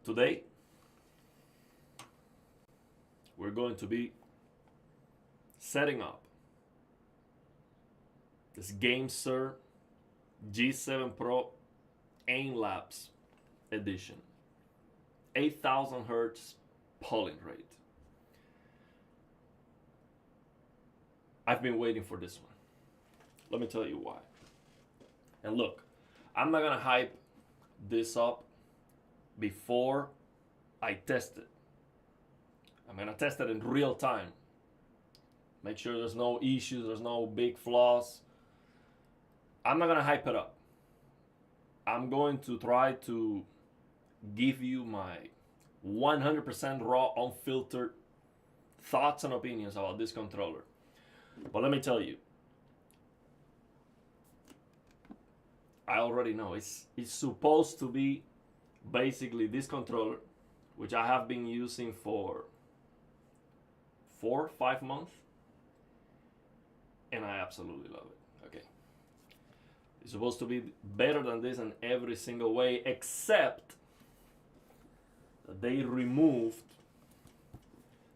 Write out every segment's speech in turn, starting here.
Today, we're going to be setting up this Gamesir G7 Pro Aim Labs edition. 8,000 hertz polling rate. I've been waiting for this one. Let me tell you why. And look, I'm not gonna hype this up before I test it. I'm gonna test it in real time. Make sure there's no issues, there's no big flaws. I'm not gonna hype it up. I'm going to try to give you my 100% raw, unfiltered thoughts and opinions about this controller. But let me tell you, I already know it's supposed to be basically this controller, which I have been using for 4-5 months, and I absolutely love it. Okay, it's supposed to be better than this in every single way, except that they removed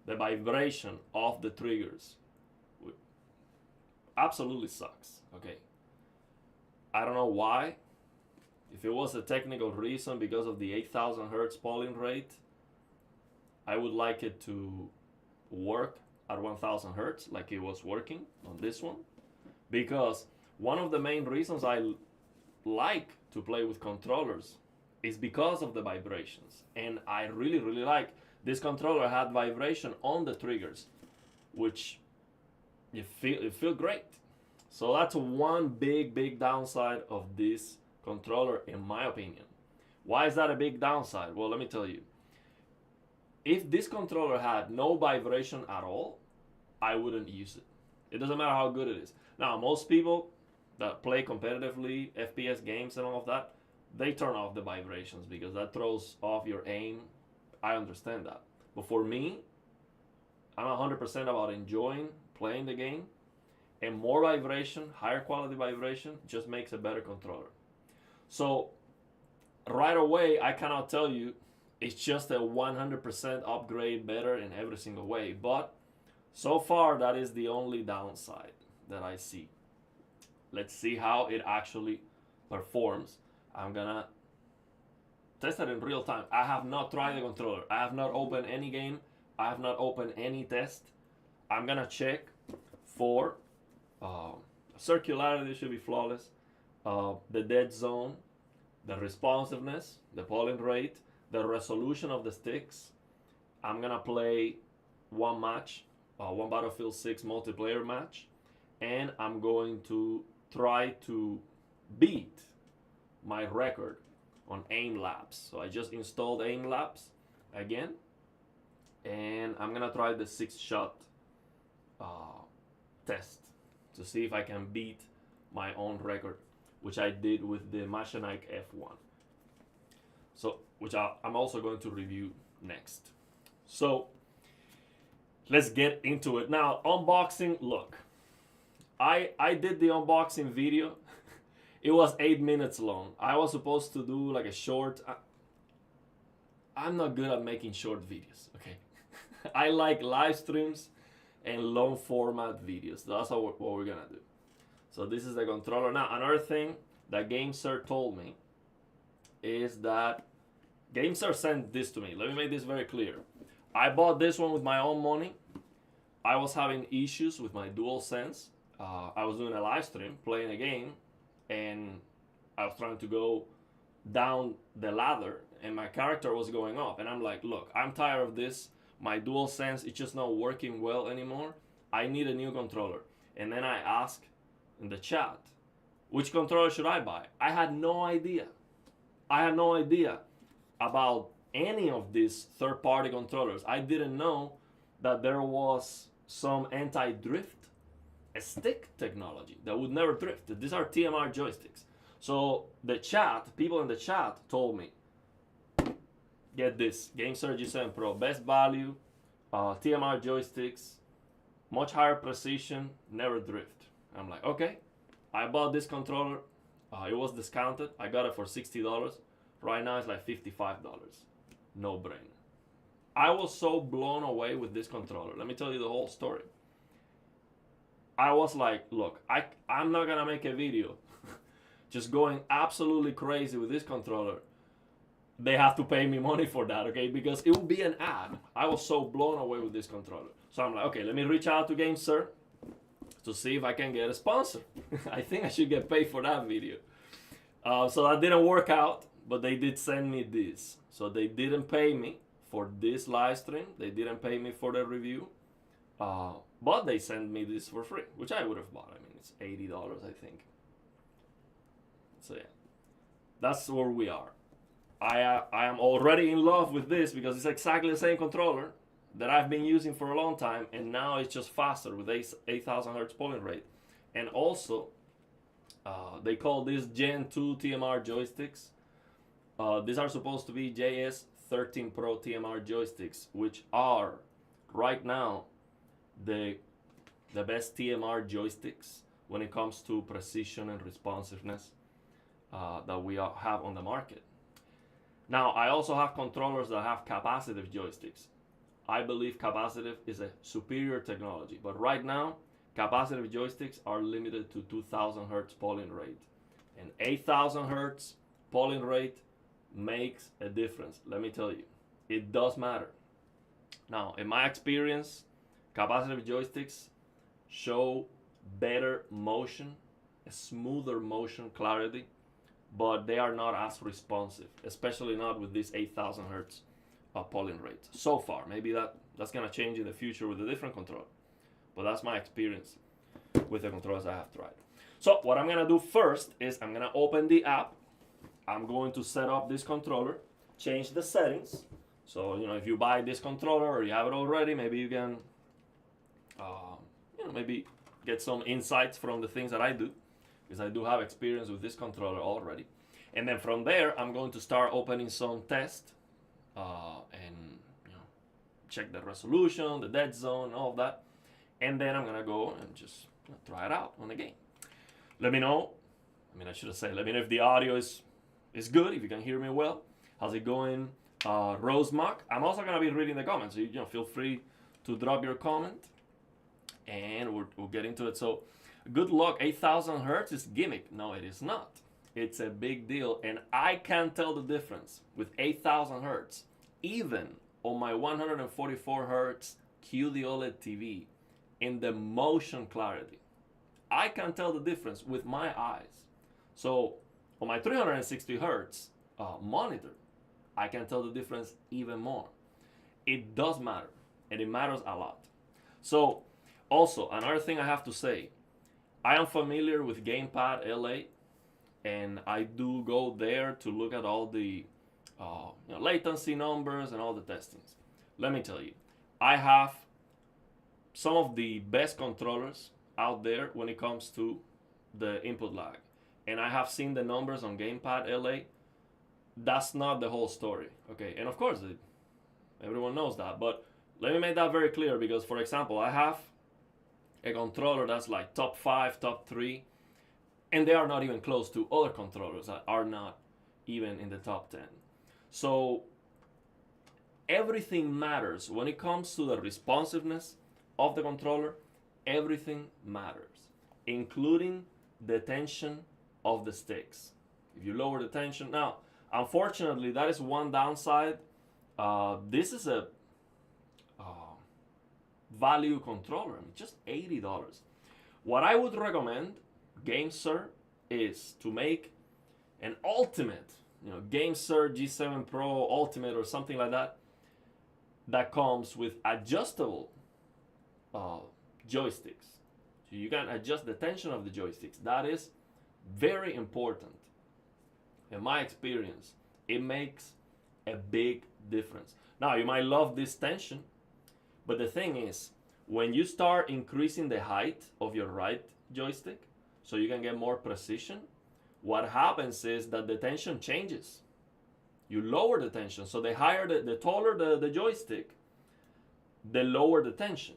the vibration of the triggers. Absolutely sucks. Okay, I don't know why. If it was a technical reason because of the 8,000 hertz polling rate, I would like it to work at 1,000 hertz like it was working on this one, because one of the main reasons I like to play with controllers is because of the vibrations, and I really like this controller had vibration on the triggers, which you feel great. So that's one big downside of this controller, in my opinion. Why is that a big downside? Well, let me tell you. If this controller had no vibration at all, I wouldn't use it. It doesn't matter how good it is. Now, most people that play competitively, FPS games and all of that, they turn off the vibrations because that throws off your aim. I understand that. But for me, I'm 100% about enjoying playing the game, and more vibration, higher quality vibration, just makes a better controller. So right away, I cannot tell you it's just a 100% upgrade better in every single way, but so far that is the only downside that I see. Let's see how it actually performs. I'm gonna test it in real time. I have not tried the controller. I have not opened any game. I have not opened any test. I'm gonna check for circularity, should be flawless, the dead zone, the responsiveness, the polling rate, the resolution of the sticks. I'm gonna play one match, one Battlefield 6 multiplayer match, and I'm going to try to beat my record on aim labs. So I just installed aim labs again, and I'm gonna try the 6-shot test to see if I can beat my own record, which I did with the Machinike F1. So, which I'm also going to review next. So, let's get into it. Now, unboxing, look. I did the unboxing video. It was 8 minutes long. I was supposed to do like a short. I'm not good at making short videos, okay? I like live streams and long format videos. That's what we're gonna do. So this is the controller. Now, another thing that Gamesir told me is that Gamesir sent this to me. Let me make this very clear. I bought this one with my own money. I was having issues with my DualSense. I was doing a live stream, playing a game, and I was trying to go down the ladder, and my character was going up. And I'm like, look, I'm tired of this. My DualSense is just not working well anymore. I need a new controller. And then I asked in the chat, which controller should I buy? I had no idea. I had no idea about any of these third-party controllers. I didn't know that there was some anti-drift stick technology that would never drift. These are TMR joysticks. So the chat, people in the chat told me, get this, Gamesir G7 Pro, best value, TMR joysticks, much higher precision, never drift. I'm like, okay. I bought this controller. It was discounted. I got it for $60. Right now it's like $55. no brainer. I was so blown away with this controller. Let me tell you the whole story. I was like, look, I'm not gonna make a video just going absolutely crazy with this controller. They have to pay me money for that, okay? Because it would be an ad. I was so blown away with this controller. So I'm like, okay, let me reach out to Gamesir to see if I can get a sponsor. I think I should get paid for that video. So that didn't work out, but they did send me this. So they didn't pay me for this live stream. They didn't pay me for the review. But they sent me this for free, which I would have bought. I mean, it's $80, I think. So yeah, that's where we are. I am already in love with this because it's exactly the same controller that I've been using for a long time, and now it's just faster with 8,000 hertz polling rate. And also, they call this Gen 2 TMR joysticks. These are supposed to be JS13 Pro TMR joysticks, which are right now the best TMR joysticks when it comes to precision and responsiveness that we have on the market. Now, I also have controllers that have capacitive joysticks. I believe capacitive is a superior technology, but right now, capacitive joysticks are limited to 2,000 hertz polling rate. And 8,000 hertz polling rate makes a difference. Let me tell you, it does matter. Now, in my experience, capacitive joysticks show better motion, a smoother motion clarity, but they are not as responsive, especially not with this 8,000 hertz polling rate. So far, maybe that's gonna change in the future with a different controller, but that's my experience with the controllers I have tried. So what I'm gonna do first is I'm gonna open the app. I'm going to set up this controller, change the settings. So if you buy this controller or you have it already, maybe you can maybe get some insights from the things that I do, because I do have experience with this controller already. And then from there, I'm going to start opening some tests and check the resolution, the dead zone, all of that. And then I'm gonna go and just try it out on the game. Let me know. I mean, I should have said, let me know if the audio is good, if you can hear me well. How's it going, Rosemark? I'm also gonna be reading the comments, so feel free to drop your comment, and we'll get into it. So, good luck. 8,000 hertz is gimmick. No, it is not. It's a big deal, and I can tell the difference with 8,000 hertz, even on my 144 hertz QD OLED TV, in the motion clarity. I can tell the difference with my eyes. So on my 360 hertz monitor, I can tell the difference even more. It does matter, and it matters a lot. So also, another thing I have to say, I am familiar with Gamepad LA, and I do go there to look at all the latency numbers and all the testings. Let me tell you, I have some of the best controllers out there when it comes to the input lag. And I have seen the numbers on Gamepad LA. That's not the whole story, okay? And of course, everyone knows that, but let me make that very clear, because for example, I have a controller that's like top 5, top 3, and they are not even close to other controllers that are not even in the top 10. So everything matters when it comes to the responsiveness of the controller. Everything matters, including the tension of the sticks. If you lower the tension, now unfortunately that is one downside. This is a value controller. I mean, just $80. What I would recommend Gamesir is to make an ultimate, Gamesir G7 Pro Ultimate or something like that, that comes with adjustable joysticks. So you can adjust the tension of the joysticks. That is very important. In my experience, it makes a big difference. Now, you might love this tension, but the thing is, when you start increasing the height of your right joystick so you can get more precision, what happens is that the tension changes. You lower the tension. So the higher, the taller the joystick, the lower the tension.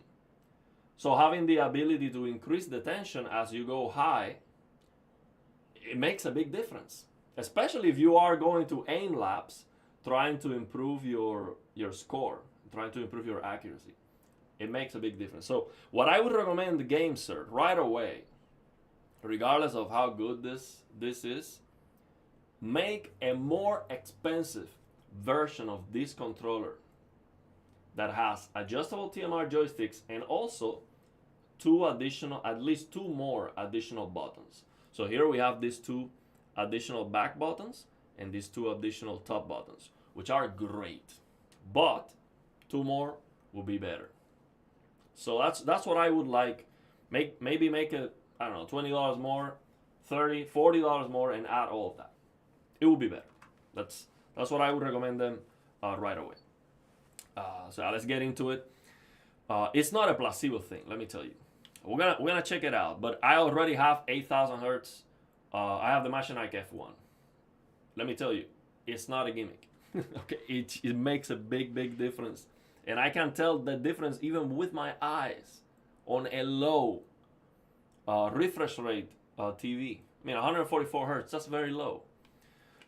So having the ability to increase the tension as you go high, it makes a big difference. Especially if you are going to aim laps trying to improve your score, trying to improve your accuracy. It makes a big difference. So what I would recommend the Gamesir right away, regardless of how good this is, make a more expensive version of this controller that has adjustable TMR joysticks and also at least two more additional buttons. So here we have these two additional back buttons and these two additional top buttons, which are great, but two more will be better. So that's what I would like. Maybe make it, I don't know, $20 more, $30, $40 more, and add all of that. It will be better. That's what I would recommend them right away. So let's get into it. It's not a placebo thing, let me tell you. We're gonna check it out. But I already have 8,000 hertz. I have the Machinike F1. Let me tell you, it's not a gimmick. Okay, it makes a big difference, and I can tell the difference even with my eyes on a low refresh rate TV. I mean, 144 hertz. That's very low.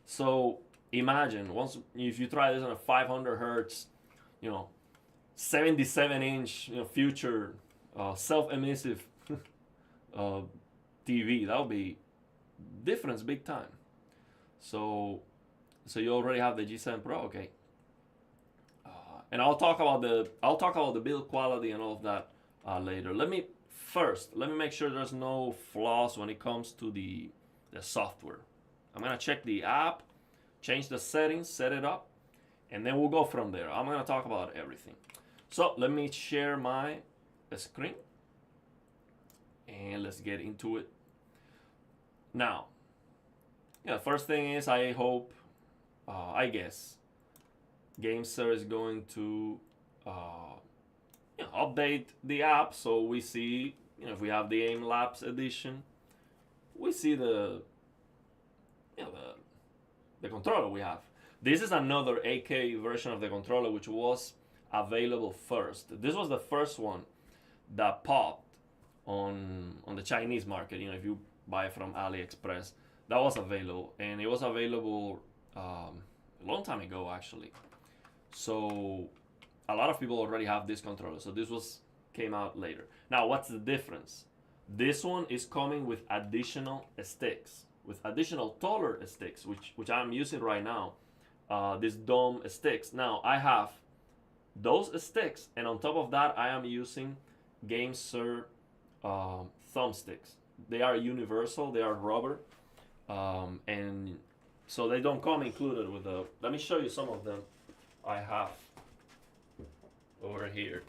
So imagine if you try this on a 500 hertz, 77-inch, future self-emissive TV. That would be difference big time. So you already have the G7 Pro, okay? And I'll talk about the build quality and all of that later. Let me make sure there's no flaws when it comes to the software. I'm gonna check the app, change the settings, set it up, and then we'll go from there. I'm gonna talk about everything. So let me share my screen, and let's get into it. Now, first thing is I guess Gamesir is going to update the app, so we see, if we have the Aim Labs edition, we see the controller we have. This is another 8K version of the controller, which was available first. This was the first one that popped on the Chinese market. If you buy from AliExpress, that was available, and it was available a long time ago actually. So a lot of people already have this controller. So this came out later. Now, what's the difference? This one is coming with additional sticks, with additional taller sticks, which I'm using right now. These dome sticks. Now I have those sticks, and on top of that, I am using Gamesir thumbsticks. They are universal. They are rubber, and so they don't come included with the. Let me show you some of them I have over here.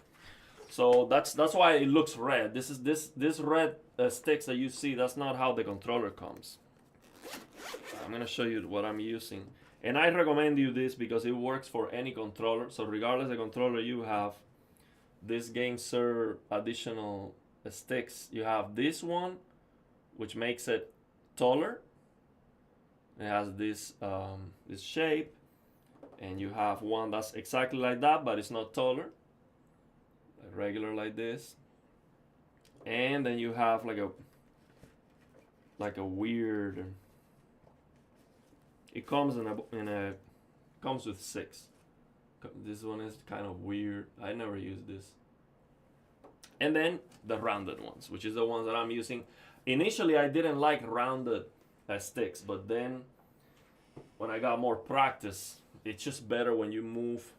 So that's why it looks red. This red sticks that you see. That's not how the controller comes. I'm gonna show you what I'm using, and I recommend you this because it works for any controller. So regardless of the controller you have, this Gamesir additional sticks. You have this one, which makes it taller. It has this shape, and you have one that's exactly like that, but it's not taller, regular like this. And then you have like a weird. It comes comes with 6. This one is kind of weird. I never used this. And then the rounded ones, which is the ones that I'm using. Initially, I didn't like rounded sticks, but then when I got more practice, it's just better when you move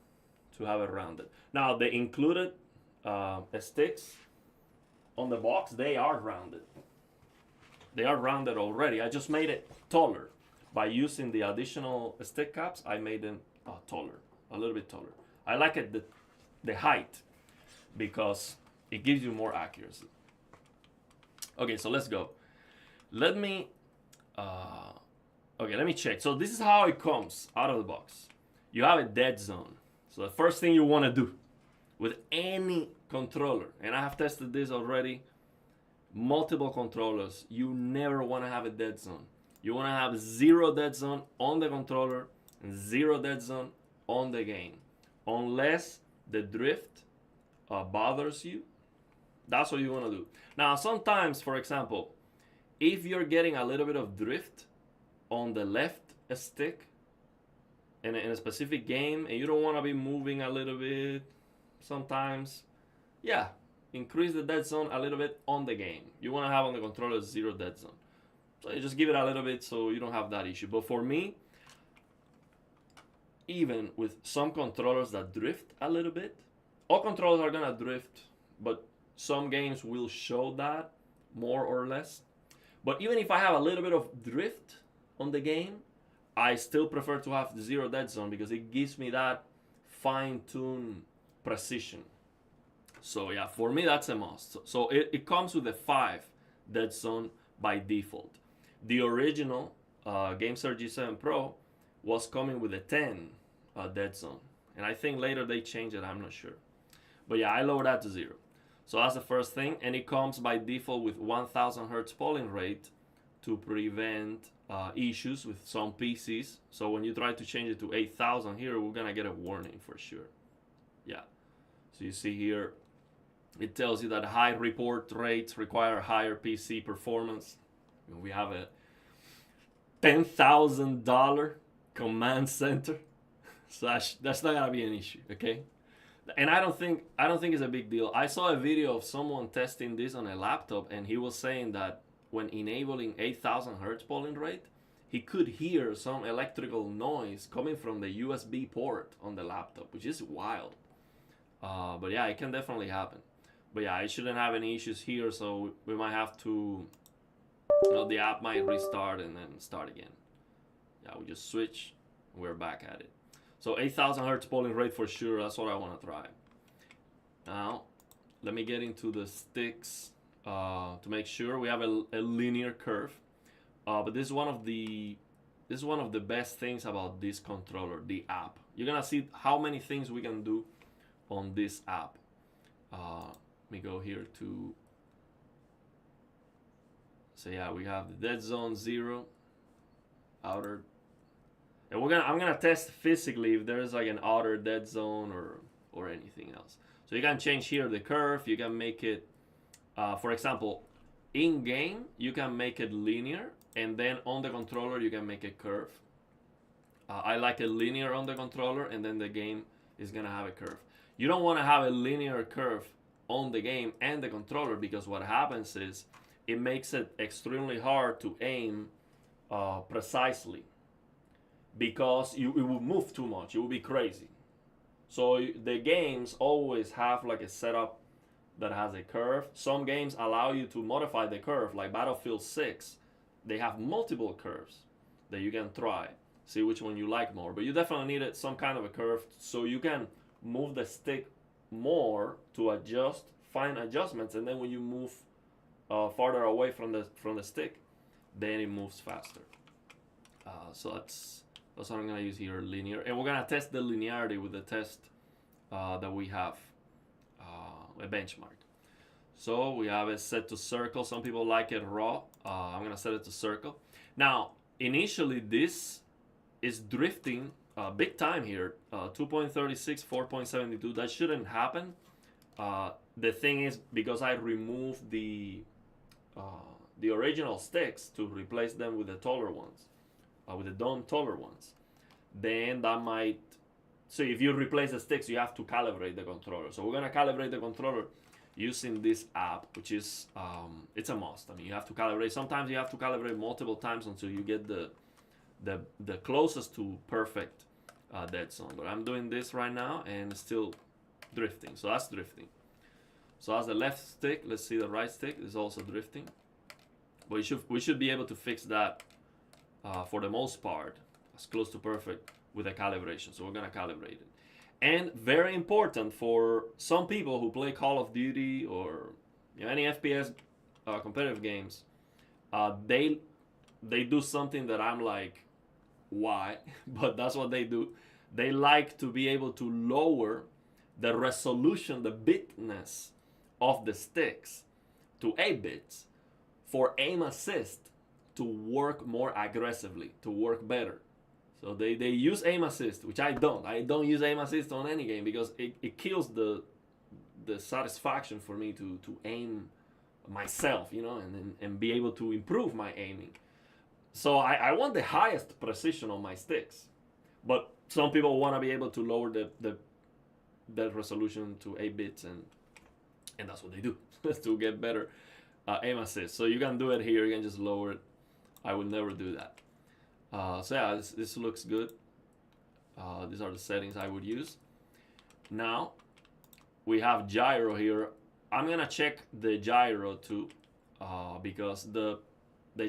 to have it rounded. Now, the included sticks on the box, they are rounded. They are rounded already. I just made it taller. By using the additional stick caps, I made them taller, a little bit taller. I like it the height because it gives you more accuracy. Okay, so let's go. Let me check. So this is how it comes out of the box. You have a dead zone. So the first thing you want to do with any controller, and I have tested this already, multiple controllers, you never want to have a dead zone. You want to have 0 dead zone on the controller and 0 dead zone on the game. Unless the drift bothers you, that's what you want to do. Now, sometimes, for example, if you're getting a little bit of drift on the left stick in a specific game and you don't want to be moving a little bit sometimes, yeah, increase the dead zone a little bit on the game. You want to have on the controller 0 dead zone. So you just give it a little bit so you don't have that issue. But for me, even with some controllers that drift a little bit, all controllers are gonna drift, but some games will show that more or less. But even if I have a little bit of drift on the game, I still prefer to have 0 dead zone because it gives me that fine-tuned precision. So yeah, for me that's a must. So it comes with a 5 dead zone by default. The original Gamesir G7 Pro was coming with a 10 dead zone. And I think later they changed it, I'm not sure. But yeah, I lowered that to 0. So that's the first thing. And it comes by default with 1000 hertz polling rate to prevent issues with some PCs. So when you try to change it to 8000 here, we're gonna get a warning for sure. Yeah. So you see here, it tells you that high report rates require higher PC performance. We have a $10,000 command center, so that's not gonna be an issue, okay? And I don't think it's a big deal. I saw a video of someone testing this on a laptop, and he was saying that when enabling 8000 hertz polling rate, he could hear some electrical noise coming from the USB port on the laptop, which is wild. But yeah, it can definitely happen. But yeah, I shouldn't have any issues here, so we might have to, the app might restart and then start again. Yeah, we just switch, we're back at it. So 8000 hertz polling rate for sure, that's what I want to try. Now, let me get into the sticks to make sure we have a linear curve. But this is one of the best things about this controller, the app. You're gonna see how many things we can do on this app. Let me go here to, so yeah, we have the dead zone 0, outer, and I'm gonna test physically if there's like an outer dead zone or anything else. So you can change here the curve. You can make it, for example, in game you can make it linear, and then on the controller you can make a curve. I like it linear on the controller, and then the game is gonna have a curve. You don't want to have a linear curve on the game and the controller, because what happens is it makes it extremely hard to aim precisely, because it will move too much. It will be crazy. So the games always have like a setup that has a curve. Some games allow you to modify the curve, like Battlefield 6. They have multiple curves that you can try, see which one you like more. But you definitely need some kind of a curve so you can move the stick more to adjust, find adjustments, and then when you move farther away from the stick, then it moves faster. So that's what I'm gonna use here, linear, and we're gonna test the linearity with the test that we have, a benchmark. So we have it set to circle. Some people like it raw. I'm gonna set it to circle. Now, initially this is drifting big time here, 2.36, 4.72. That shouldn't happen. The thing is, because I removed the original sticks to replace them with the taller ones, with the dome taller ones, then that might. So if you replace the sticks, you have to calibrate the controller. So we're gonna calibrate the controller using this app, which is it's a must. I mean, you have to calibrate. Sometimes you have to calibrate multiple times until you get the closest to perfect dead zone. But I'm doing this right now and it's still drifting. So that's drifting. So that's the left stick. Let's see the right stick is also drifting. But we should be able to fix that for the most part as close to perfect with a calibration. So we're gonna calibrate it. And very important for some people who play Call of Duty or any FPS competitive games, they do something that I'm like, why? But that's what they do. They like to be able to lower the resolution, the bitness of the sticks to 8 bits for aim assist to work more aggressively, to work better. So they use aim assist, which I don't. I don't use aim assist on any game because it kills the satisfaction for me to aim myself, and be able to improve my aiming. So I want the highest precision on my sticks. But some people want to be able to lower the resolution to 8 bits, and that's what they do to get better aim assist. So you can do it here. You can just lower it. I would never do that. So yeah, this looks good. These are the settings I would use. Now we have gyro here. I'm gonna check the gyro too, because the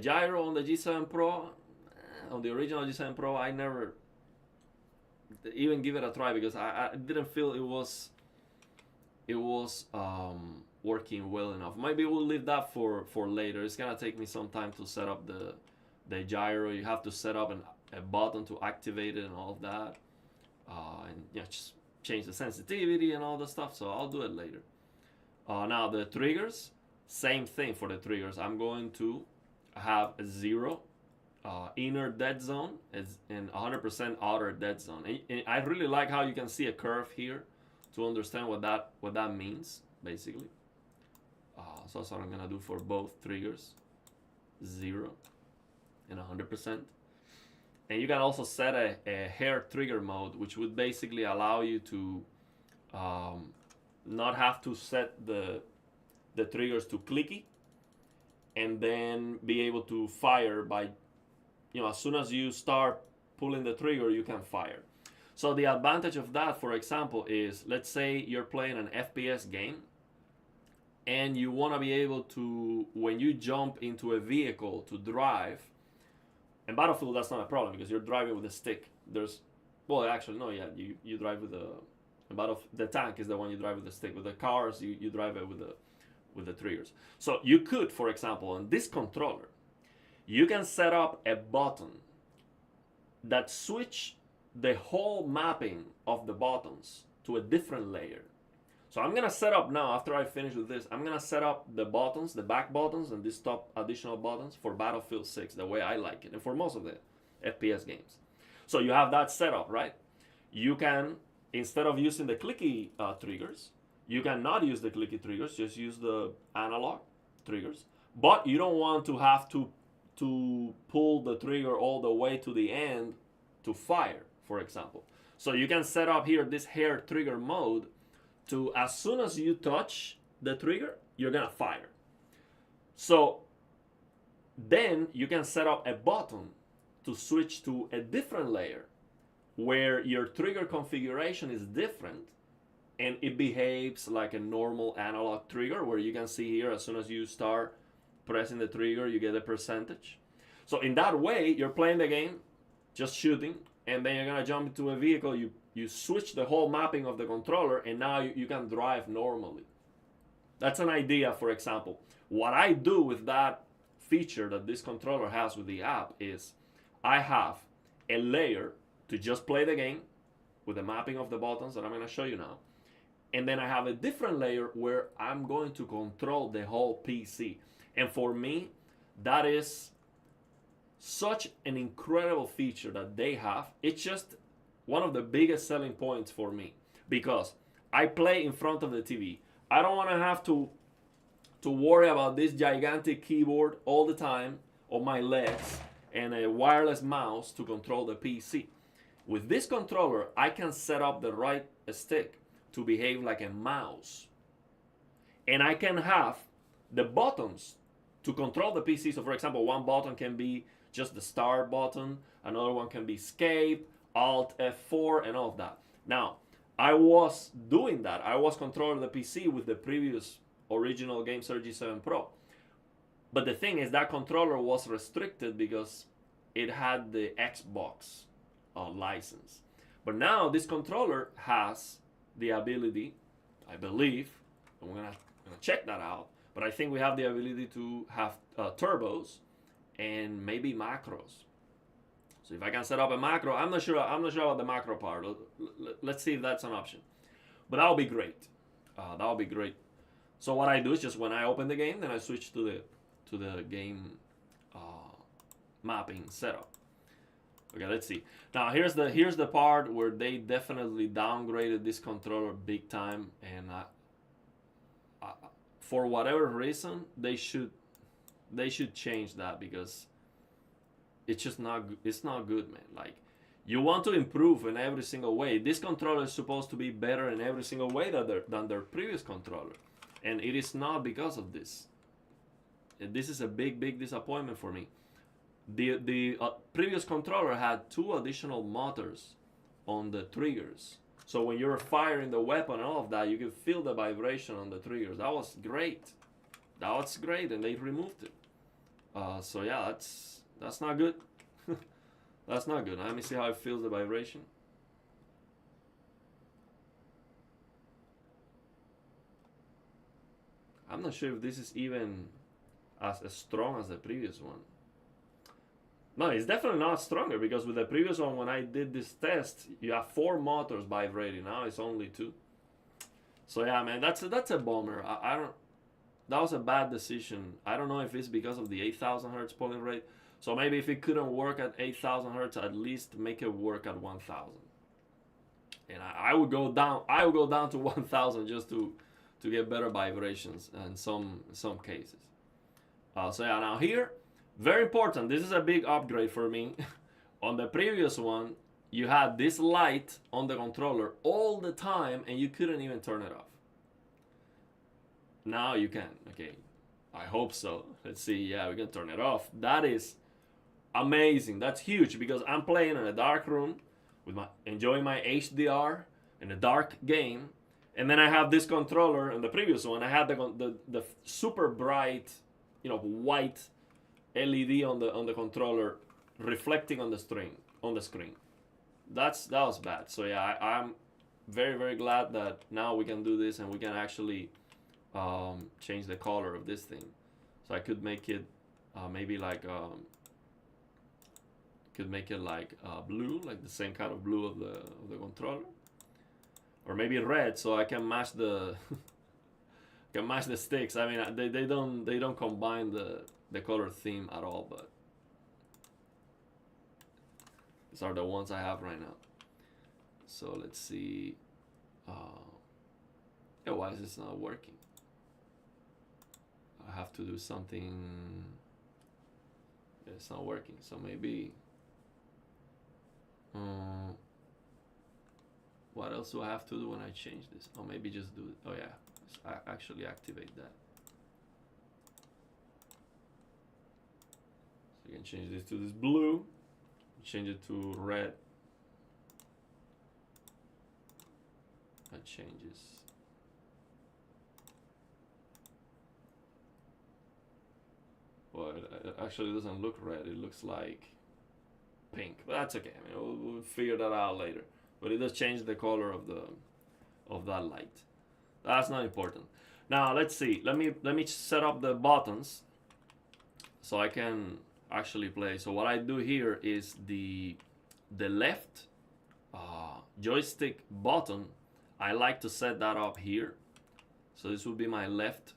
gyro on the G7 Pro, on the original G7 Pro, I never even give it a try because I didn't feel it was working well enough. Maybe we'll leave that for later. It's gonna take me some time to set up the gyro. You have to set up a button to activate it and all of that, and yeah, just change the sensitivity and all the stuff. So I'll do it later. Now the triggers, same thing for the triggers. I'm going to have a 0 inner dead zone and 100% outer dead zone. And I really like how you can see a curve here to understand what that means basically. So that's what I'm gonna do for both triggers, 0 and 100%. And you can also set a hair trigger mode, which would basically allow you to not have to set the triggers to clicky, and then be able to fire by, as soon as you start pulling the trigger, you can fire. So the advantage of that, for example, is, let's say you're playing an FPS game and you want to be able to, when you jump into a vehicle to drive, in Battlefield that's not a problem because you're driving with a stick. Actually no, yeah, you drive with the tank is the one you drive with the stick. With the cars, you drive it with the triggers. So you could, for example, on this controller, you can set up a button that switch the whole mapping of the buttons to a different layer. So I'm gonna set up now, after I finish with this, I'm gonna set up the buttons, the back buttons, and these top additional buttons for Battlefield 6, the way I like it, and for most of the FPS games. So you have that set up, right? You can, instead of using the clicky triggers, you can not use the clicky triggers, just use the analog triggers. But you don't want to have to pull the trigger all the way to the end to fire, for example. So you can set up here this hair trigger mode to, as soon as you touch the trigger, you're gonna fire. So then you can set up a button to switch to a different layer where your trigger configuration is different and it behaves like a normal analog trigger, where you can see here, as soon as you start pressing the trigger, you get a percentage. So in that way, you're playing the game, just shooting, and then you're gonna jump into a vehicle, you switch the whole mapping of the controller, and now you can drive normally. That's an idea, for example. What I do with that feature that this controller has with the app is, I have a layer to just play the game with the mapping of the buttons that I'm gonna show you now. And then I have a different layer where I'm going to control the whole PC. And for me, that is such an incredible feature that they have. It's just one of the biggest selling points for me, because I play in front of the TV. I don't want to have to worry about this gigantic keyboard all the time on my legs and a wireless mouse to control the PC. With this controller, I can set up the right stick to behave like a mouse. And I can have the buttons to control the PC. So for example, one button can be just the start button, another one can be escape, Alt F4, and all of that. Now, I was doing that. I was controlling the PC with the previous original Gamesir G7 Pro. But the thing is, that controller was restricted because it had the Xbox license. But now this controller has the ability, I believe, and we're gonna check that out, but I think we have the ability to have turbos and maybe macros. So if I can set up a macro, I'm not sure about the macro part. Let's see if that's an option. But that would be great. That would be great. So what I do is, just when I open the game, then I switch to the game mapping setup. Okay, let's see. Now here's the part where they definitely downgraded this controller big time, and for whatever reason they should change that, because it's just not good, man. Like, You want to improve in every single way. This controller is supposed to be better in every single way than their previous controller. And it is not because of this. And this is a big, big disappointment for me. The previous controller had 2 additional motors on the triggers. So when you're firing the weapon and all of that, you could feel the vibration on the triggers. That was great. That was great, and they removed it. So yeah, that's not good. That's not good. Let me see how it feels, the vibration. I'm not sure if this is even as strong as the previous one. No, it's definitely not stronger, because with the previous one, when I did this test, you have 4 motors vibrating. Now it's only 2. So yeah, man, that's a bummer. I don't. That was a bad decision. I don't know if it's because of the 8,000 hertz polling rate. So maybe if it couldn't work at 8,000 hertz, at least make it work at 1,000. And I would go down. I would go down to 1,000 just to get better vibrations in some cases. So yeah, now here, very important. This is a big upgrade for me. On the previous one, you had this light on the controller all the time, and you couldn't even turn it off. Now you can. Okay, I hope so. Let's see. Yeah, we can turn it off. That is amazing. That's huge, because I'm playing in a dark room with enjoying my HDR in a dark game, and then I have this controller. In the previous one, I had the super bright, white LED on the controller reflecting on the screen. That was bad. So yeah, I'm very, very glad that now we can do this, and we can actually change the color of this thing. So I could make it maybe like blue, like the same kind of blue of the controller, or maybe red, so I can match the can match the sticks. I mean, they don't combine the color theme at all, but these are the ones I have right now. So let's see. Yeah, why is this not working? I have to do something. Yeah, it's not working. So maybe. What else do I have to do when I change this? Or maybe just do it. Oh yeah, I actually activate that. So you can change this to this blue. Change it to red. That changes. Well, it actually doesn't look red. It looks like pink, but that's okay. I mean, we'll figure that out later. But it does change the color of that light. That's not important. Now let's see. Let me set up the buttons so I can actually play. So what I do here is the left joystick button. I like to set that up here. So this would be my left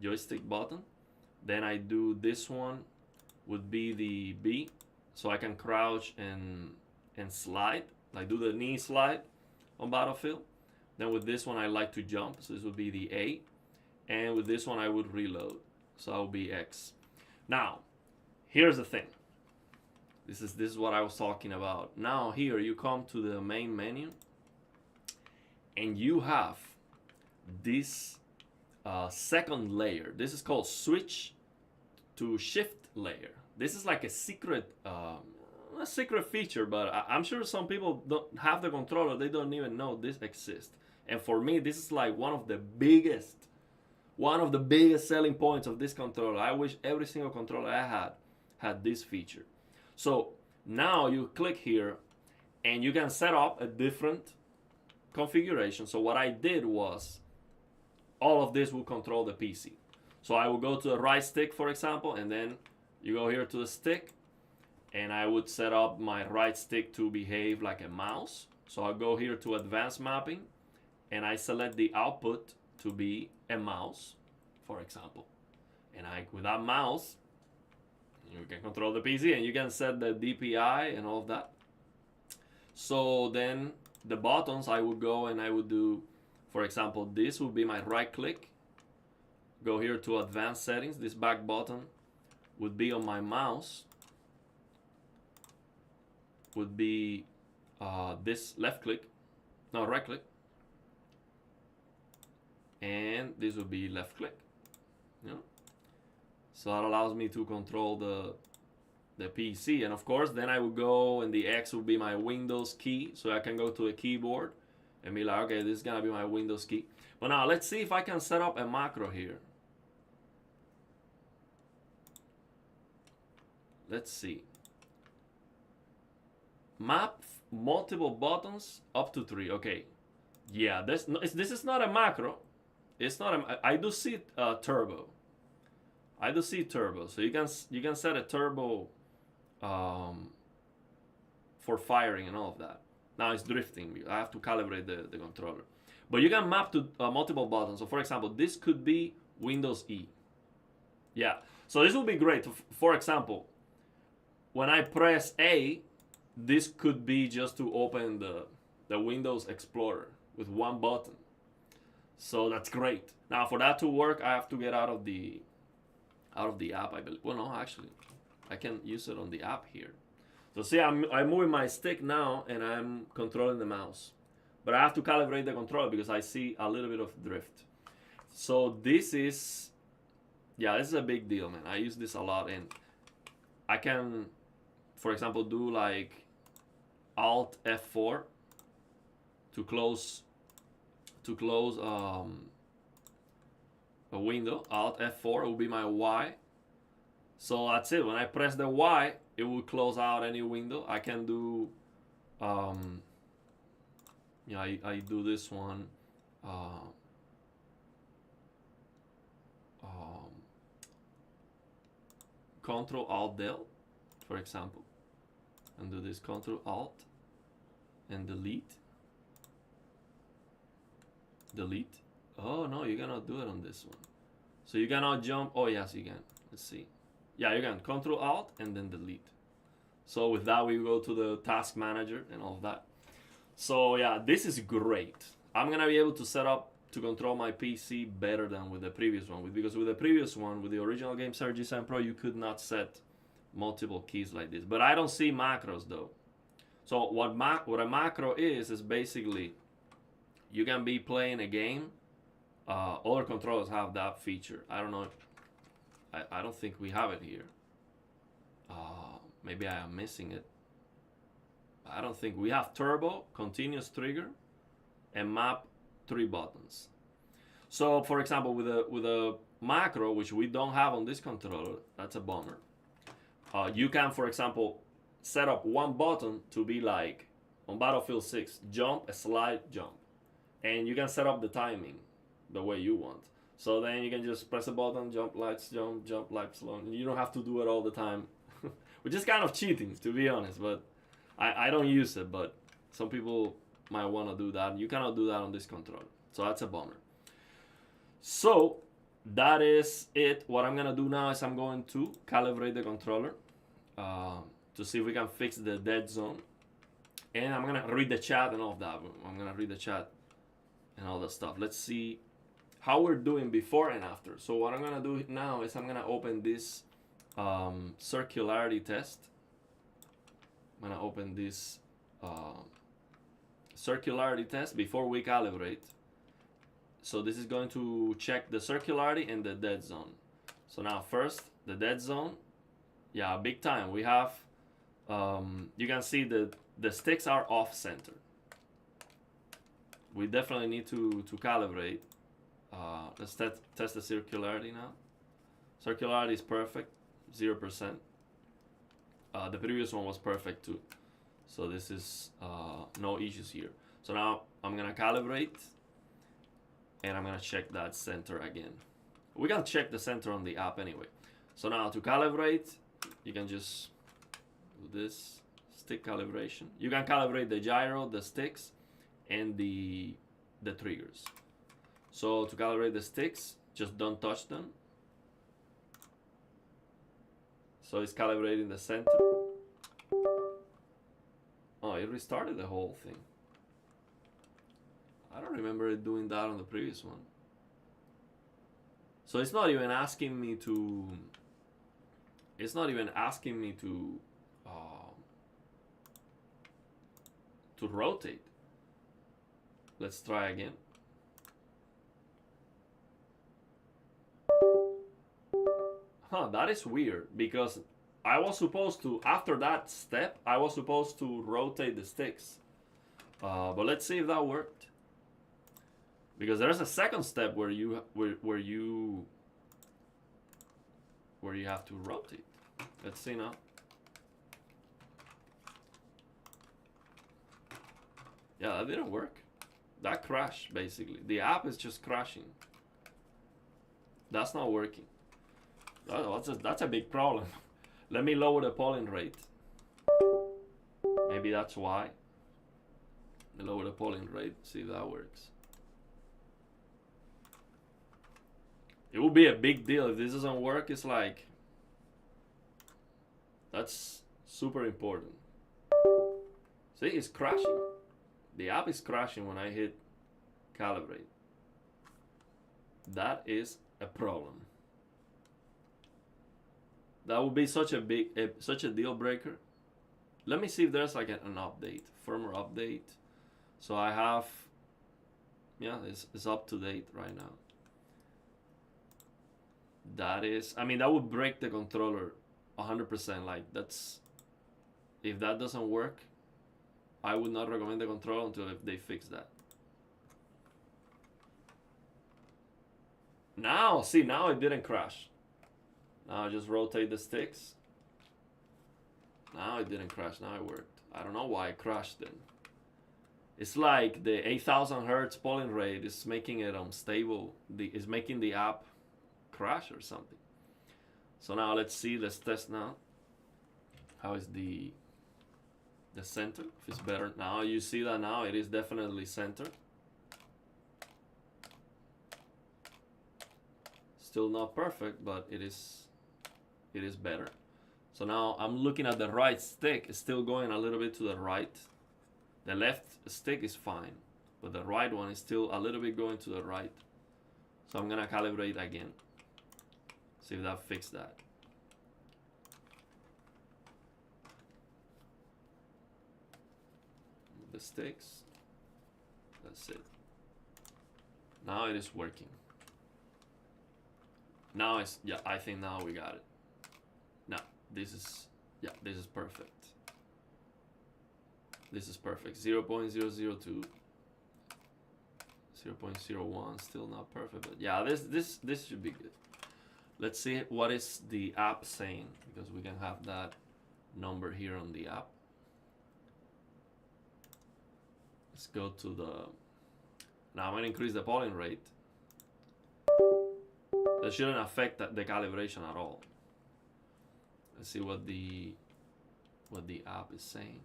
joystick button. Then I do this one would be the B, so I can crouch and slide, like do the knee slide on Battlefield. Then with this one I like to jump, so this would be the A. And with this one I would reload, so that would be X. Now, here's the thing. This is what I was talking about. Now here you come to the main menu, and you have this second layer. This is called switch to shift layer. This is like a secret feature, but I'm sure some people don't have the controller. They don't even know this exists. And for me, this is like one of the biggest selling points of this controller. I wish every single controller I had this feature. So now you click here, and you can set up a different configuration. So what I did was, all of this will control the PC. So I will go to the right stick, for example, and then you go here to the stick, and I would set up my right stick to behave like a mouse. So I'll go here to advanced mapping, and I select the output to be a mouse, for example. And with that mouse, you can control the PC, and you can set the DPI and all of that. So then the buttons, I would go and I would do, for example, this would be my right click. Go here to advanced settings. This back button would be on my mouse. Would be this left click, no, right click, and this will be left click. You know? So that allows me to control the PC, and of course then I will go, and the X will be my Windows key, so I can go to the keyboard and be like, okay, this is gonna be my Windows key. But now let's see if I can set up a macro here. Let's see. Map multiple buttons up to 3. Okay, yeah, this is not a macro. It's not a. I do see turbo. I do see turbo, so you can set a turbo for firing and all of that. Now it's drifting. I have to calibrate the controller, but you can map to multiple buttons. So for example, this could be Windows E. Yeah, so this will be great. For example, when I press A, this could be just to open the Windows Explorer with one button. So that's great. Now for that to work, I have to get out of the app, I believe. Well, no, actually, I can use it on the app here. So see, I'm moving my stick now, and I'm controlling the mouse. But I have to calibrate the controller because I see a little bit of drift. So this is, yeah, this is a big deal, man. I use this a lot, and I can, for example, do like Alt F4 to close a window. Alt F4 will be my Y. So that's it. When I press the Y, it will close out any window. I can do, yeah, I do this one. Control Alt Del, for example, and do this Control Alt and delete. Delete. Oh no, you cannot do it on this one. So you cannot jump. Oh yes, you can. Let's see. Yeah, you can Control Alt and then delete. So with that, we go to the task manager and all of that. So yeah, this is great. I'm gonna be able to set up to control my PC better than with the previous one, because with the previous one, with the original Gamesir G7 Pro, you could not set multiple keys like this. But I don't see macros though. So what a macro is basically you can be playing a game. Other controllers have that feature. I don't know. I don't think we have it here. Maybe I am missing it. I don't think we have turbo, continuous trigger, and map 3 buttons. So for example, with a macro, which we don't have on this controller, that's a bummer. You can, for example, set up one button to be like on Battlefield 6, jump, a slide, jump. And you can set up the timing the way you want. So then you can just press a button, jump, lights, jump, lights, slow. You don't have to do it all the time, which is kind of cheating, to be honest. But I don't use it, but some people might want to do that. You cannot do that on this controller. So that's a bummer. So that is it. What I'm going to do now is I'm going to calibrate the controller to see if we can fix the dead zone. And I'm going to read the chat and all of that. I'm going to read the chat and all that stuff. Let's see how we're doing before and after. So what I'm going to do now is I'm going to open this circularity test. I'm going to open this circularity test before we calibrate. So this is going to check the circularity and the dead zone. So now first, the dead zone. Yeah, big time. We have, you can see the sticks are off center. We definitely need to calibrate. Let's test the circularity now. Circularity is perfect, 0%. The previous one was perfect too. So this is no issues here. So now I'm gonna calibrate and I'm gonna check that center again. We can check the center on the app anyway. So now to calibrate, you can just do this stick calibration. You can calibrate the gyro, the sticks, and the triggers. So to calibrate the sticks, just don't touch them. So it's calibrating the center. Oh, it restarted the whole thing. I don't remember it doing that on the previous one. So it's not even asking me to. It's not even asking me to to rotate. Let's try again. Huh, that is weird because I was supposed to, after that step, I was supposed to rotate the sticks. But let's see if that worked. Because there's a second step where you have to rotate. Let's see now. Yeah, that didn't work. That crashed basically. The app is just crashing. That's not working. That's a big problem. Let me lower the polling rate. Maybe that's why. Lower the polling rate, see if that works. It would be a big deal if this doesn't work. It's like, that's super important. See, it's crashing. The app is crashing when I hit calibrate. That is a problem. That would be such a deal breaker. Let me see if there's like an update, firmware update. So I have, yeah, it's up to date right now. That is, I mean, that would break the controller 100%. Like that's, if that doesn't work, I would not recommend the controller until if they fix that. Now, see, now it didn't crash. Now I just rotate the sticks. Now it didn't crash, now it worked. I don't know why it crashed then. It's like the 8000 hertz polling rate is making it unstable. Is making the app crash or something. So now let's see, let's test now. How is the center? If it's better. Now you see that now it is definitely centered. Still not perfect, but it is better. So now I'm looking at the right stick. It's still going a little bit to the right. The left stick is fine, but the right one is still a little bit going to the right. So I'm gonna calibrate again. See if that fixed that. The sticks. That's it. Now it is working. Now it's, yeah, I think now we got it. Now this is, yeah, this is perfect. This is perfect. 0.002, 0.01, still not perfect, but yeah, this should be good. Let's see what is the app saying, because we can have that number here on the app. Let's go to the, now I'm gonna increase the polling rate. That shouldn't affect the calibration at all. Let's see what the app is saying.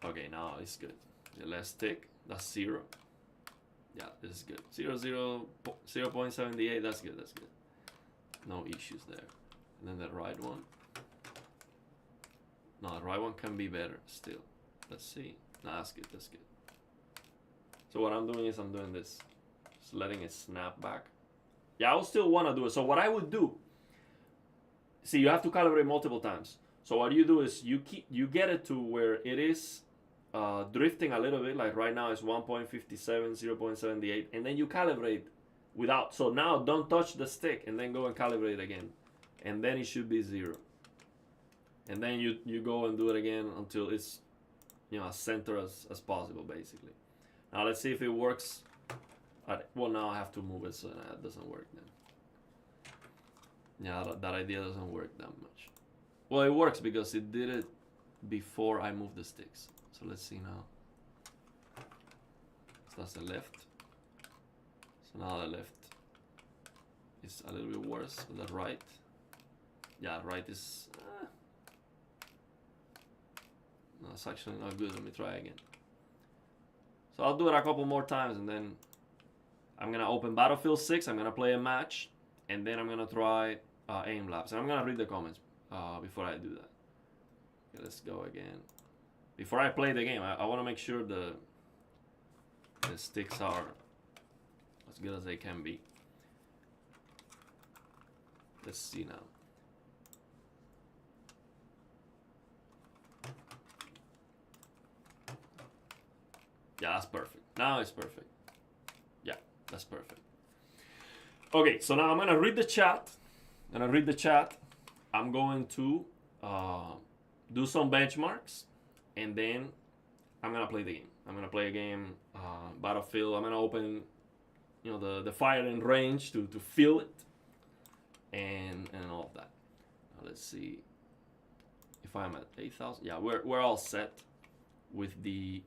Okay, now it's good. The less tick, that's 0. Yeah, this is good. 0.78, that's good, that's good. No issues there. And then the right one. No, the right one can be better still. Let's see. No, that's good, that's good. So what I'm doing is I'm doing this. Just letting it snap back. Yeah, I would still want to do it. So what I would do, see, you have to calibrate multiple times. So what you do is you get it to where it is drifting a little bit, like right now it's 1.57, 0.78, and then you calibrate without, so now don't touch the stick and then go and calibrate again, and then it should be 0, and then you go and do it again until it's, you know, as center as possible basically. Now let's see if it works. Well, now I have to move it, so that doesn't work then. Yeah, that idea doesn't work that much. Well, it works because it did it before I moved the sticks. So let's see now. So that's the left. So now the left is a little bit worse than the right. Yeah, right is... no, it's actually not good. Let me try again. So I'll do it a couple more times, and then I'm going to open Battlefield 6. I'm going to play a match, and then I'm going to try aim labs. And I'm going to read the comments before I do that. Okay, let's go again. Before I play the game, I want to make sure the sticks are as good as they can be. Let's see now. Yeah, that's perfect. Now it's perfect. Yeah, that's perfect. Okay, so now I'm gonna read the chat. I'm going to do some benchmarks, and then I'm gonna play the game. I'm gonna play a game, Battlefield. I'm gonna open, the firing range to feel it, and all of that. Now let's see if I'm at 8,000. Yeah, we're all set with the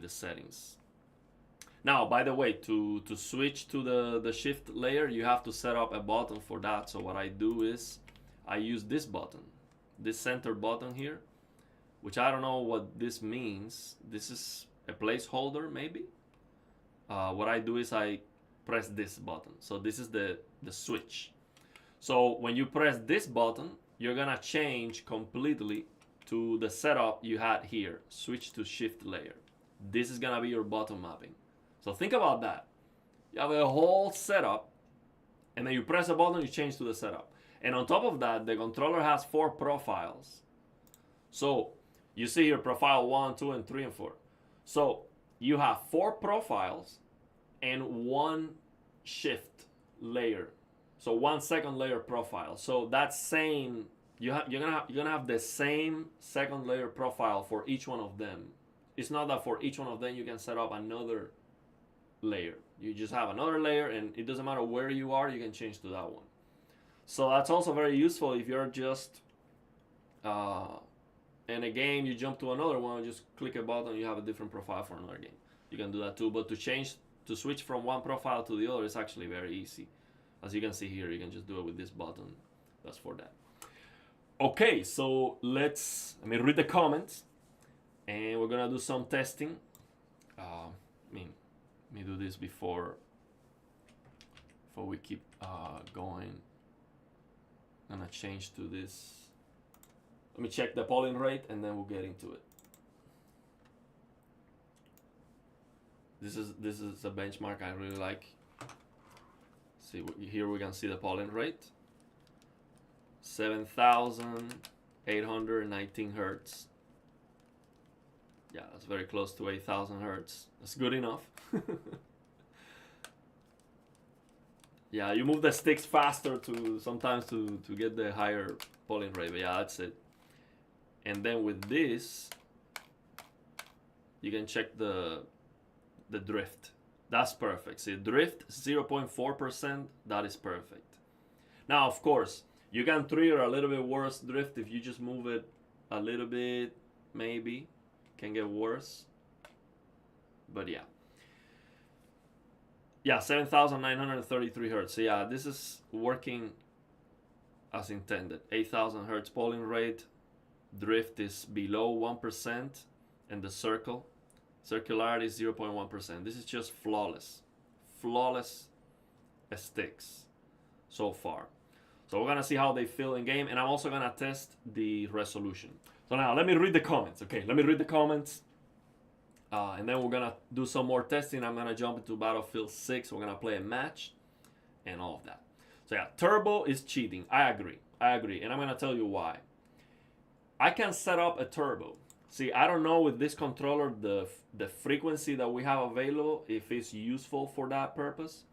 settings. Now, by the way, to switch to the shift layer, you have to set up a button for that. So what I do is I use this button, this center button here, which I don't know what this means. This is a placeholder, maybe. What I do is I press this button. So this is the switch. So when you press this button, you're gonna change completely to the setup you had here. Switch to shift layer. This is gonna be your button mapping. So think about that. You have a whole setup, and then you press a button, you change to the setup. And on top of that, the controller has 4 profiles. So you see here profile 1, 2, and 3, and 4. So you have 4 profiles and 1 shift layer. So 1 second layer profile. So that same, you're gonna have the same second layer profile for each one of them. It's not that for each one of them you can set up another layer. You just have another layer, and it doesn't matter where you are, you can change to that one. So that's also very useful if you're just in a game, you jump to another one, just click a button, you have a different profile for another game. You can do that too, but to switch from one profile to the other is actually very easy. As you can see here, you can just do it with this button. That's for that. Okay, so let me read the comments, and we're gonna do some testing. Let me do this before we keep going. I'm gonna change to this. Let me check the polling rate, and then we'll get into it. This is a benchmark I really like. See, here we can see the polling rate. 7,819 hertz. Yeah, that's very close to 8,000 hertz. That's good enough. Yeah, you move the sticks faster sometimes to get the higher polling rate, but yeah, that's it. And then with this, you can check the drift. That's perfect. See, drift 0.4%, that is perfect. Now, of course, you can trigger a little bit worse drift if you just move it a little bit, maybe. Can get worse. But yeah. Yeah, 7,933 hertz. So yeah, this is working as intended. 8,000 hertz polling rate. Drift is below 1%. And the circularity is 0.1%. This is just flawless. Flawless sticks so far. So we're gonna see how they feel in game, and I'm also gonna test the resolution. So now let me read the comments. Okay, let me read the comments, and then we're gonna do some more testing. I'm gonna jump into Battlefield 6. We're gonna play a match, and all of that. So yeah, turbo is cheating. I agree, and I'm gonna tell you why. I can set up a turbo. See, I don't know with this controller the frequency that we have available, if it's useful for that purpose.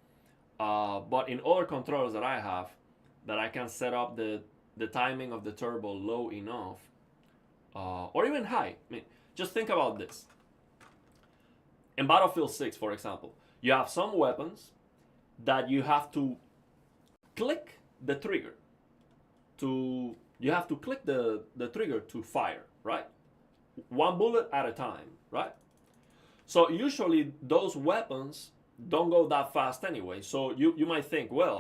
But in other controllers that I have, that I can set up the timing of the turbo low enough, or even high. I mean, just think about this. In Battlefield 6, for example, you have some weapons that you have to click the trigger to fire, right? One bullet at a time, right? So usually those weapons don't go that fast anyway. So you might think, well,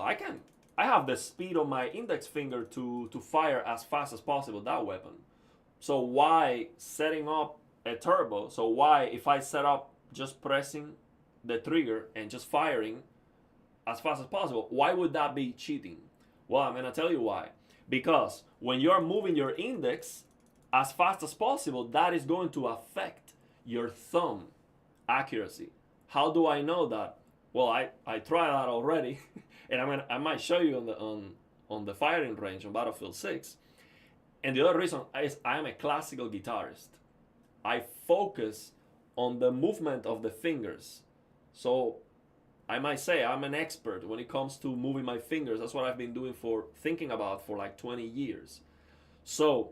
I have the speed of my index finger to fire as fast as possible that weapon. So why setting up a turbo? So why, if I set up just pressing the trigger and just firing as fast as possible, why would that be cheating? Well, I'm gonna tell you why. Because when you're moving your index as fast as possible, that is going to affect your thumb accuracy. How do I know that? Well, I tried that already, and I might show you on the firing range on Battlefield 6. And the other reason is I am a classical guitarist. I focus on the movement of the fingers. So I might say I'm an expert when it comes to moving my fingers. That's what I've been thinking about for like 20 years. So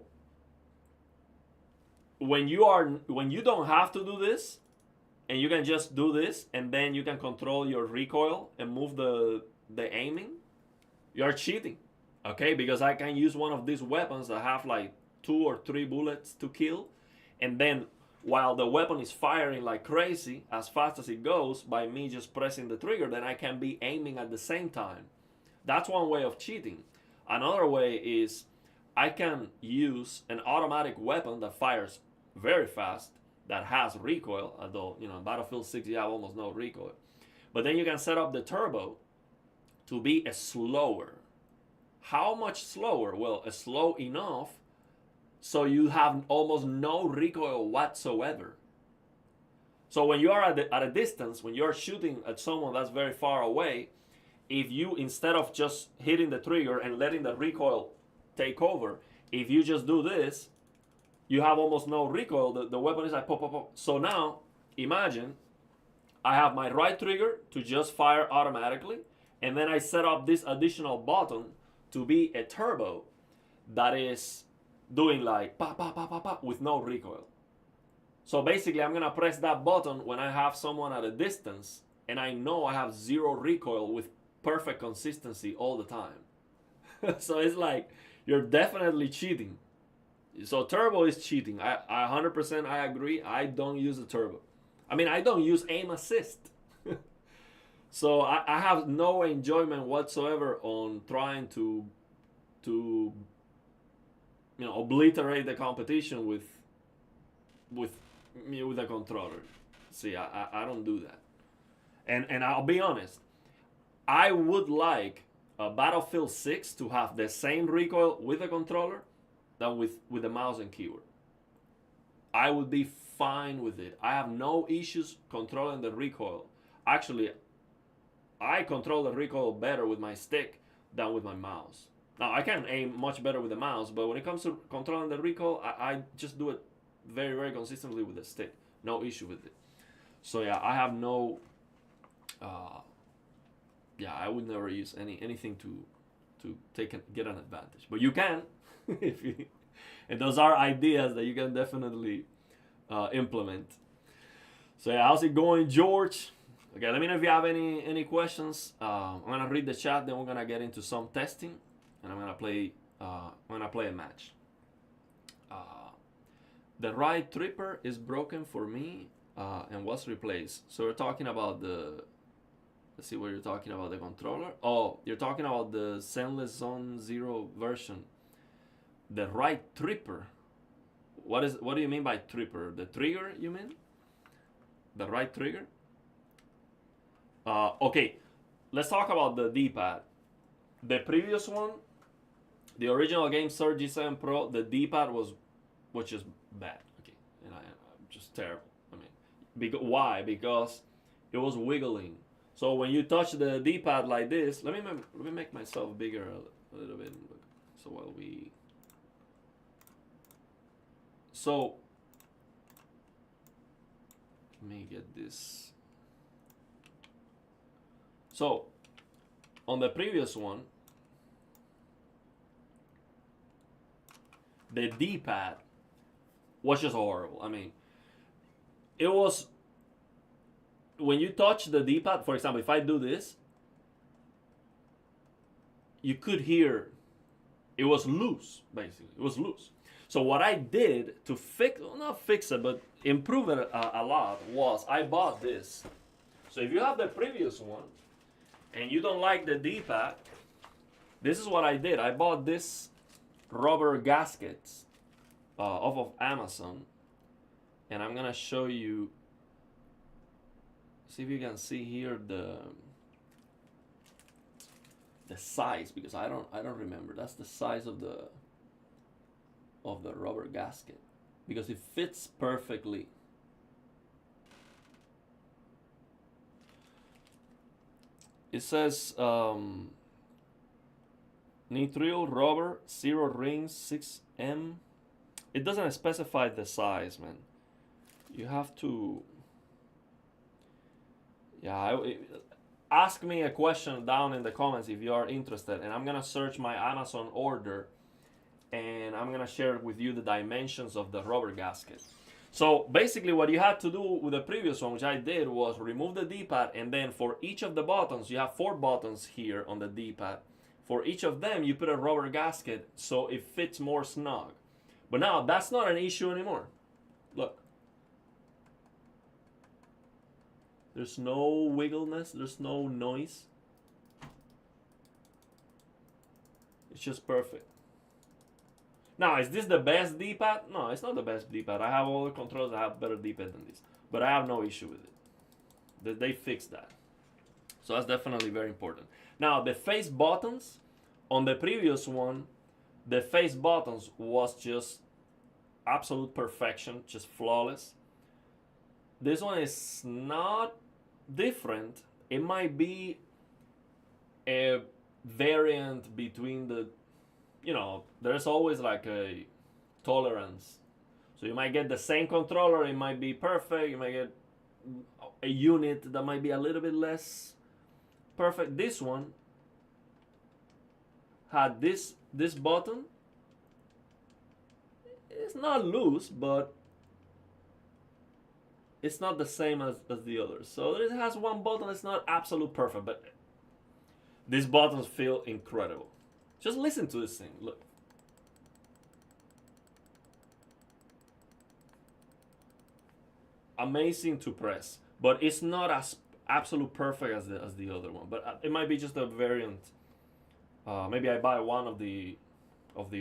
when you don't have to do this, and you can just do this, and then you can control your recoil and move the aiming, you're cheating, okay? Because I can use one of these weapons that have like 2 or 3 bullets to kill, and then while the weapon is firing like crazy, as fast as it goes, by me just pressing the trigger, then I can be aiming at the same time. That's one way of cheating. Another way is I can use an automatic weapon that fires very fast, that has recoil, although, in Battlefield 6 you have almost no recoil. But then you can set up the turbo to be a slower. How much slower? Well, slow enough so you have almost no recoil whatsoever. So when you are at a distance, when you're shooting at someone that's very far away, if you, instead of just hitting the trigger and letting the recoil take over, if you just do this, you have almost no recoil. The weapon is like pop, pop, pop. So now, imagine I have my right trigger to just fire automatically, and then I set up this additional button to be a turbo that is doing like pa pa pa pa pa with no recoil. So basically I'm gonna press that button when I have someone at a distance, and I know I have 0 recoil with perfect consistency all the time. So it's like you're definitely cheating. So turbo is cheating. I 100% I agree. I don't use the turbo. I mean, I don't use aim assist. So I have no enjoyment whatsoever on trying to obliterate the competition with a controller. See, I don't do that. And I'll be honest, I would like a Battlefield 6 to have the same recoil with a controller than with the mouse and keyboard. I would be fine with it. I have no issues controlling the recoil. Actually, I control the recoil better with my stick than with my mouse. Now, I can aim much better with the mouse, but when it comes to controlling the recoil, I just do it very, very consistently with the stick. No issue with it. So yeah, I have no... I would never use anything to get an advantage. But you can. And those are ideas that you can definitely implement. So yeah, how's it going, George? Okay, let me know if you have any questions. I'm gonna read the chat, then we're gonna get into some testing, and I'm gonna play a match. The right tripper is broken for me and was replaced. So we're talking about let's see what you're talking about, the controller. Oh, you're talking about the Zenless Zone 0 version. The right tripper. What do you mean by tripper? The trigger, you mean? The right trigger? Okay, let's talk about the D-pad. The previous one, the original Gamesir G7 Pro, the D-pad was just bad. Okay, and I'm just terrible. I mean, why? Because it was wiggling. So when you touch the D-pad like this, let me make myself bigger a little bit. So while we... So, let me get this. So, on the previous one, the D-pad was just horrible. I mean, it was, when you touch the D-pad, for example, if I do this, you could hear it was loose, basically. It was loose. So what I did to not fix it, but improve it a lot, was I bought this. So if you have the previous one and you don't like the D-pad, this is what I did. I bought this rubber gaskets off of Amazon, and I'm gonna show you. See if you can see here the size, because I don't remember. That's the size of the rubber gasket, because it fits perfectly. It says nitrile rubber, 0 rings, 6M. It doesn't specify the size, man. you have to, yeah, ask me a question down in the comments if you are interested, and I'm gonna search my Amazon order, and I'm gonna share with you the dimensions of the rubber gasket. So basically what you had to do with the previous one, which I did, was remove the D-pad, and then for each of the buttons, you have 4 buttons here on the D-pad. For each of them, you put a rubber gasket so it fits more snug. But now that's not an issue anymore. Look. There's no wiggleness, there's no noise. It's just perfect. Now, is this the best D-pad? No, it's not the best D-pad. I have other controllers that have better D-pad than this. But I have no issue with it. They fixed that. So that's definitely very important. Now, the face buttons, on the previous one, the face buttons was just absolute perfection, just flawless. This one is not different. It might be a variant between the, you know, there's always like a tolerance. So you might get the same controller, it might be perfect. You might get a unit that might be a little bit less perfect. This one had this button. It's not loose, but it's not the same as the others. So it has one button that's not absolute perfect, but these buttons feel incredible. Just listen to this thing, look. Amazing to press, but it's not as absolute perfect as the other one. But it might be just a variant. Maybe I buy one of the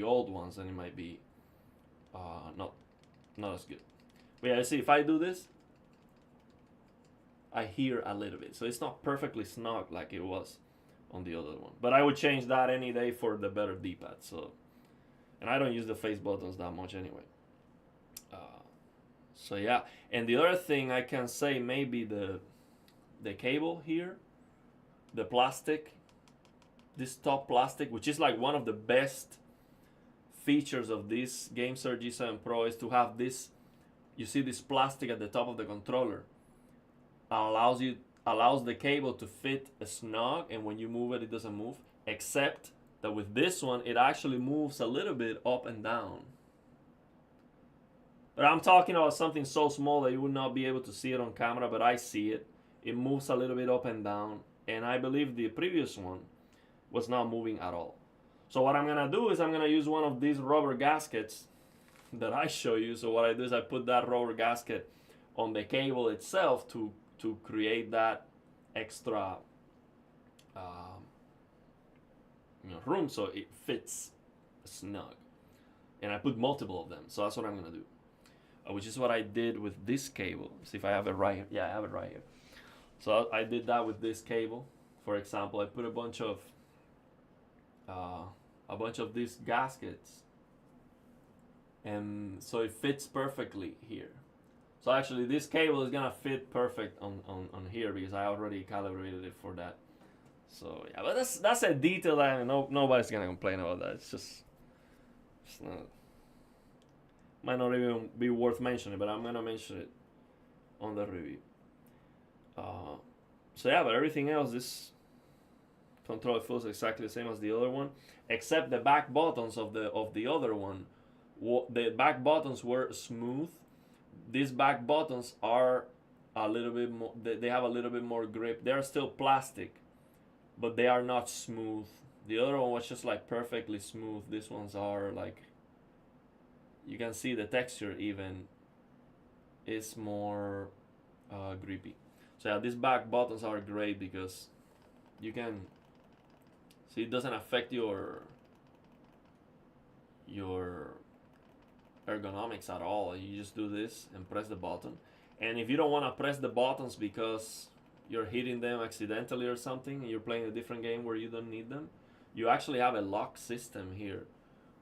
old ones, and it might be not as good. But yeah, see, if I do this, I hear a little bit. So it's not perfectly snug like it was on the other one. But I would change that any day for the better D-pad. So, and I don't use the face buttons that much anyway. So yeah, and the other thing I can say, maybe the cable here, the plastic, this top plastic, which is like one of the best features of this Gamesir G7 Pro, is to have this. You see this plastic at the top of the controller. Allows the cable to fit snug, and when you move it, it doesn't move. Except that with this one, it actually moves a little bit up and down. But I'm talking about something so small that you would not be able to see it on camera, but I see it. It moves a little bit up and down, and I believe the previous one was not moving at all. So what I'm gonna do is I'm gonna use one of these rubber gaskets that I show you. So what I do is I put that rubber gasket on the cable itself to create that extra room so it fits snug. And I put multiple of them, so that's what I'm gonna do. Which is what I did with this cable. See if I have it right here. Yeah, I have it right here. So I did that with this cable. For example, I put a bunch of these gaskets, and so it fits perfectly here. So actually this cable is gonna fit perfect on here because I already calibrated it for that. So yeah, but that's a detail that nobody's gonna complain about that. It's not, might not even be worth mentioning, but I'm gonna mention it on the review. So yeah, but everything else, this controller feels exactly the same as the other one, except the back buttons of the other one. The back buttons were smooth. These back buttons are a little bit more. They have a little bit more grip. They are still plastic, but they are not smooth. The other one was just like perfectly smooth. These ones are like, you can see the texture even is more grippy. So yeah, these back buttons are great because you can see it doesn't affect your ergonomics at all. You just do this and press the button. And if you don't want to press the buttons because you're hitting them accidentally or something, and you're playing a different game where you don't need them, you actually have a lock system here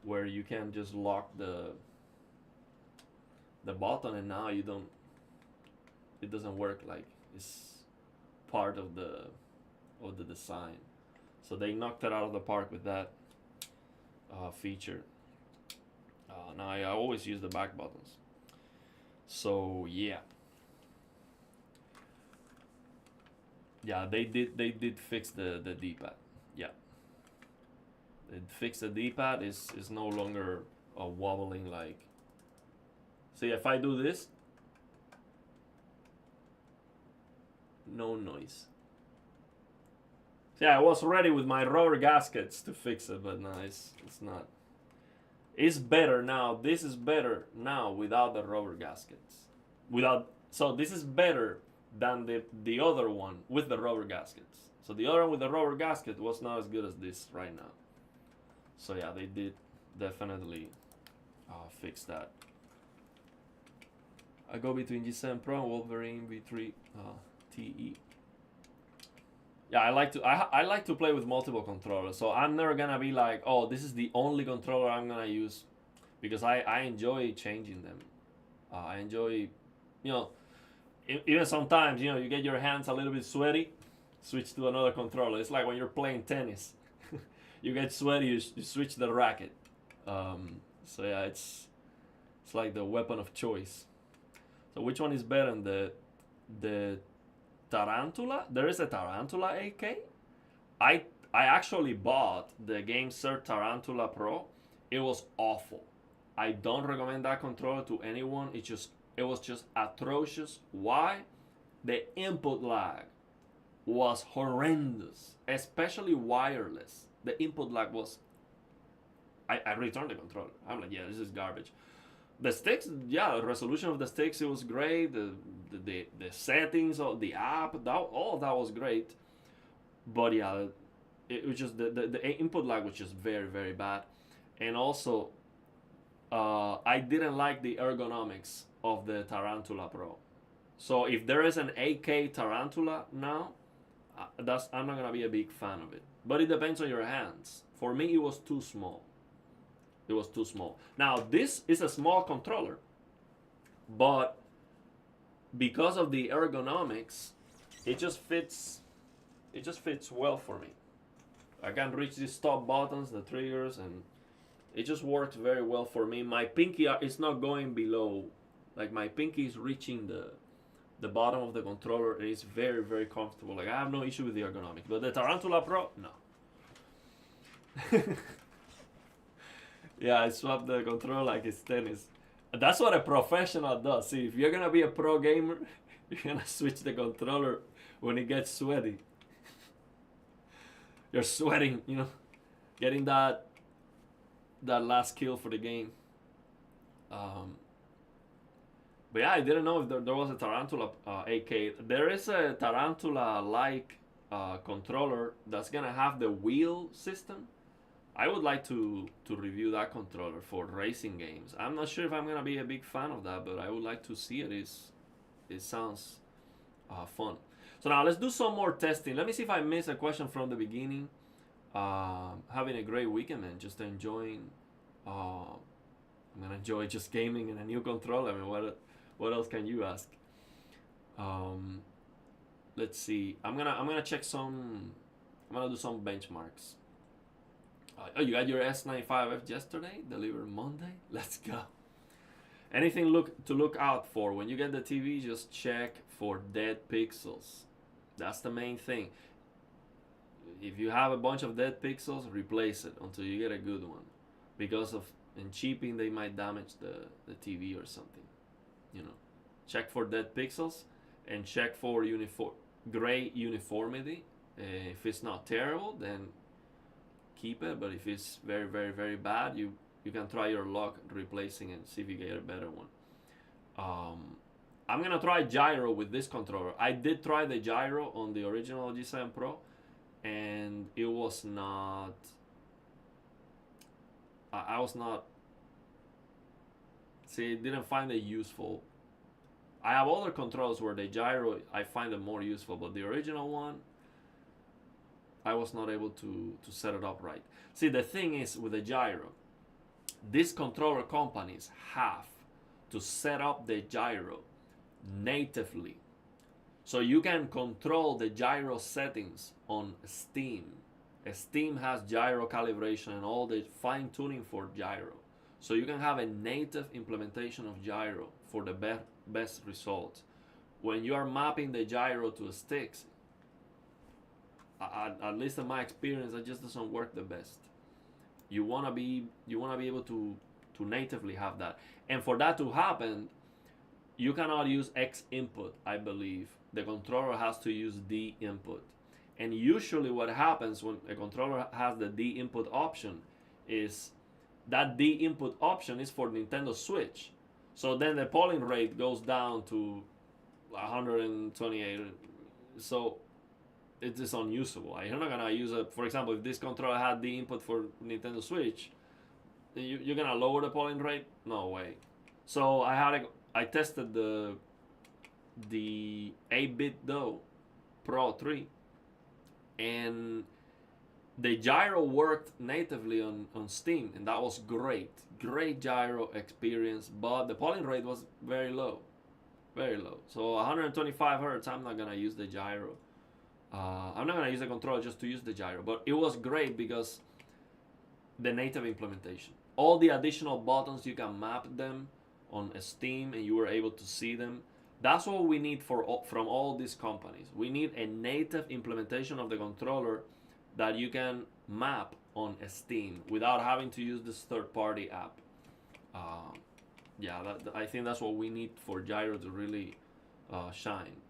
where you can just lock the button, and now it doesn't work like it's part of the design. So they knocked it out of the park with that feature. Now I always use the back buttons. So yeah, they did fix the D-pad. Yeah, they fixed the D-pad. Is no longer wobbling like. See, if I do this, no noise. So yeah, I was ready with my rubber gaskets to fix it, but no, it's not. It's better now. This is better now without the rubber gaskets. So this is better than the other one with the rubber gaskets. So the other one with the rubber gasket was not as good as this right now. So yeah, they did definitely fix that. I go between G7 Pro and Wolverine V3 TE. Yeah, I like to play with multiple controllers. So I'm never gonna be like, oh, this is the only controller I'm gonna use, because I enjoy changing them. I enjoy, you know, even sometimes, you know, you get your hands a little bit sweaty, switch to another controller. It's like when you're playing tennis, you get sweaty, you switch the racket. So yeah, it's like the weapon of choice. So which one is better? The Tarantula? There is a Tarantula AK. I actually bought the Gamesir Tarantula Pro. It was awful. I don't recommend that controller to anyone. It was just atrocious. Why? The input lag was horrendous, especially wireless. The input lag was. I returned the controller. I'm like, yeah, this is garbage. The sticks, yeah, the resolution of the sticks, it was great. The settings of the app, all of that was great. But yeah, it was just the input lag was just very, very bad. And also, I didn't like the ergonomics of the Tarantula Pro. So if there is an AK Tarantula now, I'm not gonna be a big fan of it. But it depends on your hands. For me, it was too small. It was too small. Now this is a small controller, but because of the ergonomics, it just fits well for me. I can reach these stop buttons, the triggers, and it just works very well for me. My pinky is not going below, like my pinky is reaching the bottom of the controller, and it's very, very comfortable. Like, I have no issue with the ergonomics. But the Tarantula Pro, no. Yeah, I swapped the controller like it's tennis. That's what a professional does. See, if you're gonna be a pro gamer, you're gonna switch the controller when it gets sweaty. You're sweating, you know, getting that last kill for the game. But yeah, I didn't know if there was a Tarantula AK. There is a Tarantula-like controller that's gonna have the wheel system. I would like to review that controller for racing games. I'm not sure if I'm gonna be a big fan of that, but I would like to see it. It sounds fun. So now let's do some more testing. Let me see if I missed a question from the beginning. Having a great weekend, man. Just enjoying. I'm gonna enjoy just gaming in a new controller. I mean, what else can you ask? Let's see. I'm gonna check some. I'm gonna do some benchmarks. Oh, you got your S95F yesterday? Delivered Monday? Let's go. Anything to look out for when you get the TV? Just check for dead pixels. That's the main thing. If you have a bunch of dead pixels, replace it until you get a good one. Because in cheaping, they might damage the TV or something. You know, check for dead pixels and check for gray uniformity. If it's not terrible, then keep it. But if it's very, very, very bad, you can try your luck replacing it, see if you get a better one. I'm gonna try gyro with this controller. I did try the gyro on the original G7 Pro, and it was not. I was not. See, didn't find it useful. I have other controls where the gyro I find it more useful, but the original one, I was not able to set it up right. See, the thing is with the gyro, these controller companies have to set up the gyro natively. So you can control the gyro settings on Steam. Steam has gyro calibration and all the fine tuning for gyro. So you can have a native implementation of gyro for the best results. When you are mapping the gyro to sticks, at least in my experience, it just doesn't work the best. You wanna be able to natively have that, and for that to happen, you cannot use X input. I believe the controller has to use D input, and usually what happens when a controller has the D input option is that D input option is for Nintendo Switch. So then the polling rate goes down to 128. So it is unusable. You're not gonna use it. For example, if this controller had the input for Nintendo Switch, you're gonna lower the polling rate? No way. So I tested the 8-bit though Pro 3, and the gyro worked natively on Steam, and that was great gyro experience, but the polling rate was very low. So 125 hertz, I'm not gonna use the gyro. I'm not gonna use the controller just to use the gyro, but it was great because the native implementation, all the additional buttons, you can map them on Steam and you were able to see them. That's what we need from all these companies. We need a native implementation of the controller that you can map on Steam without having to use this third-party app. Yeah, I think that's what we need for gyro to really shine.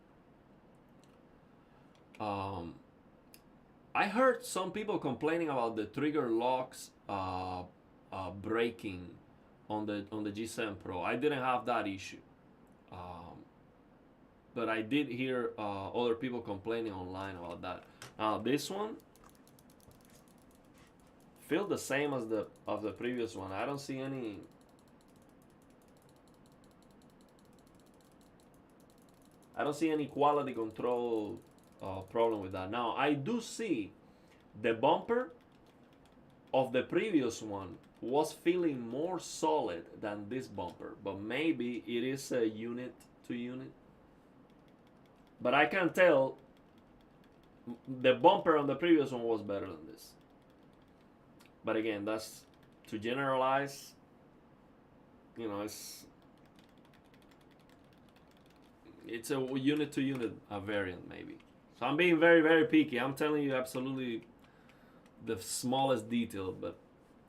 I heard some people complaining about the trigger locks breaking on the G7 Pro. I didn't have that issue, but I did hear other people complaining online about that. This one feels the same as the previous one. I don't see any. I don't see any quality control problem with that. Now I do see the bumper of the previous one was feeling more solid than this bumper, but maybe it is a unit to unit. But I can tell the bumper on the previous one was better than this. But again, that's to generalize. You know, it's a unit to unit variant maybe. So I'm being very, very picky. I'm telling you absolutely the smallest detail, but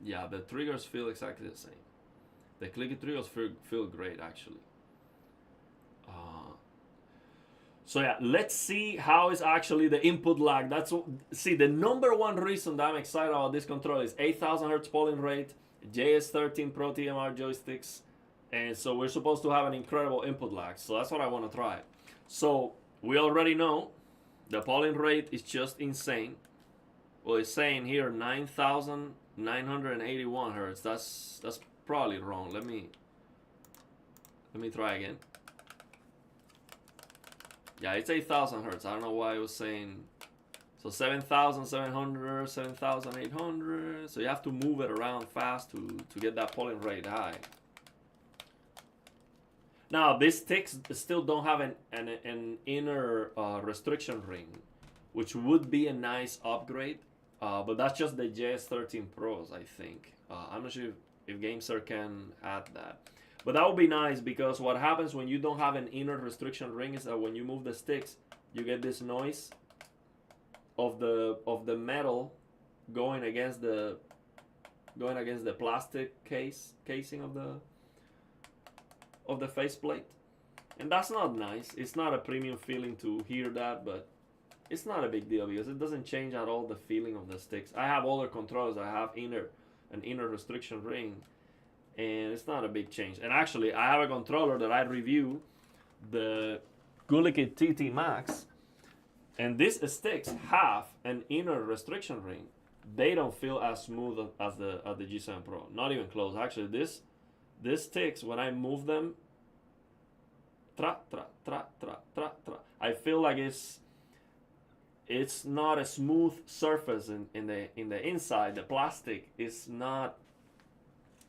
yeah, the triggers feel exactly the same. The clicky triggers feel great actually. So yeah, let's see how is actually the input lag. See, the number one reason that I'm excited about this controller is 8,000 hertz polling rate, JS13 Pro TMR joysticks, and so we're supposed to have an incredible input lag. So that's what I want to try. So we already know the polling rate is just insane. Well, it's saying here 9,981 hertz. That's probably wrong. Let me try again. Yeah, it's 8,000 hertz. I don't know why it was saying. So 7,700, 7,800. So you have to move it around fast to get that polling rate high. Now, these sticks still don't have an inner restriction ring, which would be a nice upgrade. But that's just the JS13 Pros, I think. I'm not sure if Gamesir can add that. But that would be nice, because what happens when you don't have an inner restriction ring is that when you move the sticks, you get this noise of the metal going against the plastic casing of the faceplate, and that's not nice. It's not a premium feeling to hear that, but it's not a big deal because it doesn't change at all the feeling of the sticks. I have other controllers that have an inner restriction ring, and it's not a big change. And actually, I have a controller that I review, the Gulikit TT Max, and these sticks have an inner restriction ring. They don't feel as smooth as the G7 Pro, not even close. Actually, these sticks, when I move them, tra tra tra tra tra tra, I feel like it's not a smooth surface in the inside. The plastic is not.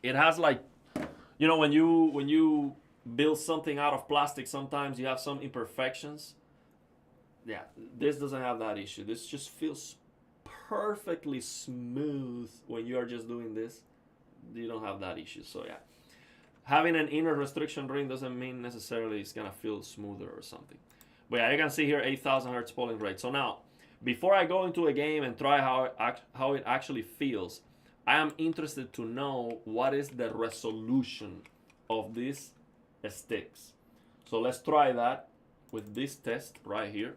It has, like, you know, when you build something out of plastic, sometimes you have some imperfections. Yeah, this doesn't have that issue. This just feels perfectly smooth when you are just doing this. You don't have that issue. So yeah, having an inner restriction ring doesn't mean necessarily it's gonna feel smoother or something. But yeah, you can see here 8,000 hertz polling rate. So now, before I go into a game and try how it actually feels, I am interested to know what is the resolution of these sticks. So let's try that with this test right here.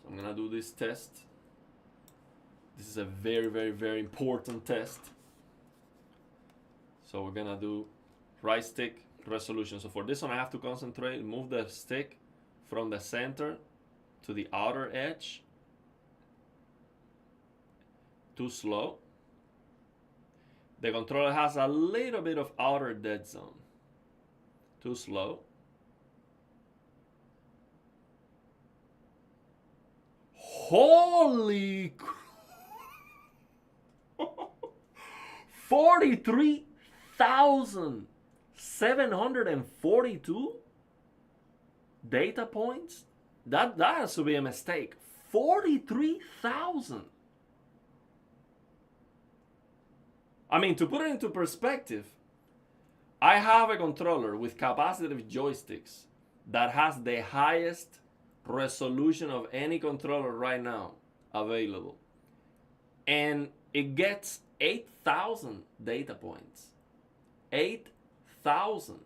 So I'm gonna do this test. This is a very, very, very important test. So we're gonna do right stick resolution. So for this one, I have to concentrate, move the stick from the center to the outer edge. Too slow. The controller has a little bit of outer dead zone. Too slow. Holy 43,742 data points? That has to be a mistake. 43,000. I mean, to put it into perspective, I have a controller with capacitive joysticks that has the highest resolution of any controller right now available. And it gets 8,000 data points. 8,000.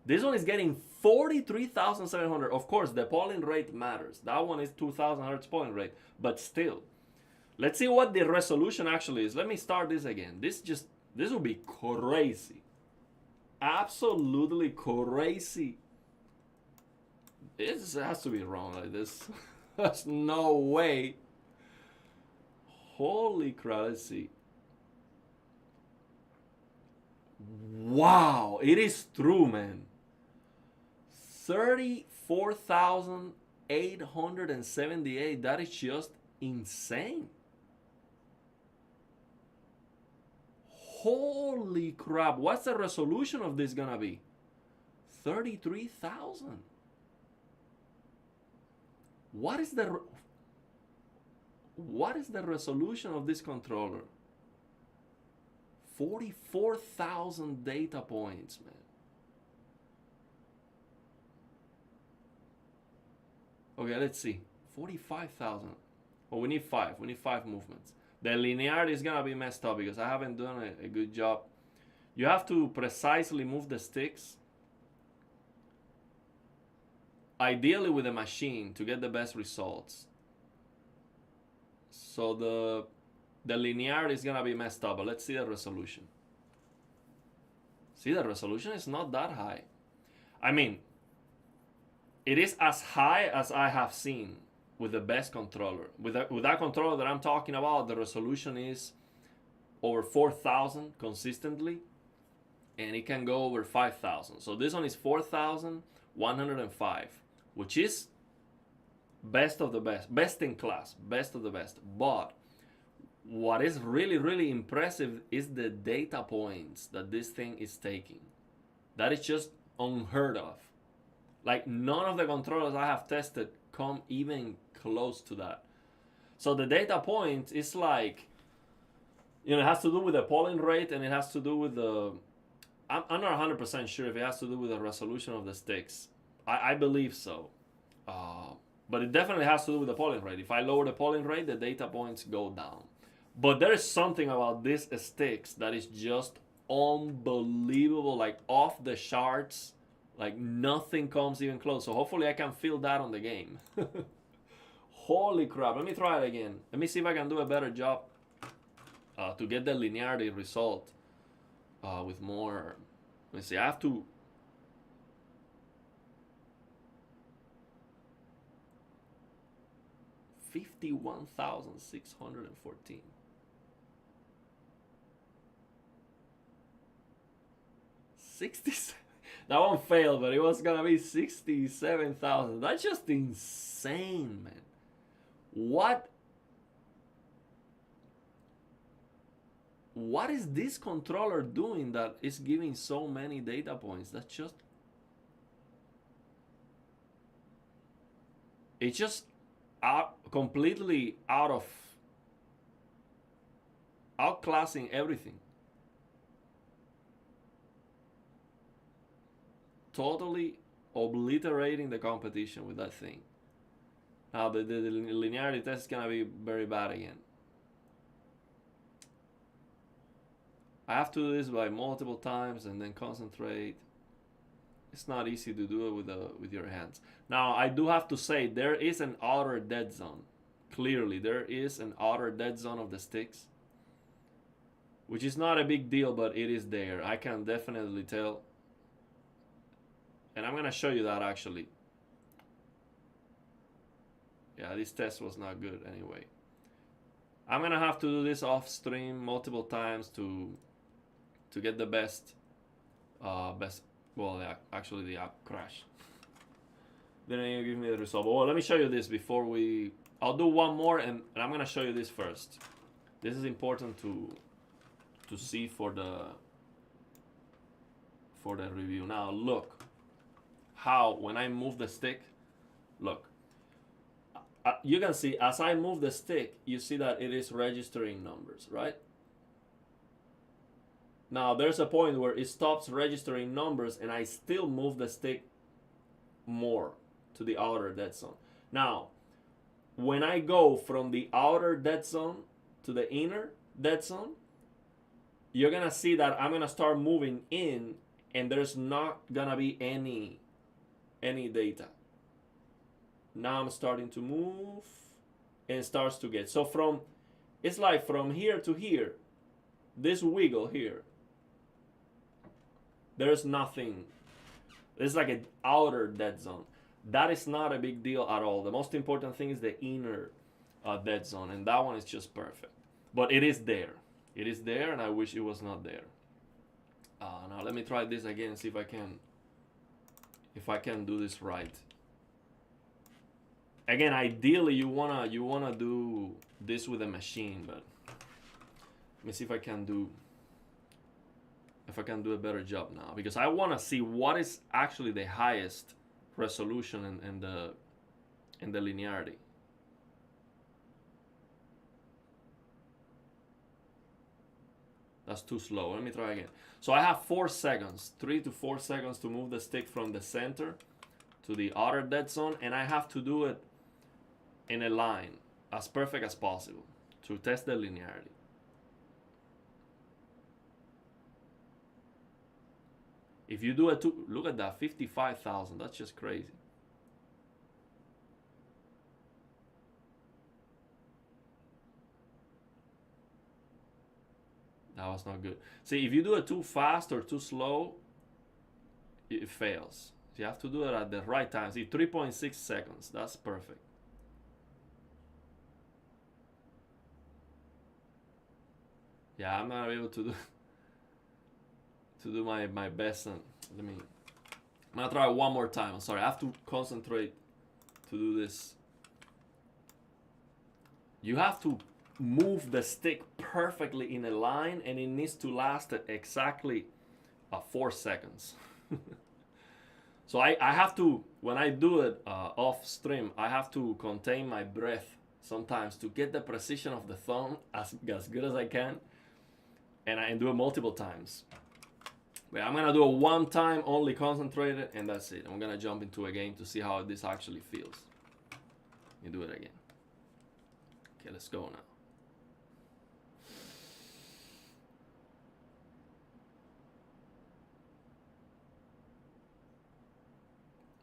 This one is getting 43,700. Of course, the polling rate matters. That one is 2,000 hertz polling rate, but still. Let's see what the resolution actually is. Let me start this again. This will be crazy. Absolutely crazy. This has to be wrong like this. There's no way. Holy crap, let's see. Wow, it is true, man. 34,878. That is just insane. Holy crap. What's the resolution of this gonna be? 33,000. What is the resolution of this controller? 44,000 data points, man. Okay, let's see. 45,000. Oh, we need 5. We need 5 movements. The linearity is gonna be messed up because I haven't done a good job. You have to precisely move the sticks, ideally with a machine, to get the best results. So the linearity is gonna be messed up, but let's see the resolution. See, the resolution is not that high. I mean, it is as high as I have seen with the best controller. With that controller that I'm talking about, the resolution is over 4,000 consistently, and it can go over 5,000. So this one is 4,105, which is best of the best, best in class, best of the best. But what is really, really impressive is the data points that this thing is taking. That is just unheard of. Like, none of the controllers I have tested come even close to that. So the data point is like, it has to do with the polling rate, and it has to do with the, I'm not 100% sure if it has to do with the resolution of the sticks. I believe so. But it definitely has to do with the polling rate. If I lower the polling rate, the data points go down. But there is something about these sticks that is just unbelievable, like off the charts. Like nothing comes even close. So hopefully I can feel that on the game. Holy crap. Let me try it again. Let me see if I can do a better job to get the linearity result with more. Let me see. I have to. $51,614. 67. That one failed, but it was gonna be 67,000. That's just insane, man. What is this controller doing that is giving so many data points? That's just, it's just completely outclassing everything. totally obliterating the competition with that thing. Now the linearity test is gonna be very bad again. I have to do this by multiple times and then concentrate. It's not easy to do it with your hands. Now I do have to say there is an outer dead zone. Clearly there is an outer dead zone of the sticks, which is not a big deal, but it is there. I can definitely tell. And I'm gonna show you that actually. Yeah, this test was not good anyway. I'm gonna have to do this off stream multiple times to get the best. Well, yeah, actually the app crashed. Didn't even give me the result. But well, let me show you this before we. I'll do one more, and I'm gonna show you this first. This is important to see for the review. Now look how when I move the stick, look. You can see as I move the stick, you see that it is registering numbers, right? Now there's a point where it stops registering numbers and I still move the stick more to the outer dead zone. Now, when I go from the outer dead zone to the inner dead zone, you're gonna see that I'm gonna start moving in and there's not gonna be any data. Now I'm starting to move and it starts to get. So it's like from here to here, this wiggle here, there's nothing. It's like an outer dead zone. That is not a big deal at all. The most important thing is the inner dead zone, and that one is just perfect. But it is there. It is there, and I wish it was not there. Now let me try this again and see if I can do this right. Again, ideally you wanna do this with a machine, but let me see if I can do a better job now, because I want to see what is actually the highest resolution and the linearity. That's too slow. Let me try again. So I have 4 seconds, 3 to 4 seconds to move the stick from the center to the outer dead zone, and I have to do it in a line as perfect as possible to test the linearity. If you do it too, look at that, 55,000. That's just crazy. That was not good. See, if you do it too fast or too slow, it fails. You have to do it at the right time. See, 3.6 seconds. That's perfect. Yeah, I'm not able to do my best. And I'm gonna try one more time. I'm sorry, I have to concentrate to do this. You have to move the stick perfectly in a line, and it needs to last exactly 4 seconds. So I have to, when I do it off stream, I have to contain my breath sometimes to get the precision of the thumb as good as I can, and do it multiple times. But I'm gonna do it one time, only concentrated, and that's it. I'm gonna jump into a game to see how this actually feels. Let me do it again. Okay, let's go now.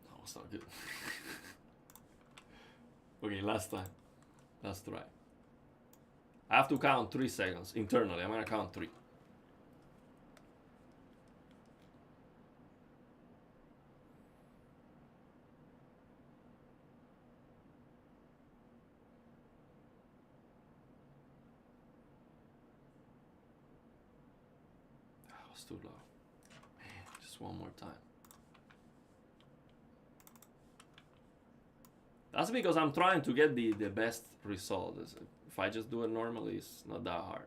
That was not good. Okay, last time. Let's try. I have to count 3 seconds internally. I'm gonna count 3. Too low. Man, just one more time. That's because I'm trying to get the best result. If I just do it normally, it's not that hard.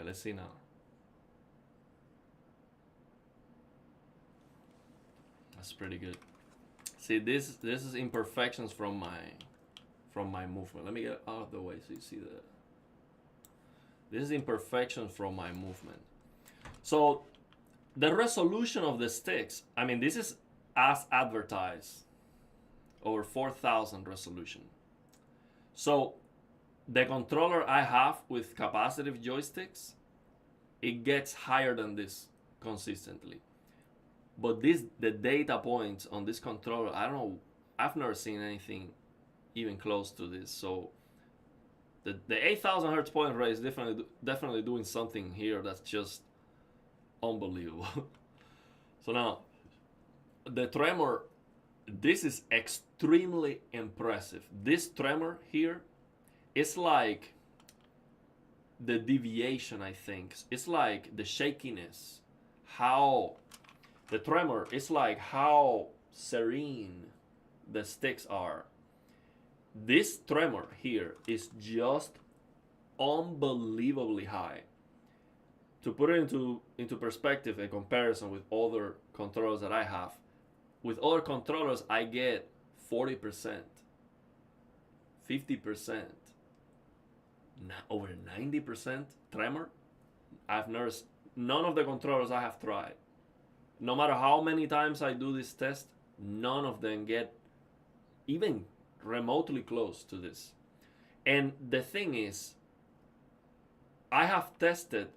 Okay, let's see now. That's pretty good. See, this is imperfections from my movement. Let me get out of the way so you see the. This is imperfections from my movement. So the resolution of the sticks, I mean, this is as advertised, over 4,000 resolution. So the controller I have with capacitive joysticks, it gets higher than this consistently. But the data points on this controller, I don't know, I've never seen anything even close to this. So the 8,000 hertz point rate is definitely doing something here that's just unbelievable. So now, the tremor, this is extremely impressive. This tremor here is like the deviation, I think. It's like the shakiness. How the tremor is like how serene the sticks are. This tremor here is just unbelievably high. To put it into perspective, a comparison with other controllers that I have, with other controllers I get 40%, 50%, over 90% tremor. None of the controllers I have tried, no matter how many times I do this test, none of them get even remotely close to this. And the thing is, I have tested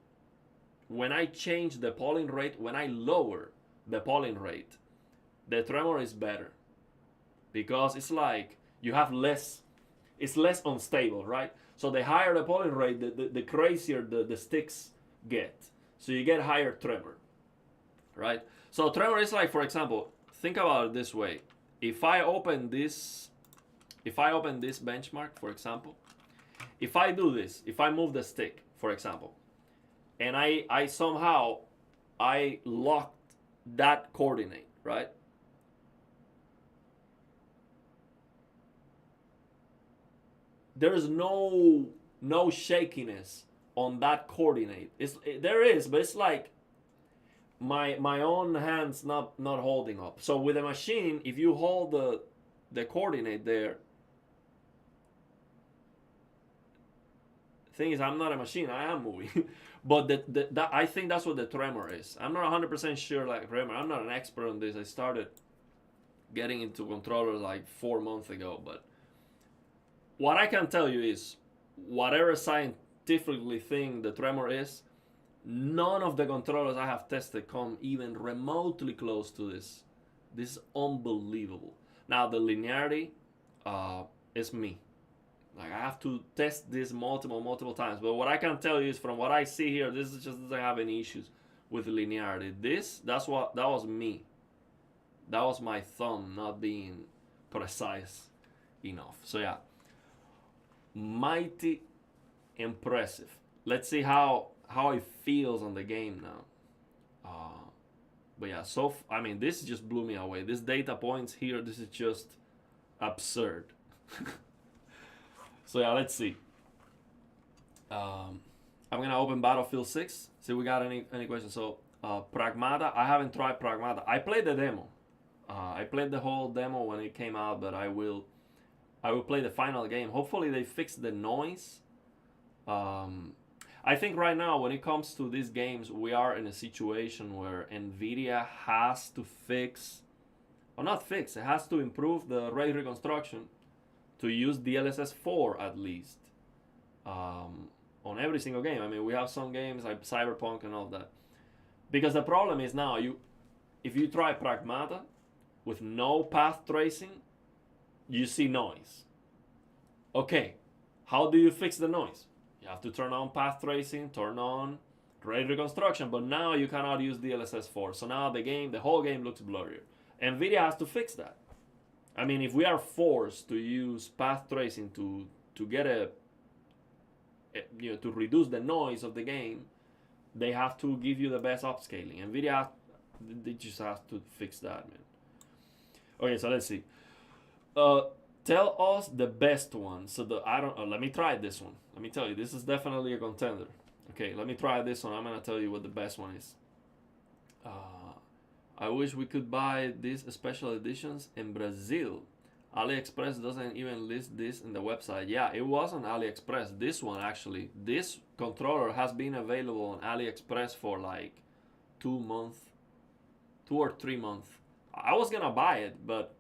when I change the polling rate, when I lower the polling rate, the tremor is better. Because it's like you have less, it's less unstable, right? So the higher the polling rate, the crazier the sticks get. So you get higher tremor, right? So tremor is like, for example, think about it this way. If I open this benchmark, for example, if I do this, if I move the stick, for example, and I somehow locked that coordinate, right? There's no shakiness on that coordinate. There is, but it's like my own hands not holding up. So with a machine, if you hold the coordinate there, thing is, I'm not a machine, I am moving. But that I think that's what the tremor is. I'm not 100% sure, like tremor. I'm not an expert on this. I started getting into controllers like 4 months ago. But what I can tell you is, whatever scientifically thing the tremor is, none of the controllers I have tested come even remotely close to this. This is unbelievable. Now the linearity is me. Like, I have to test this multiple times. But what I can tell you is, from what I see here, this just doesn't have any issues with linearity. That was me. That was my thumb not being precise enough. So yeah, mighty impressive. Let's see how it feels on the game now. But yeah, I mean, this just blew me away. This data points here, this is just absurd. So yeah, let's see. I'm gonna open Battlefield 6. See if we got any questions. So Pragmata, I haven't tried Pragmata. I played the demo. I played the whole demo when it came out, but I will play the final game. Hopefully they fix the noise. I think right now, when it comes to these games, we are in a situation where NVIDIA has to it has to improve the ray reconstruction to use DLSS 4 at least on every single game. I mean, we have some games like Cyberpunk and all that. Because the problem is now, if you try Pragmata with no path tracing, you see noise. Okay, how do you fix the noise? You have to turn on path tracing, turn on ray reconstruction, but now you cannot use DLSS 4. So now the whole game looks blurrier. NVIDIA has to fix that. I mean, if we are forced to use path tracing to get to reduce the noise of the game, they have to give you the best upscaling. NVIDIA, they just have to fix that, man. Okay, so let's see. Tell us the best one. So let me try this one. Let me tell you, this is definitely a contender. Okay, let me try this one. I'm gonna tell you what the best one is. I wish we could buy these special editions in Brazil. AliExpress doesn't even list this in the website. Yeah, it was on AliExpress. This one actually, this controller has been available on AliExpress for like 2 months, 2 or 3 months. I was gonna buy it, but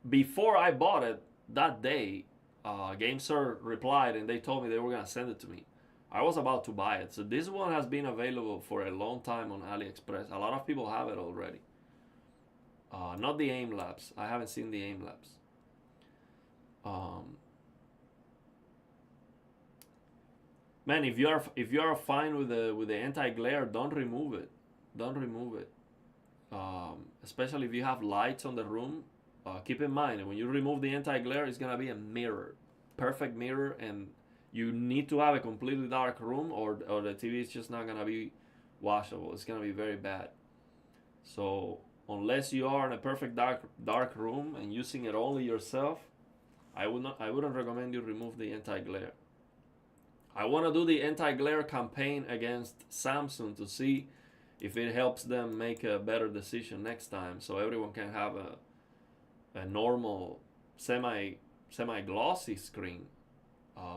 before I bought it that day, Gamesir replied and they told me they were gonna send it to me. I was about to buy it. So this one has been available for a long time on AliExpress. A lot of people have it already. Not the aim labs. I haven't seen the aim labs. Man, if you're fine with the anti-glare, don't remove it. Don't remove it. Especially if you have lights on the room. Keep in mind when you remove the anti-glare, it's gonna be a mirror, perfect mirror, and you need to have a completely dark room, or the TV is just not gonna be watchable. It's gonna be very bad. So unless you are in a perfect dark room and using it only yourself, I wouldn't recommend you remove the anti-glare. I want to do the anti-glare campaign against Samsung to see if it helps them make a better decision next time, so everyone can have a normal semi glossy screen.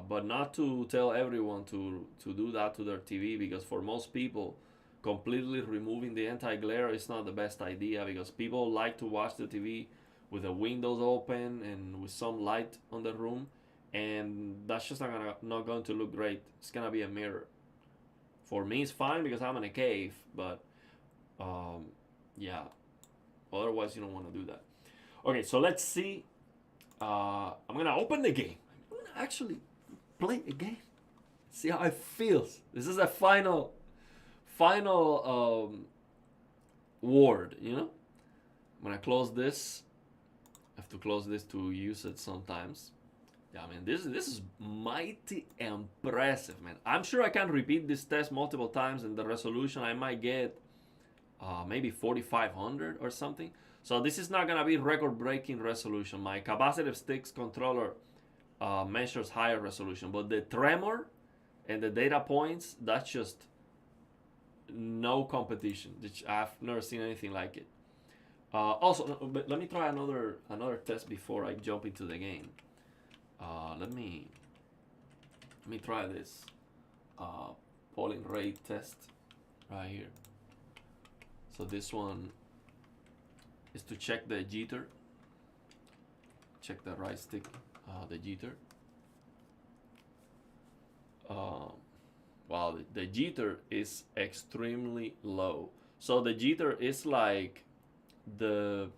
But not to tell everyone to do that to their TV, because for most people, completely removing the anti-glare is not the best idea, because people like to watch the TV with the windows open and with some light on the room, and that's just not going to look great. It's gonna be a mirror. For me, it's fine because I'm in a cave, but yeah, otherwise you don't want to do that. Okay, so let's see. I'm gonna open the game. I'm gonna actually play a game. See how it feels. This is a final word, you know. I'm gonna close this. I have to close this to use it sometimes. Yeah, I mean, this is mighty impressive, man. I'm sure I can repeat this test multiple times, and the resolution I might get maybe 4500 or something. So this is not gonna be record-breaking resolution. My capacitive sticks controller measures higher resolution, but the tremor and the data points, that's just no competition. I've never seen anything like it. Also, but let me try another test before I jump into the game. Let me try this polling rate test right here. So this one is to check the jitter. Check the right stick, the jitter. Wow, the jitter is extremely low. So the jitter is like the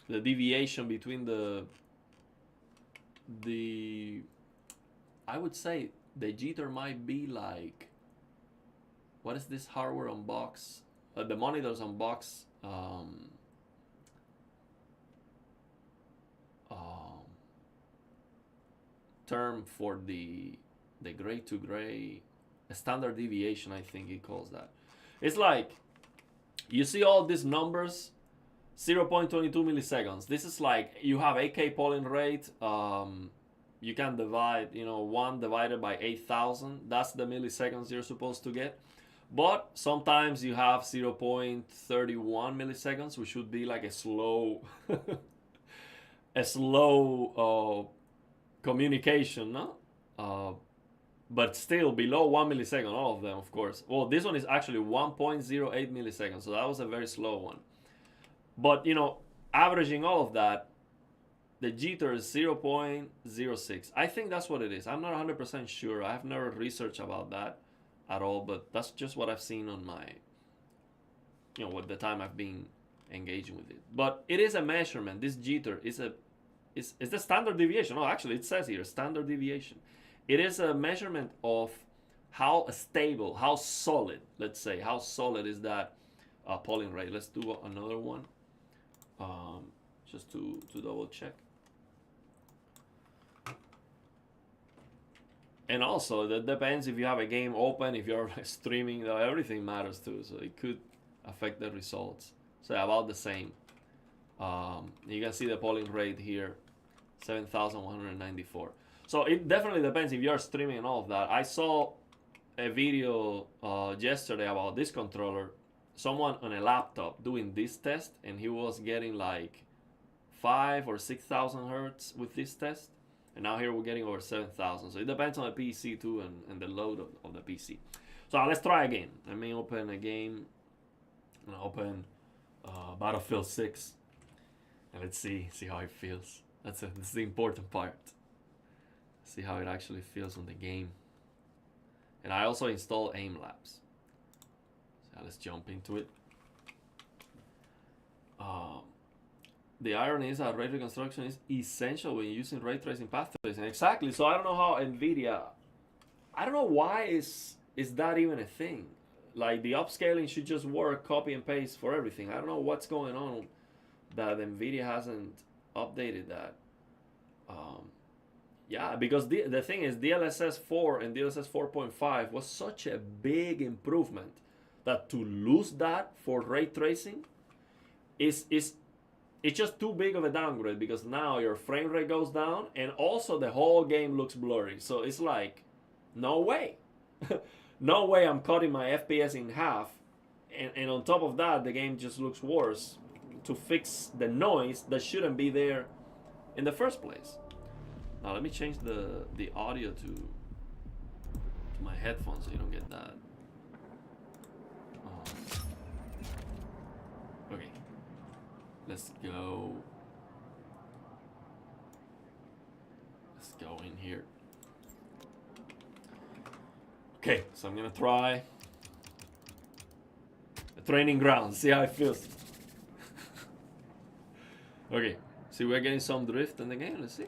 deviation between the I would say the jitter might be like, what is this hardware on box? The monitors on box. Term for the gray to gray, a standard deviation, I think it calls that. It's like, you see all these numbers, 0.22 milliseconds. This is like, you have 8K polling rate. You can divide, 1 divided by 8,000. That's the milliseconds you're supposed to get. But sometimes you have 0.31 milliseconds, which would be like a slow, communication, no? But still below 1 millisecond, all of them, of course. Well, this one is actually 1.08 milliseconds, so that was a very slow one. But, averaging all of that, the jitter is 0.06. I think that's what it is. I'm not 100% sure. I have never researched about that at all, but that's just what I've seen on my, with the time I've been engaging with it. But it is a measurement. This jitter is the standard deviation. Oh, actually, it says here, standard deviation. It is a measurement of how stable, how solid, let's say, how solid is that polling rate. Let's do another one, just to double check. And also, that depends if you have a game open, if you're streaming, everything matters too. So it could affect the results. So about the same. You can see the polling rate here, 7,194. So it definitely depends if you're streaming and all of that. I saw a video yesterday about this controller. Someone on a laptop doing this test, and he was getting like 5 or 6,000 hertz with this test, and now here we're getting over 7,000. So it depends on the PC too, and the load of the PC. So let's try again. Let me open a game. I'm gonna open Battlefield 6, and let's see how it feels. That's the important part. See how it actually feels on the game. And I also install aim labs. So let's jump into it. The irony is that ray reconstruction is essential when using ray tracing path tracing. Exactly. So I don't know how NVIDIA. I don't know why is that even a thing. Like the upscaling should just work copy and paste for everything. I don't know what's going on that NVIDIA hasn't updated that. Yeah, because the thing is DLSS 4 and DLSS 4.5 was such a big improvement that to lose that for ray tracing is it's just too big of a downgrade, because now your frame rate goes down and also the whole game looks blurry. So it's like, no way. No way I'm cutting my FPS in half, and on top of that the game just looks worse to fix the noise that shouldn't be there in the first place. Now let me change the audio to my headphones so you don't get that. Okay, let's go in here. Okay, so I'm gonna try a training ground, see how it feels. Okay, see, we're getting some drift in the game. Let's see.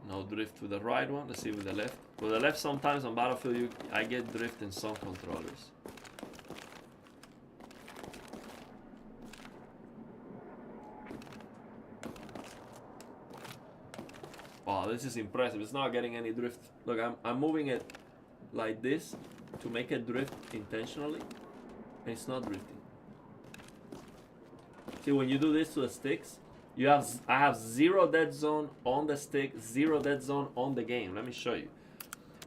No drift with the right one. Let's see with the left. With the left, sometimes on Battlefield, I get drift in some controllers. Wow, this is impressive. It's not getting any drift. Look, I'm moving it like this to make it drift intentionally, and it's not drifting. See, when you do this to the sticks, I have 0 dead zone on the stick, 0 dead zone on the game. Let me show you.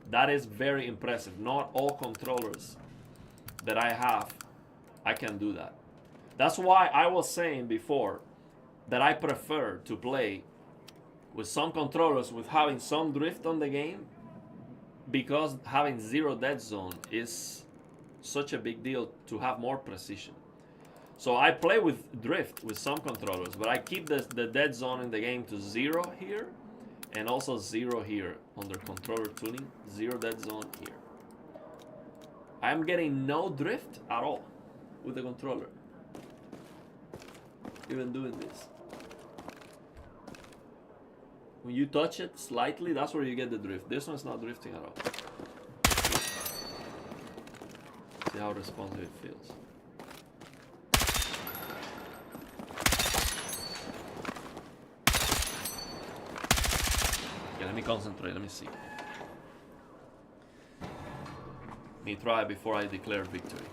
That is very impressive. Not all controllers that I have, I can do that. That's why I was saying before that I prefer to play with some controllers with having some drift on the game, because having 0 dead zone is such a big deal to have more precision. So I play with drift with some controllers, but I keep the dead zone in the game to 0 here, and also 0 here under controller tuning, 0 dead zone here. I'm getting no drift at all with the controller, even doing this. When you touch it slightly, that's where you get the drift. This one's not drifting at all. See how responsive it feels. Okay, let me concentrate, let me see. Let me try before I declare victory.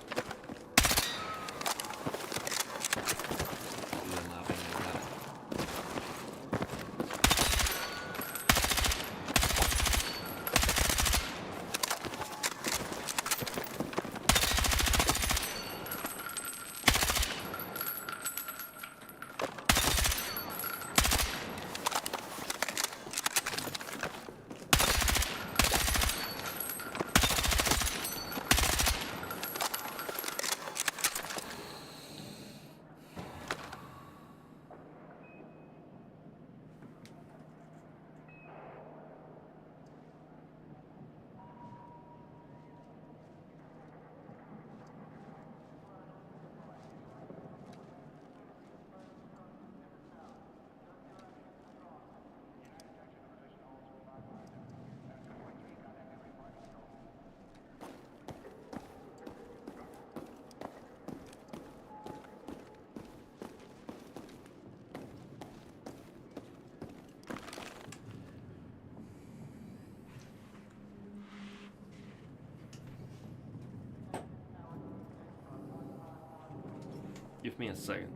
Give me a second.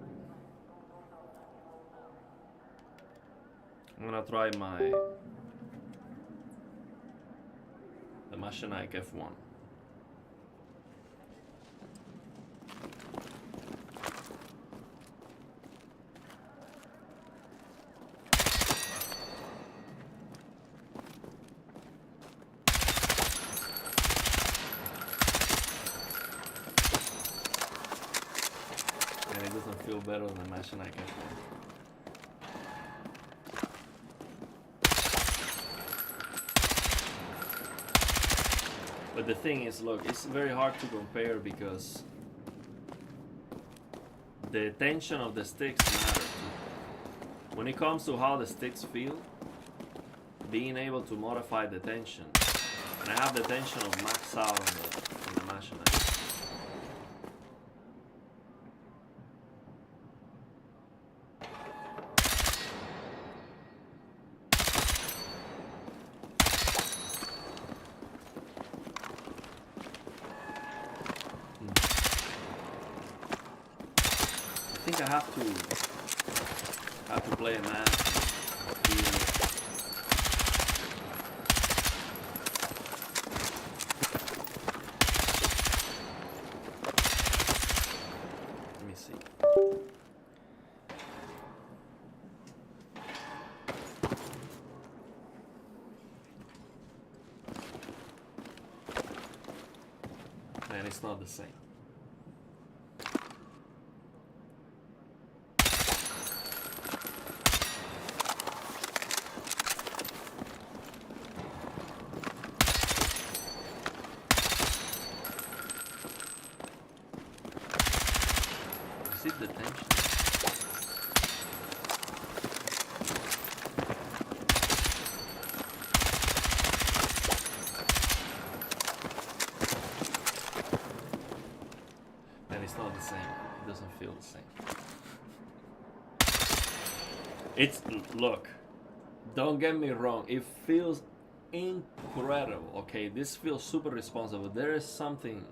I'm gonna try the Machinike F1. And it doesn't feel better than Machinike F1. But the thing is, look, it's very hard to compare because the tension of the sticks matter too. When it comes to how the sticks feel, being able to modify the tension, and I have the tension of max out on the Machinike. I think I have to play a match. Let me see. Man, it's not the same. See the tension. And it's not the same. It doesn't feel the same. It's, look, don't get me wrong. It feels incredible. Okay, this feels super responsive. There is something.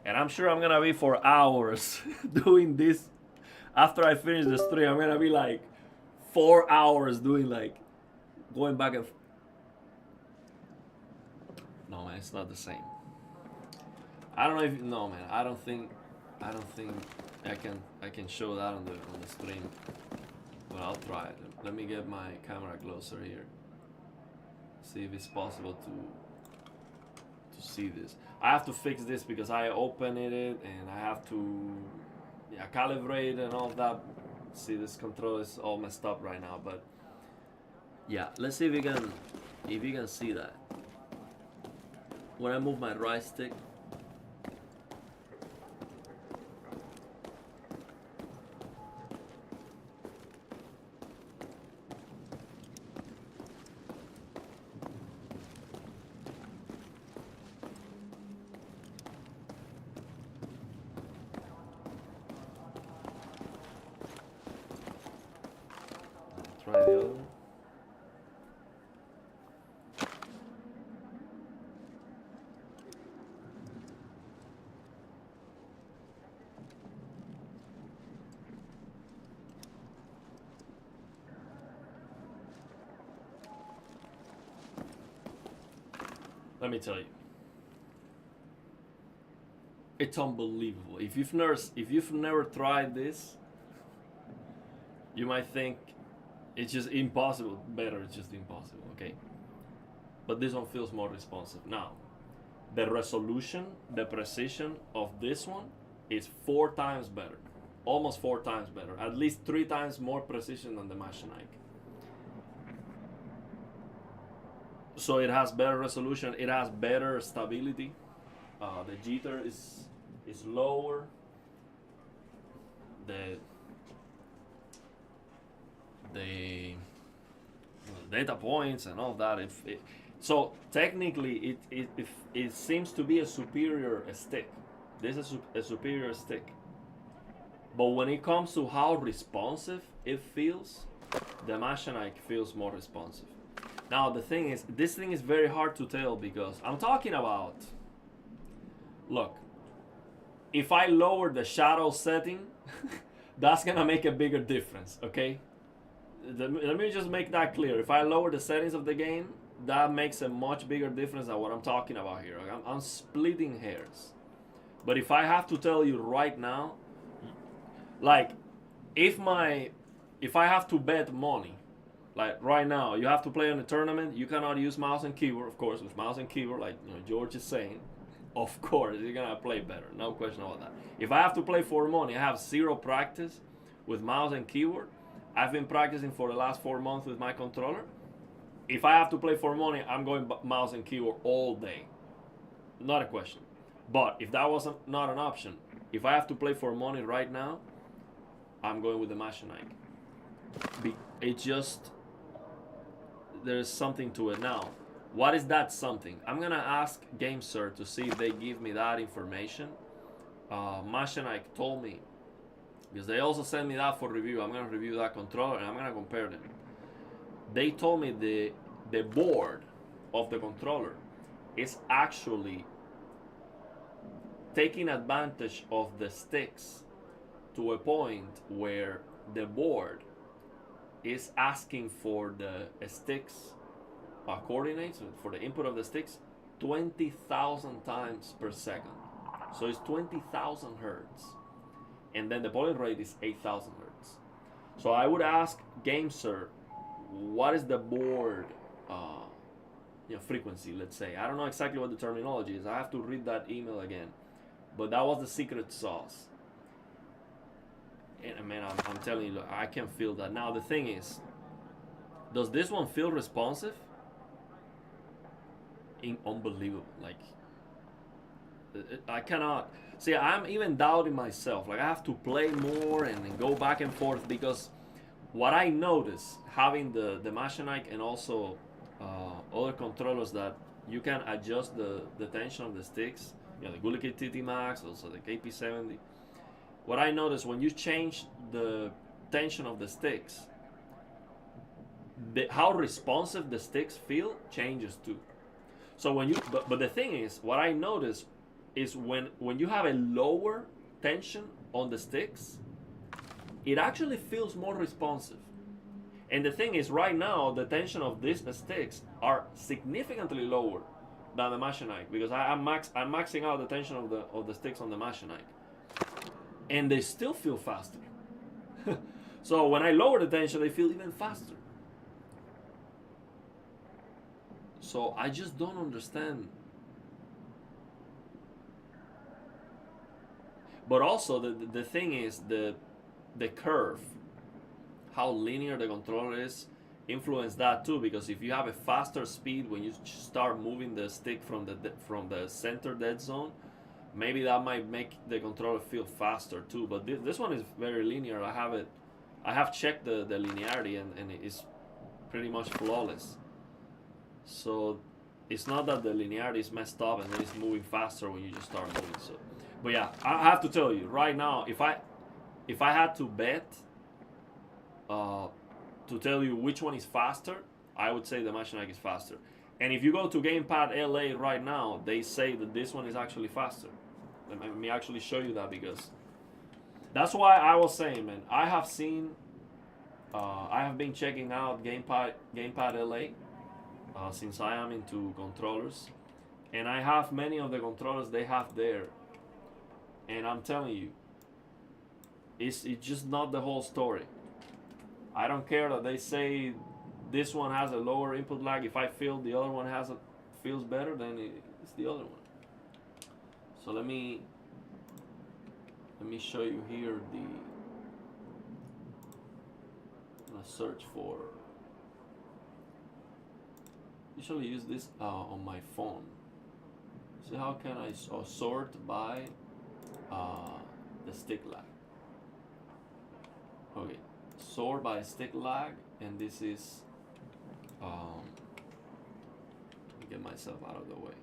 And I'm sure I'm gonna be for hours doing this. After I finish the stream, I'm gonna be like 4 hours doing like going back and no man, it's not the same. I don't know if no man, I don't think I can show that on the stream. But I'll try it. Let me get my camera closer here. See if it's possible to see this. I have to fix this because I opened it and I have to calibrate and all of that. See, this control is all messed up right now, but yeah, let's see if you can see that. When I move my right stick, try the other one. Let me tell you, it's unbelievable. If you've never tried this, you might think it's just impossible. Better, it's just impossible. Okay, but this one feels more responsive. Now, the resolution, the precision of this one is 4 times better, almost 4 times better, at least 3 times more precision than the Machinike. So it has better resolution, it has better stability. The jitter is lower. the data points and all that. So technically, it seems to be a superior stick. This is a superior stick. But when it comes to how responsive it feels, the Machinike feels more responsive. Now the thing is, this thing is very hard to tell because I'm talking about. Look, if I lower the shadow setting, that's gonna make a bigger difference. Okay. Let me just make that clear. If I lower the settings of the game, that makes a much bigger difference than what I'm talking about here. I'm splitting hairs. But if I have to tell you right now, like, if I have to bet money, like right now, you have to play in a tournament, you cannot use mouse and keyboard, of course. With mouse and keyboard, like George is saying, of course you're gonna play better, no question about that. If I have to play for money, I have zero practice with mouse and keyboard. I've been practicing for the last 4 months with my controller. If I have to play for money, I'm going mouse and keyboard all day. Not a question. But if that wasn't not an option, if I have to play for money right now, I'm going with the Machinike. It just, there's something to it now. What is that something? I'm gonna ask Gamesir to see if they give me that information. Machinike told me, because they also sent me that for review. I'm gonna review that controller and I'm gonna compare them. They told me the board of the controller is actually taking advantage of the sticks to a point where the board is asking for the sticks coordinates, for the input of the sticks, 20,000 times per second. So it's 20,000 hertz. And then the polling rate is 8,000 hertz. So I would ask Gamesir, what is the board frequency, let's say. I don't know exactly what the terminology is. I have to read that email again. But that was the secret sauce. And man, I'm telling you, I can feel that. Now the thing is, does this one feel responsive? Unbelievable. Like, I cannot see. I'm even doubting myself. Like, I have to play more and then go back and forth, because what I notice having the Machinike and also other controllers, that you can adjust the tension of the sticks. The Gulikit TT Max, also the KP70. What I notice, when you change the tension of the sticks, how responsive the sticks feel changes too. So when you, but the thing is, what I notice is when you have a lower tension on the sticks, it actually feels more responsive. And the thing is, right now, the tension of these sticks are significantly lower than the Machinike, because I'm maxing out the tension of the sticks on the Machinike, and they still feel faster. So when I lower the tension, they feel even faster. So I just don't understand. But also the thing is, the curve, how linear the controller is, influence that too, because if you have a faster speed when you start moving the stick from the center dead zone, maybe that might make the controller feel faster too. But this one is very linear. I have checked the linearity, and it's pretty much flawless. So it's not that the linearity is messed up and then it's moving faster when you just start moving. So, but yeah, I have to tell you right now, if I had to bet to tell you which one is faster, I would say the Machinike is faster. And if you go to Gamepad LA right now, they say that this one is actually faster. Let me actually show you that, because that's why I was saying, man, I have been checking out Gamepad LA since I am into controllers, and I have many of the controllers they have there, and I'm telling you, it's just not the whole story. I don't care that they say this one has a lower input lag. If I feel the other one feels better, then it's the other one. So let me show you here I'm gonna search for. Usually use this on my phone. See, how can I sort by the stick lag? okay, sort by stick lag, and this is let me get myself out of the way.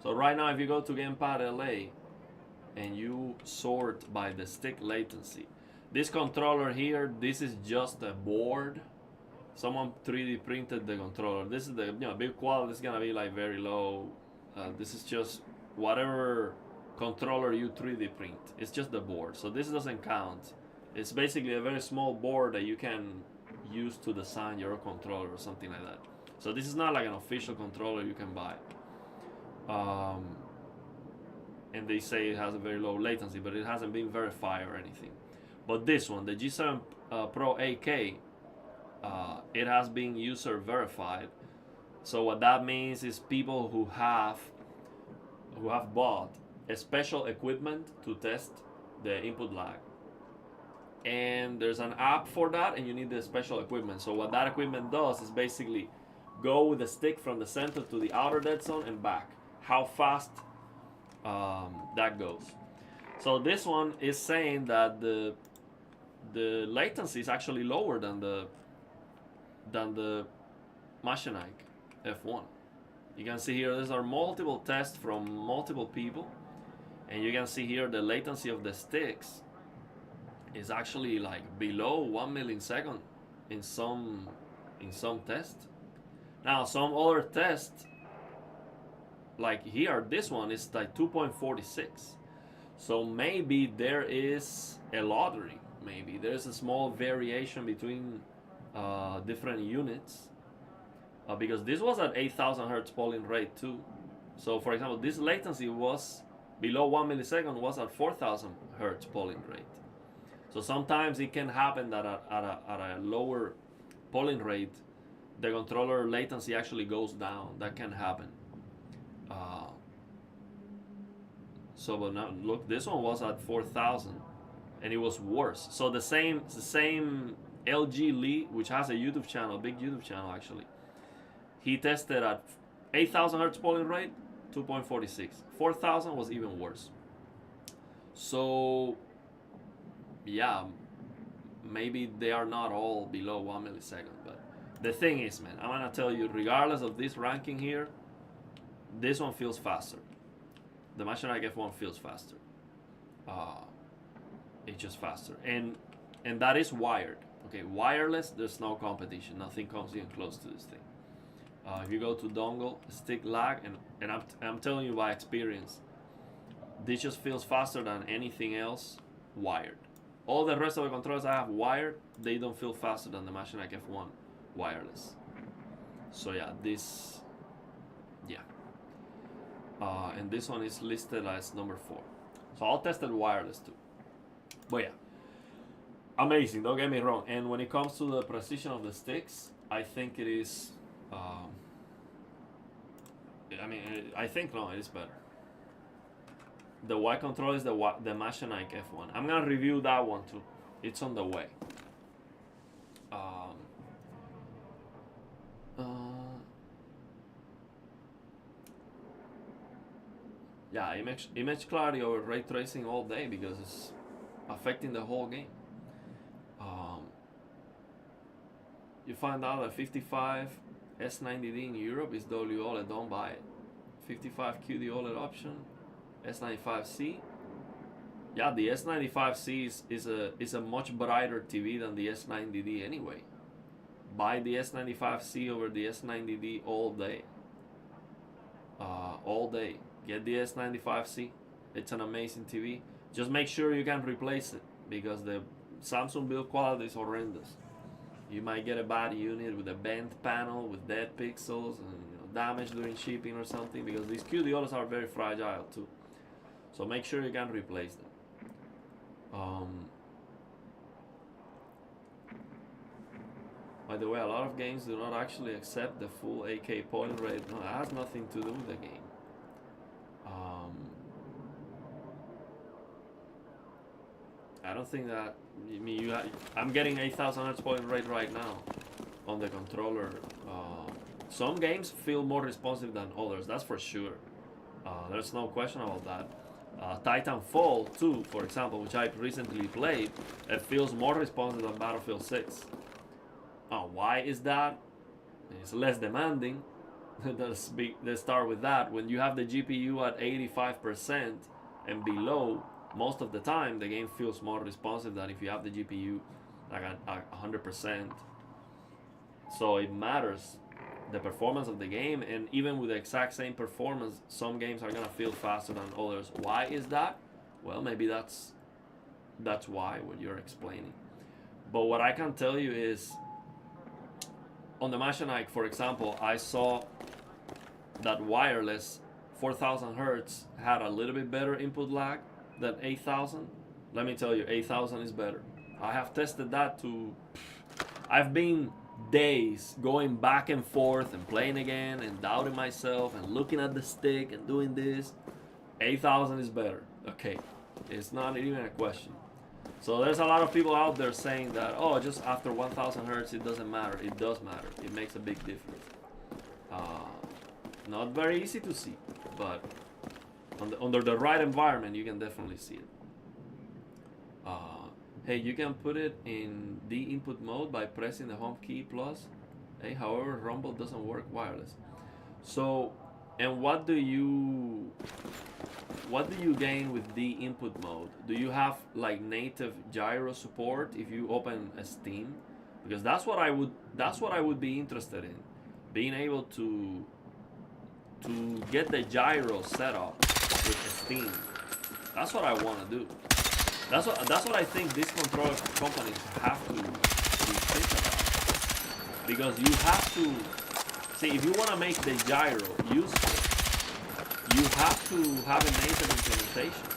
So right now, if you go to Gamepad LA and you sort by the stick latency, this controller here, this is just a board. Someone 3D printed the controller. This is the build quality is gonna be like very low. This is just whatever controller you 3D print. It's just the board, so this doesn't count. It's basically a very small board that you can use to design your controller or something like that. So this is not like an official controller you can buy. And they say it has a very low latency, but it hasn't been verified or anything. But this one, the G7 Pro 8K, it has been user verified. So what that means is people who have bought a special equipment to test the input lag. And there's an app for that, and you need the special equipment. So what that equipment does is basically go with the stick from the center to the outer dead zone and back. How fast that goes. So this one is saying that the latency is actually lower than the Machinike F1. You can see here these are multiple tests from multiple people, and you can see here the latency of the sticks is actually like below 1 millisecond in some tests. Now some other tests, like here, this one is like 2.46. So maybe there is a lottery. Maybe there's a small variation between different units, because this was at 8,000 hertz polling rate too. So for example, this latency was below 1 millisecond was at 4,000 hertz polling rate. So sometimes it can happen that at a lower polling rate, the controller latency actually goes down. That can happen. But now look, this one was at 4,000, and it was worse. So the same LG Lee, which has a YouTube channel, big YouTube channel actually, he tested at 8,000 hertz polling rate, 2.46. 4,000 was even worse. So yeah, maybe they are not all below 1 millisecond, but the thing is, man, I'm gonna tell you, regardless of this ranking here, this one feels faster. The Machinike F1 feels faster. It's just faster, and that is wired. Okay, wireless, there's no competition. Nothing comes even close to this thing. If you go to dongle, stick lag, and I'm telling you by experience, this just feels faster than anything else wired. All the rest of the controllers I have wired, they don't feel faster than the Machinike F1 wireless. So yeah, this, yeah. And this one is listed as number 4. So I'll test it wireless too. But yeah, amazing, don't get me wrong. And when it comes to the precision of the sticks, I think it is, I think no, it is better. The Y control is the Machinike F1. I'm gonna review that one too. It's on the way. Yeah, image clarity over ray tracing all day because it's affecting the whole game. You find out that 55 S90D in Europe is WOLED, don't buy it. 55 QD OLED option, S95C. Yeah, the S95C is a much brighter TV than the S90D anyway. Buy the S95C over the S90D all day. All day. Get the S95C. It's an amazing TV. Just make sure you can replace it because the Samsung build quality is horrendous. You might get a bad unit with a bent panel with dead pixels and damage during shipping or something, because these QD OLEDs are very fragile too. So make sure you can replace them. By the way, a lot of games do not actually accept the full 8K polling rate. No, it has nothing to do with the game. I don't think that. I mean, I'm getting 8,000 hertz polling rate right now on the controller. Some games feel more responsive than others. That's for sure. There's no question about that. Titanfall 2, for example, which I recently played, it feels more responsive than Battlefield 6. Why is that? It's less demanding. Let's start with that. When you have the GPU at 85% and below, most of the time the game feels more responsive than if you have the GPU like at 100%. So it matters, the performance of the game, and even with the exact same performance, some games are gonna feel faster than others. Why is that? Well, maybe that's why, what you're explaining. But what I can tell you is, on the Machinike, for example, I saw that wireless 4000 hertz had a little bit better input lag than 8000. Let me tell you, 8000 is better. I have tested that too. I've been days going back and forth and playing again and doubting myself and looking at the stick and doing this. 8000 is better. Okay, it's not even a question. So there's a lot of people out there saying that, oh, just after 1000 hertz it doesn't matter. It does matter. It makes a big difference. Not very easy to see, but under the right environment you can definitely see it. Hey, you can put it in the input mode by pressing the home key plus. Hey, however, Rumble doesn't work wireless. So, and what do you gain with the input mode? Do you have like native gyro support if you open a Steam? Because that's what I would be interested in, being able to get the gyro set up with Steam. That's what I want to do. That's what I think these controller companies have to think about. Because you have to see, if you want to make the gyro useful, you have to have a native implementation.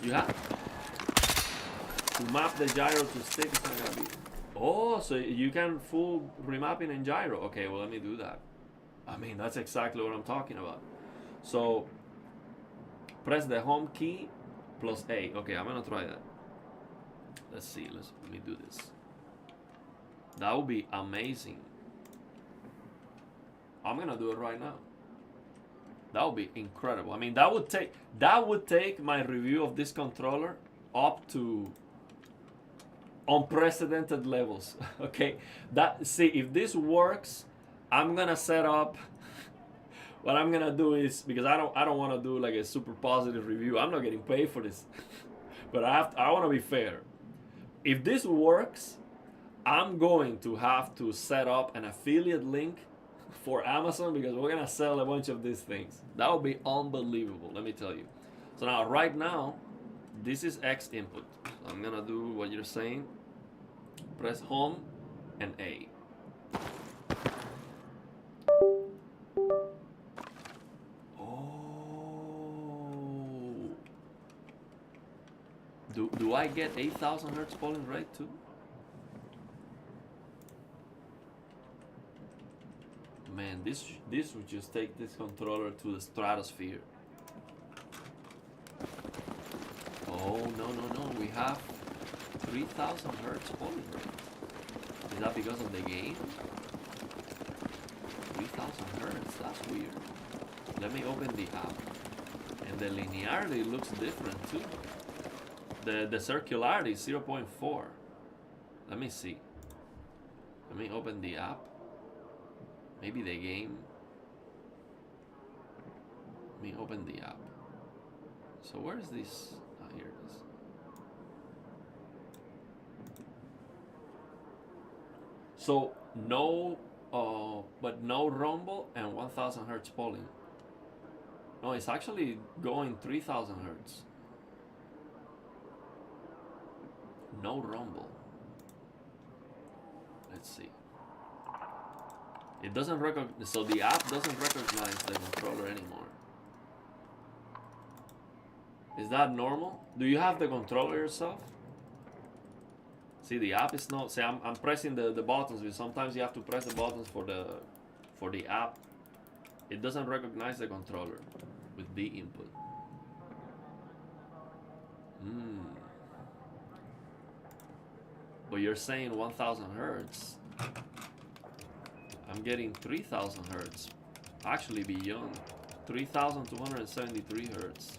You have to map the gyro to stick. It's not gonna be. Oh, so you can full remapping in gyro. Okay, well, let me do that. I mean, that's exactly what I'm talking about. So press the home key plus A. Okay, I'm gonna try that. Let's see. Let me do this. That would be amazing. I'm gonna do it right now. That would be incredible. I mean, that would take my review of this controller up to unprecedented levels. Okay, see, if this works, I'm gonna set up. What I'm gonna do is, because I don't want to do like a super positive review. I'm not getting paid for this, but I want to be fair. If this works, I'm going to have to set up an affiliate link for Amazon, because we're gonna sell a bunch of these things. That would be unbelievable, let me tell you. So now, right now, this is X input. So I'm gonna do what you're saying. Press home and A. Do I get 8000 hertz polling rate too? Man, this would just take this controller to the stratosphere. Oh, no, we have 3000 hertz polling rate. Is that because of the game? 3000 hertz, that's weird. Let me open the app. And the linearity looks different too. The circularity is 0.4. Let me see. Let me open the app. Maybe the game. Let me open the app. So where is this? Oh, here it is. So no, but no rumble and 1000 hertz polling. No, it's actually going 3000 hertz. No rumble. Let's see. It doesn't recognize, so the app doesn't recognize the controller anymore. Is that normal? Do you have the controller yourself? See, the app is not. See, I'm pressing the buttons. Because sometimes you have to press the buttons for the app. It doesn't recognize the controller with the input. But you're saying 1000 hertz. I'm getting 3000 hertz. Actually beyond. 3273 hertz.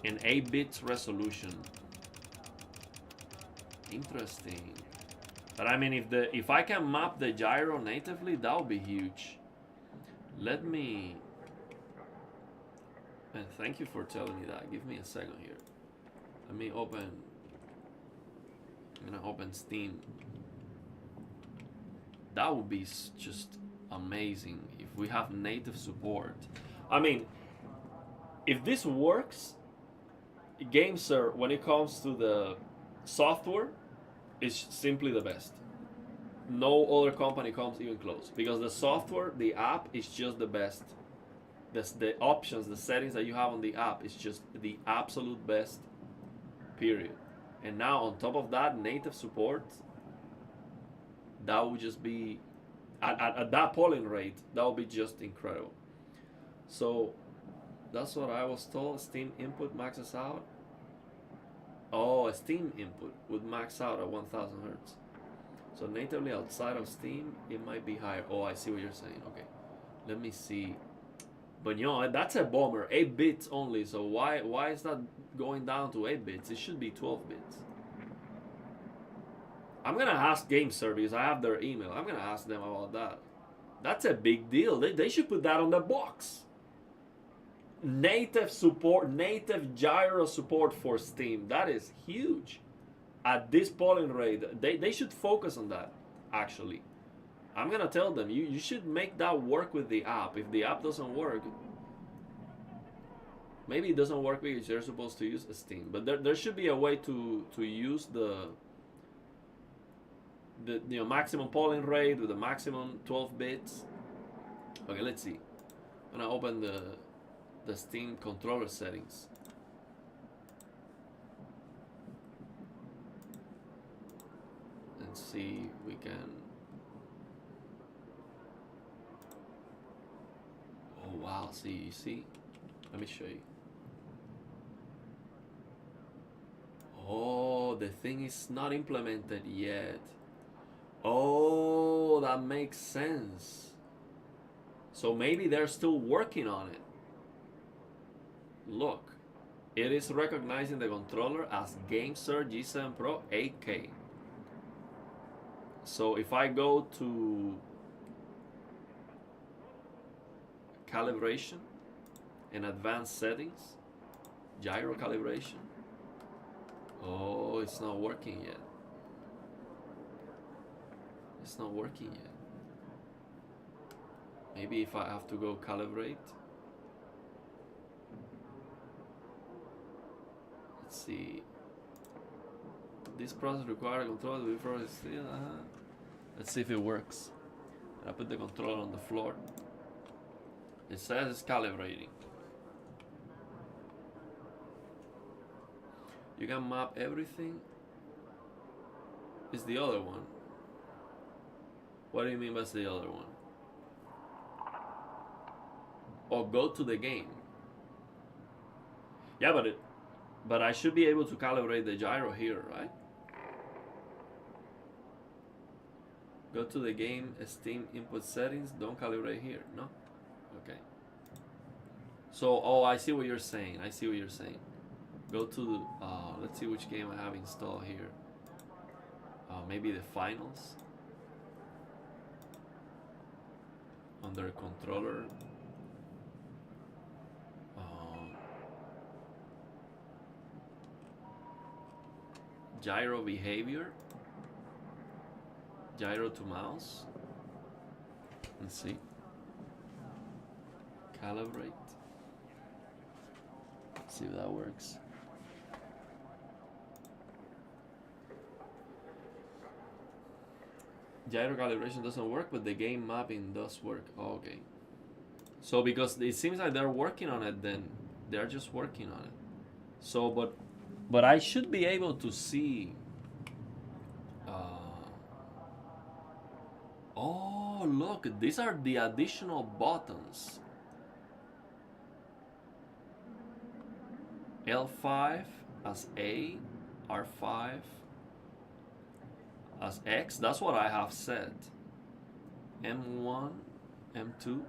and 8-bit resolution. Interesting. But I mean, if I can map the gyro natively, that would be huge. Let me. And thank you for telling me that. Give me a second here. Let me open. I'm gonna open Steam. That would be just amazing if we have native support. I mean, if this works, Gamesir, when it comes to the software, is simply the best. No other company comes even close because the software, the app is just the best. The options, the settings that you have on the app is just the absolute best, period. And now on top of that, native support, that would just be, at that polling rate, that would be just incredible. So that's what I was told. Steam input maxes out. Oh, a Steam input would max out at 1000 hertz. So natively outside of Steam, it might be higher. Oh, I see what you're saying. Okay, let me see. But you know, that's a bummer. 8 bits only. So why is that going down to 8 bits? It should be 12 bits. I'm gonna ask Gamesir because I have their email. I'm gonna ask them about that. That's a big deal. They should put that on the box. Native support, native gyro support for Steam. That is huge. At this polling rate, they should focus on that, actually. I'm gonna tell them, you should make that work with the app. If the app doesn't work, maybe it doesn't work because you're supposed to use Steam. But there should be a way to use the maximum polling rate with the maximum 12 bits. Okay, let's see. I'm gonna open the Steam controller settings. And see if we can. Oh wow, see, you see? Let me show you. Oh, the thing is not implemented yet. Oh, that makes sense. So maybe they're still working on it. Look, it is recognizing the controller as Gamesir G7 Pro 8K. So if I go to calibration and advanced settings, gyro calibration, oh, it's not working yet. It's not working yet. Maybe if I have to go calibrate. Let's see. This process requires a controller before it's still. Let's see if it works. I put the controller on the floor. It says it's calibrating. You can map everything. It's the other one. What do you mean by the other one? Or go to the game. Yeah, but I should be able to calibrate the gyro here, right? Go to the game, Steam input settings, don't calibrate here, no? Okay. So, oh, I see what you're saying. I see what you're saying. Go to, let's see which game I have installed here. Maybe the finals. Under controller. Gyro behavior. Gyro to mouse. Let's see. Calibrate. Let's see if that works. Gyro calibration doesn't work, but the game mapping does work. Oh, okay. So because it seems like they're working on it, then they're just working on it. So, but I should be able to see. Oh, look! These are the additional buttons. L5 as A, R5 as X. That's what I have set. M1, M2,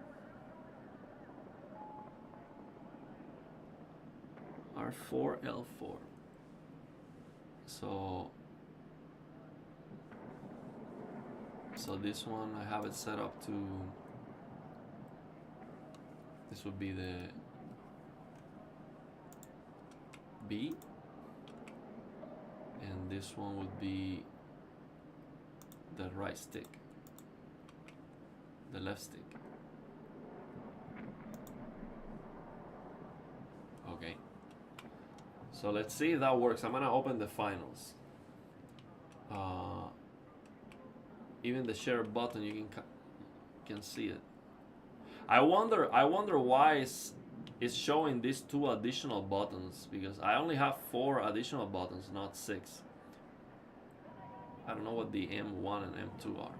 R4, L4. So this one I have it set up to, this would be the B, and this one would be the right stick, the left stick. Okay, so let's see if that works. I'm gonna open the finals. Even the share button, you can see it. I wonder why it's showing these 2 additional buttons, because I only have 4 additional buttons, not 6. I don't know what the M1 and M2 are.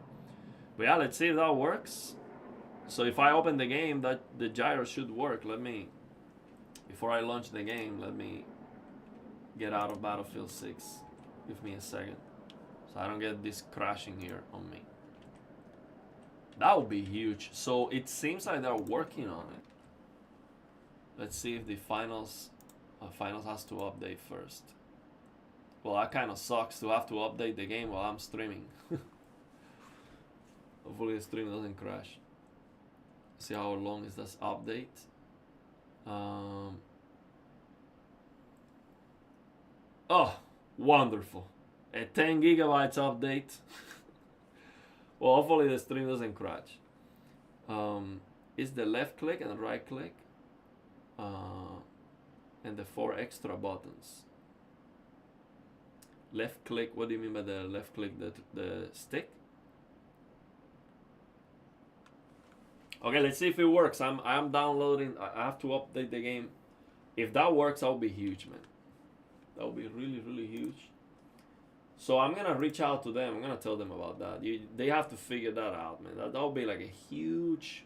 But yeah, let's see if that works. So if I open the game, that the gyro should work. Before I launch the game, let me get out of Battlefield 6. Give me a second, so I don't get this crashing here on me. That would be huge. So it seems like they're working on it. Let's see if the finals has to update first. Well, that kind of sucks to have to update the game while I'm streaming. Hopefully the stream doesn't crash. See how long is this update? Oh, wonderful. A 10 gigabytes update. Well, hopefully the stream doesn't crash. Is the left click and the right click, and the 4 extra buttons. Left click, what do you mean by the left click? The stick? Okay, let's see if it works. I'm downloading. I have to update the game. If that works, that would be huge, man. That would be really, really huge. So I'm gonna reach out to them. I'm gonna tell them about that. They have to figure that out, man. That would be like a huge,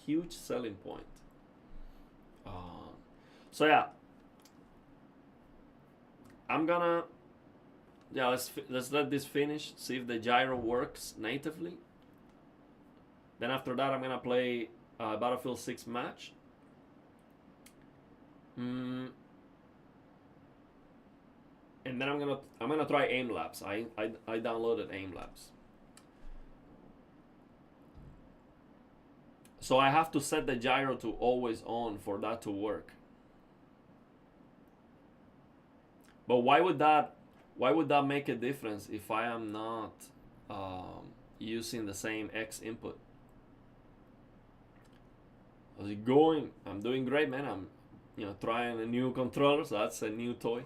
huge selling point. So yeah, let's let this finish. See if the gyro works natively. Then after that, I'm gonna play Battlefield 6 match. And then I'm gonna try aim labs. I downloaded aim labs. So I have to set the gyro to always on for that to work. But why would that make a difference if I am not using the same X input? How's it going? I'm doing great, man. I'm trying a new controller, so that's a new toy.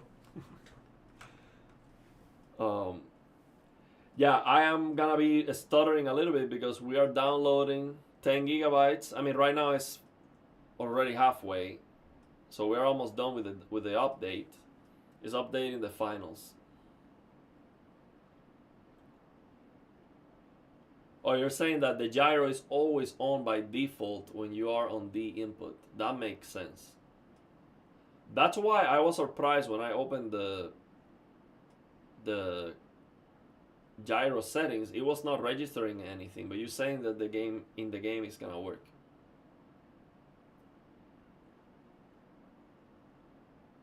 Yeah, I am gonna be stuttering a little bit because we are downloading 10 gigabytes. I mean, right now it's already halfway, so we're almost done with the update. It's updating the finals. Oh, you're saying that the gyro is always on by default when you are on D input. That makes sense. That's why I was surprised when I opened the gyro settings. It was not registering anything, but you're saying that the game is gonna work.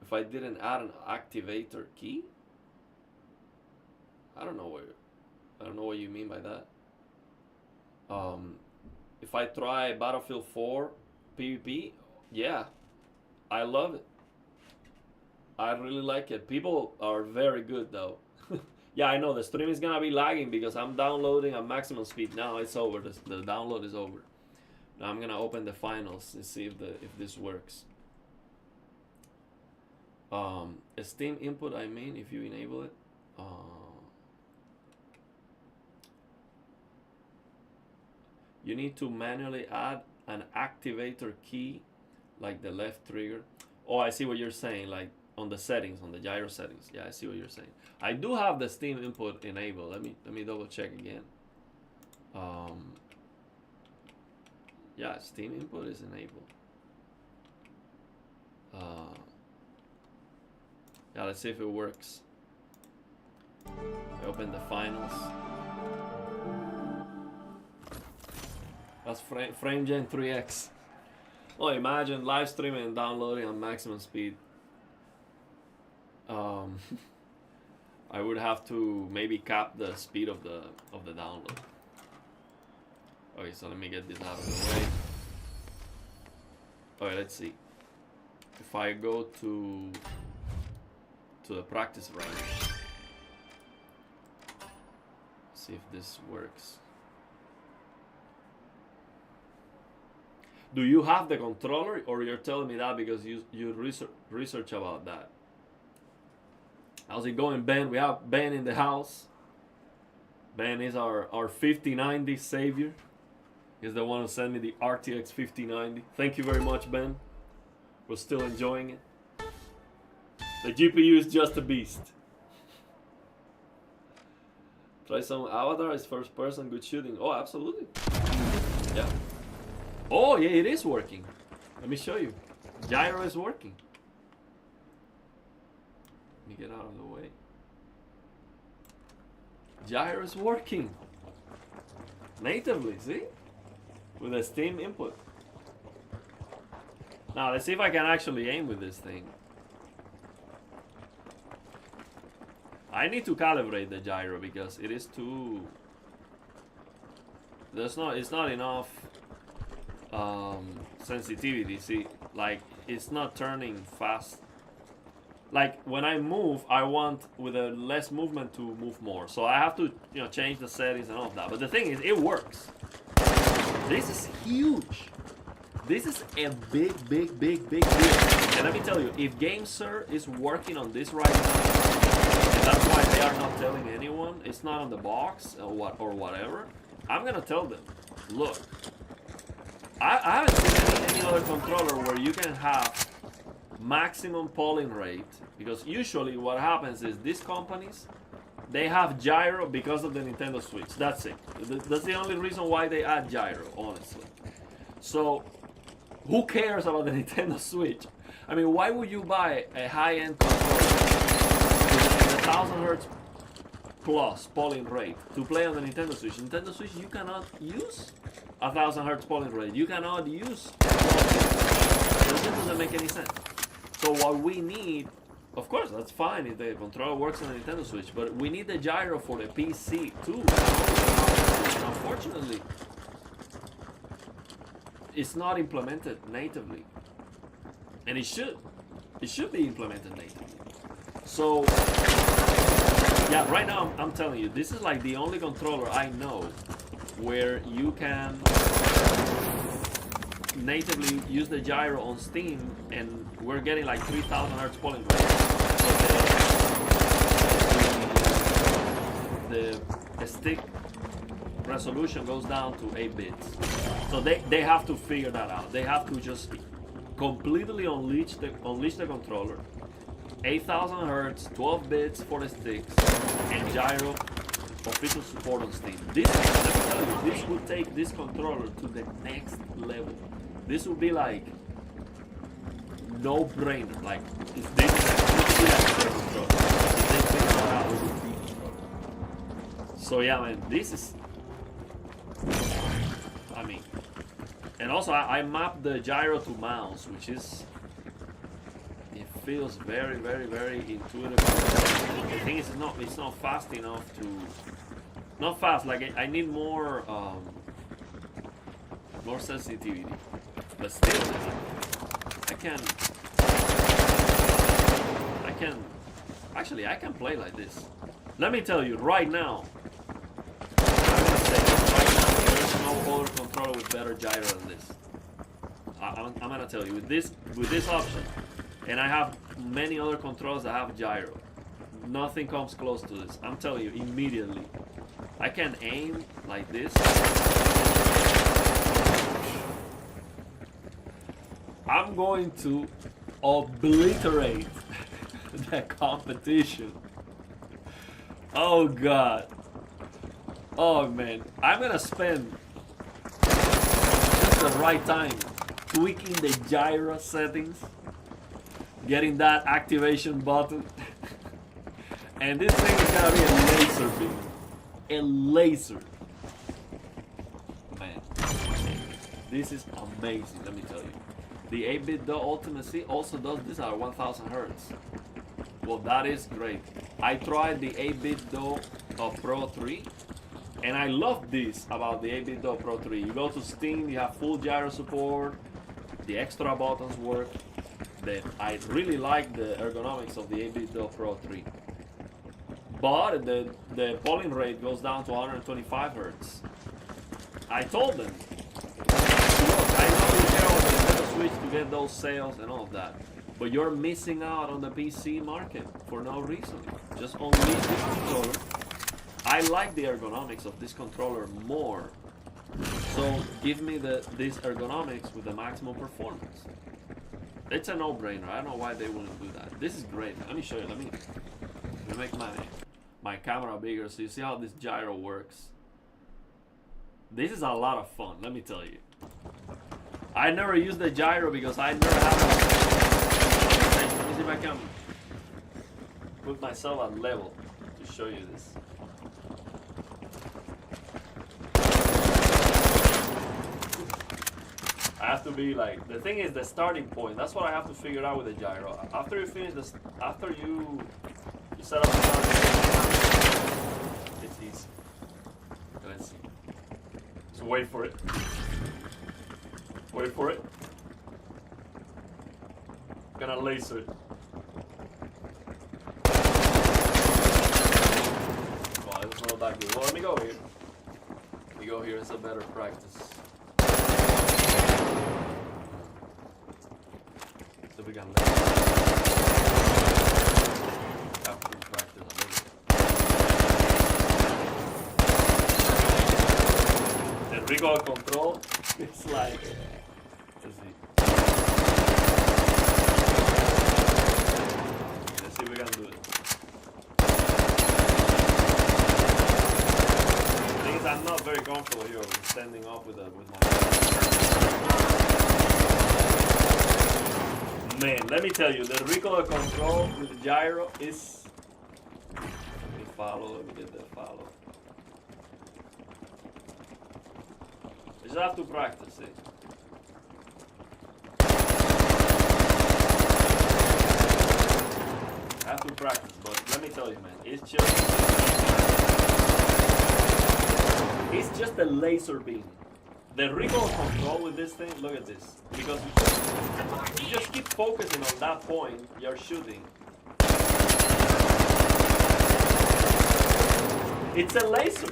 If I didn't add an activator key, I don't know what you mean by that. If I try Battlefield 4 PvP, yeah, I love it. I really like it. People are very good though. Yeah, I know the stream is gonna be lagging because I'm downloading at maximum speed. Now it's over. The download is over. Now I'm gonna open the finals and see if this works. Steam input, I mean, if you enable it. You need to manually add an activator key, like the left trigger. Oh, I see what you're saying, like on the settings, on the gyro settings. Yeah, I see what you're saying. I do have the Steam input enabled. Let me double check again. Yeah, Steam input is enabled. Yeah, let's see if it works. I open the finals. That's FrameGen 3X. Oh, imagine live streaming and downloading on maximum speed. I would have to maybe cap the speed of the download. Okay, so let me get this out of the way. Okay, let's see. If I go to the practice range, see if this works. Do you have the controller, or you're telling me that because you research about that? How's it going, Ben? We have Ben in the house. Ben is our 5090 savior. He's the one who sent me the RTX 5090. Thank you very much, Ben. We're still enjoying it. The GPU is just a beast. Try some Avatar, it's first person, good shooting. Oh, absolutely. Yeah. Oh, yeah, it is working. Let me show you. Gyro is working. Let me get out of the way. Gyro is working. Natively, see? With a Steam input. Now, let's see if I can actually aim with this thing. I need to calibrate the gyro because it is too... it's not enough sensitivity, see? Like, it's not turning fast. Like, when I move, I want with a less movement to move more. So I have to, you know, change the settings and all of that. But the thing is, it works. This is huge. This is a big deal. And let me tell you, if Gamesir is working on this right now, and that's why they are not telling anyone, it's not on the box or whatever, I'm gonna tell them, look, I haven't seen any other controller where you can have maximum polling rate, because usually what happens is these companies, they have gyro because of the Nintendo Switch. That's it. That's the only reason why they add gyro, honestly. So, who cares about the Nintendo Switch? I mean, why would you buy a high-end controller with a 1000 Hz plus polling rate to play on the Nintendo Switch? Nintendo Switch, you cannot use 1000 Hz polling rate. You cannot use. It doesn't make any sense. So what we need, of course, that's fine if the controller works on the Nintendo Switch, but we need the gyro for the PC too. Unfortunately, it's not implemented natively, and it should be implemented natively. So yeah, right now I'm telling you, this is like the only controller I know where you can natively use the gyro on Steam, and we're getting like 3000 Hz polling rate. So the stick resolution goes down to 8 bits. So they have to figure that out. They have to just completely unleash the controller. 8000 Hz, 12 bits for the sticks, and gyro official support on Steam. This, let me tell you, this would take this controller to the next level. This would be like no-brainer. Like, if this would be like a controller. If they figure that out, it would be a controller. So yeah, man, this is, I mean, and also I mapped the gyro to mouse, which is, it feels very intuitive. The thing is, it's not fast enough to, not fast, like I need more sensitivity, but still I can play like this. Let me tell you right now, there's no other controller with better gyro than this. I'm gonna tell you, with this option, and I have many other controllers that have gyro, nothing comes close to this. I'm telling you, immediately. I can aim like this. I'm going to obliterate the competition. Oh god. Oh man. I'm gonna spend just the right time tweaking the gyro settings, getting that activation button, and this thing is gonna be a laser beam. A laser. Man. This is amazing, let me tell you. The 8-bit Ultimacy also does this at 1000 Hz. Well, that is great. I tried the 8-bit DO Pro 3, and I love this about the 8-bit DO Pro 3. You go to Steam, you have full gyro support, the extra buttons work. I really like the ergonomics of the 8-bit DO Pro 3. But the polling rate goes down to 125 Hz. I told them, look, I know you care about the Nintendo Switch to get those sales and all of that, but you're missing out on the PC market for no reason. Just only this controller. I like the ergonomics of this controller more. So give me this ergonomics with the maximum performance. It's a no-brainer. I don't know why they wouldn't do that. This is great. Let me show you. Let me make my camera bigger so you see how this gyro works. This is a lot of fun, let me tell you. I never used the gyro because I never have it. Let me see if I can put myself at level to show you this. I have to be like, the thing is the starting point. That's what I have to figure out with the gyro. After you finish this, after you set up the starting point, it's easy. Let's see. So wait for it. Wait for it. Gonna laser it. Well, it's not that good. Well, let me go here. Let me go here. It's a better practice. So we can laser. Have to practice a little. The recoil control, it's like, let's see. Let's see if we can do it. The thing is, I'm not very comfortable here standing up with my. Man, let me tell you, the recoil control with the gyro is. Let me follow. Let me get that follow. You just have to practice it. I have to practice, but let me tell you, man, it's just a laser beam. The recoil control with this thing, look at this. Because you just keep focusing on that point you're shooting. It's a laser.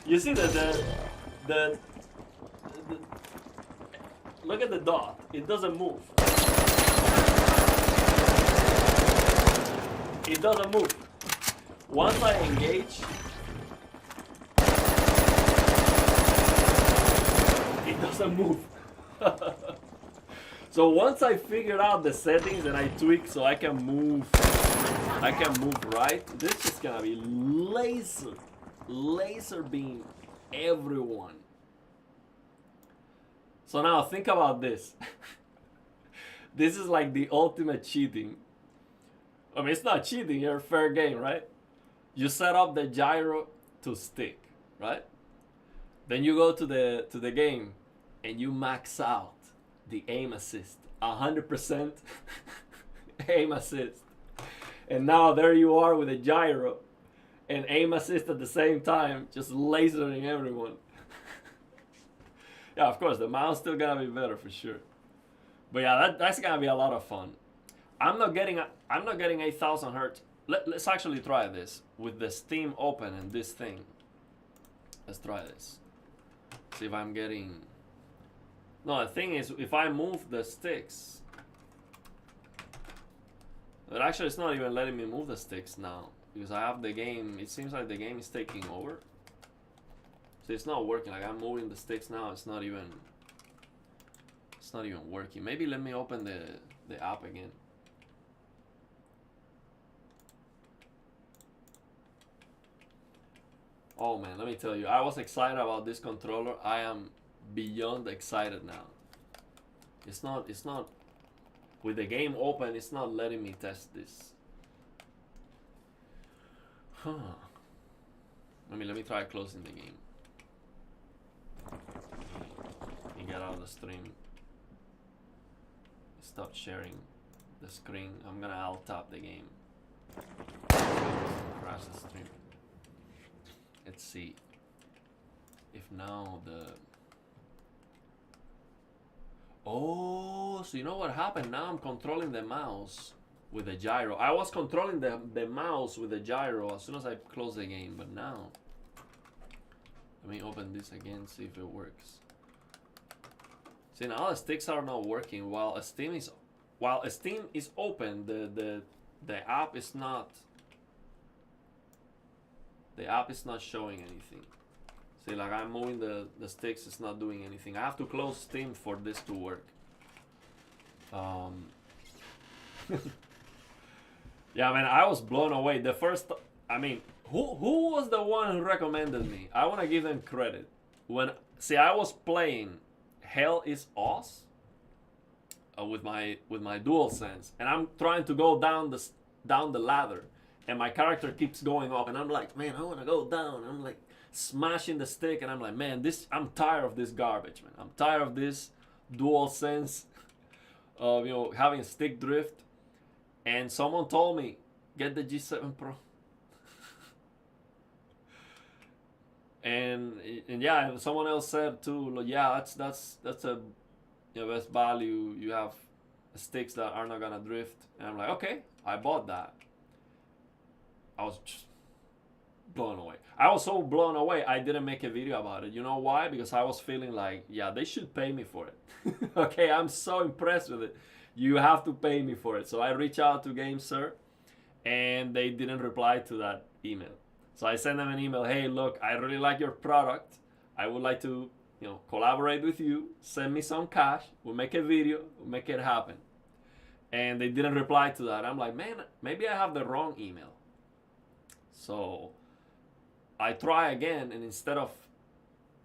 You see the look at the dot. It doesn't move. It doesn't move. Once I engage, it doesn't move. So once I figured out the settings and I tweak so I can move right, this is just gonna be laser beam everyone. So now think about this. This is like the ultimate cheating. I mean, it's not cheating, you're fair game, right? You set up the gyro to stick, right? Then you go to the game and you max out the aim assist, 100% aim assist. And now there you are with a gyro and aim assist at the same time, just lasering everyone. Yeah, of course, the mouse still gonna be better for sure. But yeah, that's gonna be a lot of fun. I'm not getting 8,000 hertz. Let's actually try this with the Steam open and this thing. Let's try this. See if I'm getting. No, the thing is, if I move the sticks, but actually, it's not even letting me move the sticks now because I have the game. It seems like the game is taking over. So it's not working. Like I'm moving the sticks now. It's not even working. Maybe let me open the app again. Oh man, let me tell you, I was excited about this controller. I am beyond excited now. It's not with the game open, it's not letting me test this. Huh. Let me try closing the game. You get out of the stream. Stop sharing the screen. I'm gonna alt tab the game. let's see if now the... Oh, so you know what happened? Now I'm controlling the mouse with the gyro. I was controlling the mouse with the gyro as soon as I closed the game, but now... Let me open this again, see if it works. See, now the sticks are not working while Steam is open. The app is not... The app is not showing anything. See, like I'm moving the sticks, it's not doing anything. I have to close Steam for this to work. Yeah, man, I was blown away. The first, I mean, who was the one who recommended me? I want to give them credit. I was playing Hell is Oz with my DualSense, and I'm trying to go down the ladder, and my character keeps going up, and I'm like, man, I want to go down. I'm like smashing the stick, and I'm like, man, I'm tired of this garbage, man. I'm tired of this DualSense of having stick drift. And someone told me, get the G7 Pro. and yeah, someone else said too, yeah, that's a best value. You have sticks that are not gonna drift. And I'm like, okay, I bought that. I was just blown away. I was so blown away, I didn't make a video about it. You know why? Because I was feeling like, yeah, they should pay me for it. Okay, I'm so impressed with it. You have to pay me for it. So I reached out to Gamesir, and they didn't reply to that email. So I sent them an email, hey, look, I really like your product. I would like to, collaborate with you. Send me some cash. We'll make a video. We'll make it happen. And they didn't reply to that. I'm like, man, maybe I have the wrong email. So I try again, and instead of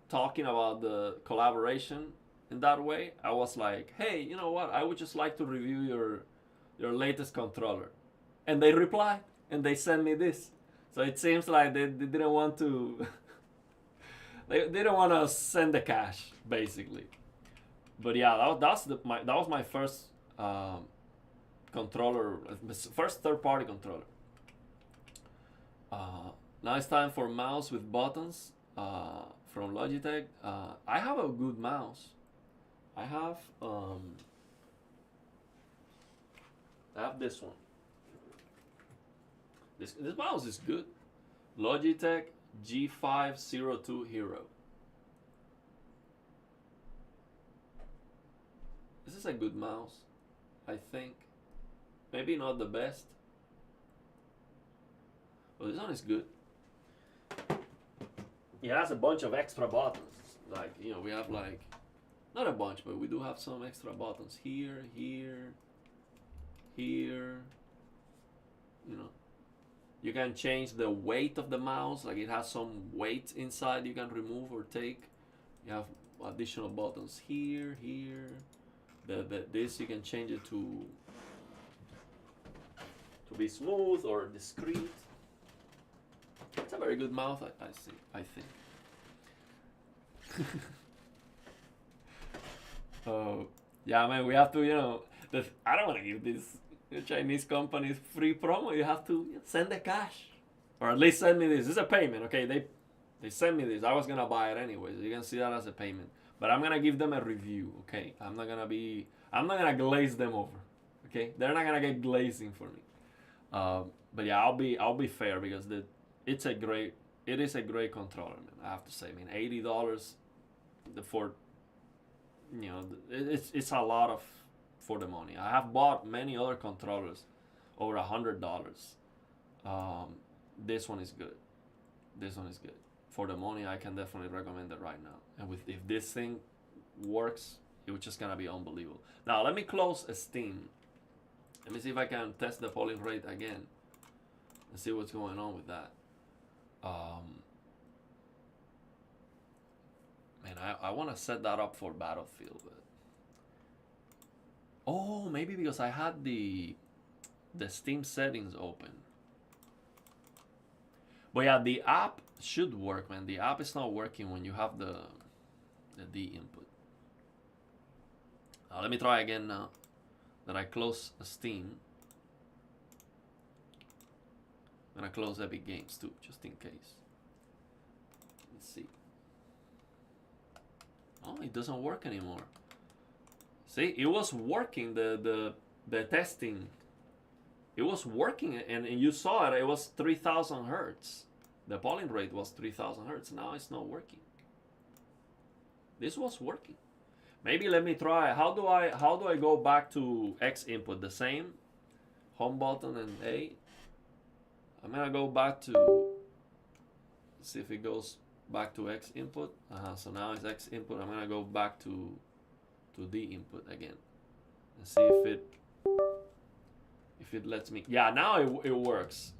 talking about the collaboration in that way, I was like, hey, you know what? I would just like to review your latest controller. And they replied, and they sent me this. So it seems like they didn't want to... they didn't want to send the cash, basically. But yeah, that was my first controller, first third-party controller. Now it's time for mouse with buttons from Logitech. I have a good mouse. I have this one. This mouse is good. Logitech G502 Hero. This is a good mouse, I think. Maybe not the best, but this one is good. It has a bunch of extra buttons. Like, we have like, not a bunch, but we do have some extra buttons here, here, here. You can change the weight of the mouse. Like, it has some weight inside you can remove or take. You have additional buttons here, here. This you can change it to be smooth or discreet. It's a very good mouse, I think. Yeah, man, we have to, I don't want to give these Chinese companies free promo. You have to send the cash, or at least send me this. This is a payment, okay? They sent me this. I was gonna buy it anyways. You can see that as a payment, but I'm gonna give them a review, okay? I'm not gonna glaze them over, okay? They're not gonna get glazing for me. But yeah, I'll be fair, because it is a great controller, man. I have to say, I mean, $80 for, it's a lot for the money. I have bought many other controllers over $100. This one is good. This one is good. For the money, I can definitely recommend it right now. And if this thing works, it's just gonna be unbelievable. Now let me close Steam. Let me see if I can test the polling rate again and see what's going on with that. Man, I want to set that up for Battlefield, but oh, maybe because I had the Steam settings open. But yeah, the app should work, man. The app is not working when you have the D input. Let me try again now that I close Steam. I'm gonna close Epic Games too, just in case. Let's see. Oh, it doesn't work anymore. See, it was working, the testing. It was working, and you saw it. It was 3,000 hertz. The polling rate was 3,000 hertz. Now it's not working. This was working. Maybe let me try. How do I go back to X input? The same home button and A. I'm gonna go back to see if it goes back to X input. So now it's X input. I'm gonna go back to D input again and see if it lets me. Yeah, now it works.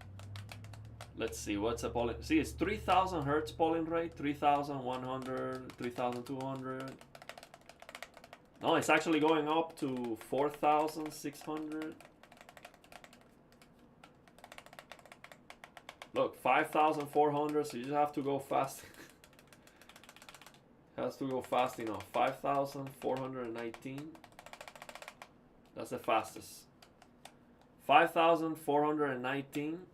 Let's see what's a polling. See, it's 3,000 hertz polling rate, 3,100, 3,200. No, it's actually going up to 4,600. Look, 5,400. So you just have to go fast. Has to go fast enough. 5,419. That's the fastest. 5,419.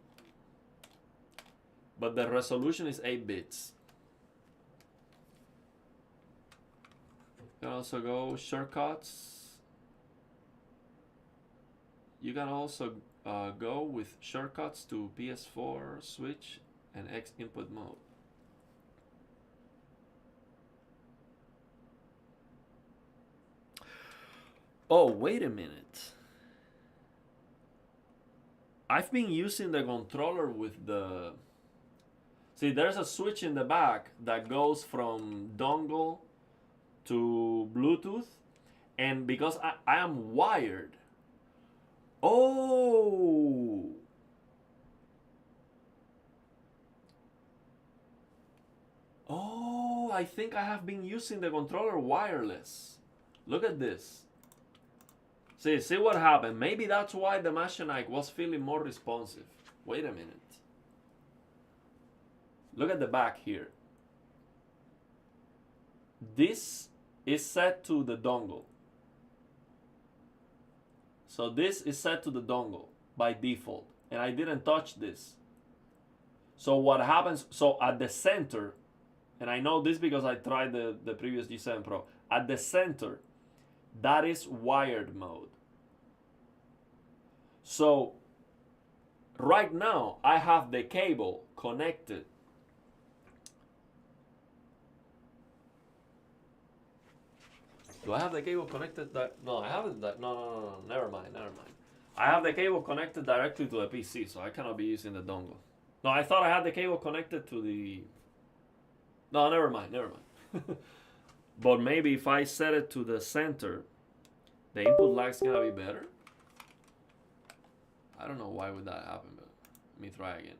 But the resolution is 8 bits. You can also go shortcuts. You can also go with shortcuts to PS4, Switch, and X input mode. Oh, wait a minute. I've been using the controller with the... See, there's a switch in the back that goes from dongle to Bluetooth, and because I am wired. Oh! Oh, I think I have been using the controller wireless. Look at this. See what happened? Maybe that's why the Machinike was feeling more responsive. Wait a minute. Look at the back here. This is set to the dongle. So this is set to the dongle by default. And I didn't touch this. So what happens, so at the center, and I know this because I tried the previous G7 Pro. At the center, that is wired mode. So right now, I have the cable connected. Do I have the cable connected? No, I haven't. No. Never mind. I have the cable connected directly to the PC, so I cannot be using the dongle. No, I thought I had the cable connected to the... No, never mind. But maybe if I set it to the center, the input lag's gonna be better. I don't know why would that happen, but let me try again.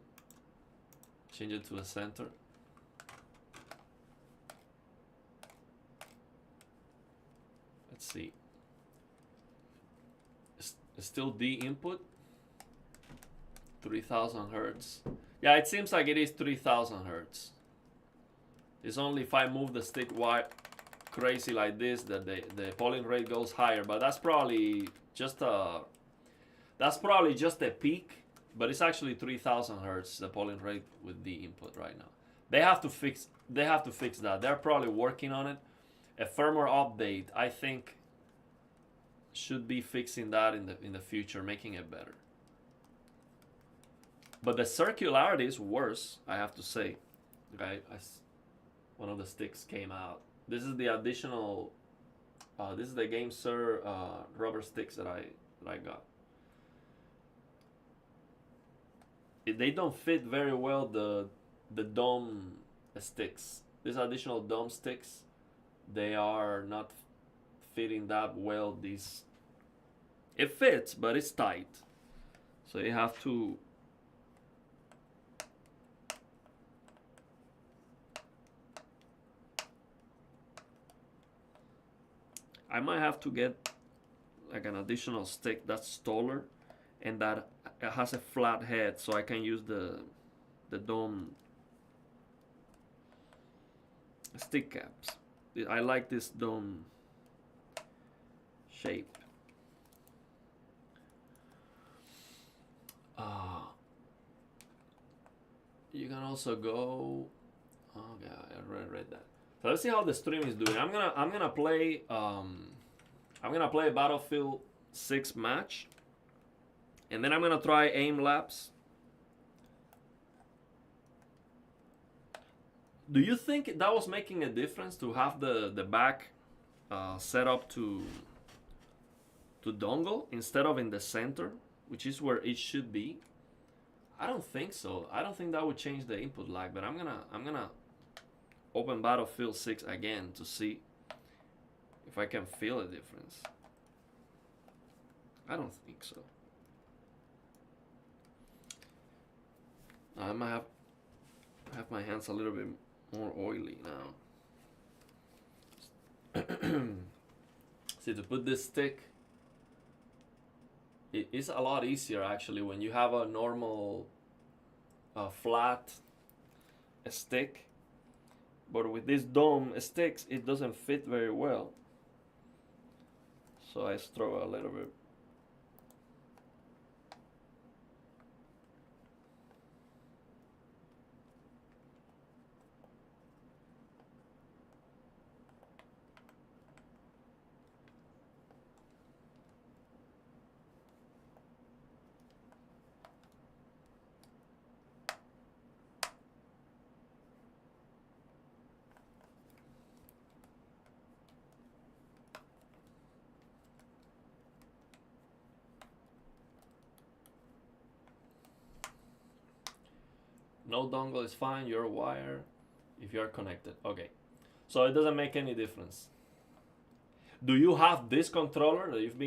Change it to the center. Let's see. It's still D input. 3,000 hertz. Yeah, it seems like it is 3,000 hertz. It's only if I move the stick wide crazy like this that the polling rate goes higher. But that's probably just a peak. But it's actually 3,000 hertz the polling rate with D input right now. They have to fix that. They're probably working on it. A firmware update, I think, should be fixing that in the future, making it better. But the circularity is worse, I have to say. Okay, one of the sticks came out. This is the additional. This is the Gamesir rubber sticks that I got. They don't fit very well the dome sticks. These additional dome sticks, they are not fitting that well. It fits, but it's tight, so you have to. I might have to get like an additional stick that's taller and that has a flat head, so I can use the dome stick caps. I like this dome shape. You can also go Oh god, I already read that. So let's see how the stream is doing. I'm gonna play Battlefield 6 match, and then I'm gonna try aim labs. Do you think that was making a difference to have the back set up to dongle instead of in the center, which is where it should be? I don't think so. I don't think that would change the input lag, but I'm gonna open Battlefield 6 again to see if I can feel a difference. I don't think so. I might have my hands a little bit more oily now. See, to put this stick, it is a lot easier actually when you have a normal flat stick, but with these dome sticks it doesn't fit very well, so I struggle a little bit. No dongle is fine, your wire, if you are connected. Okay, so it doesn't make any difference. Do you have this controller that you've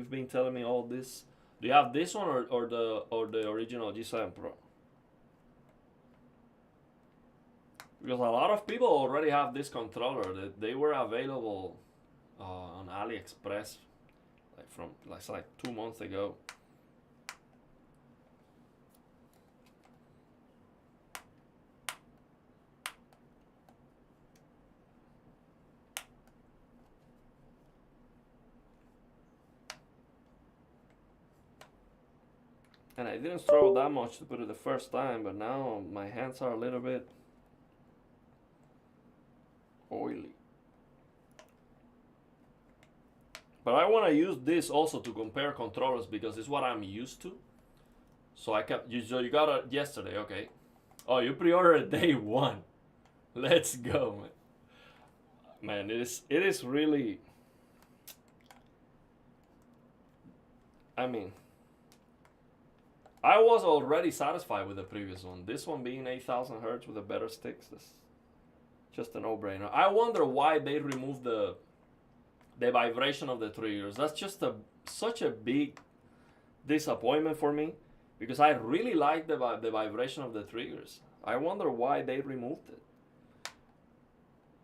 been telling me all this? Do you have this one or the original G7 Pro? Because a lot of people already have this controller. That they were available on AliExpress like 2 months ago. And I didn't struggle that much to put it the first time, but now my hands are a little bit oily. But I want to use this also to compare controllers because it's what I'm used to. So you got it yesterday, okay? Oh, you pre-ordered day 1. Let's go, man. Man, it is really. I mean, I was already satisfied with the previous one. This one being 8,000 hertz with a better sticks, that's just a no-brainer. I wonder why they removed the vibration of the triggers. That's just such a big disappointment for me because I really like the vibration of the triggers. I wonder why they removed it.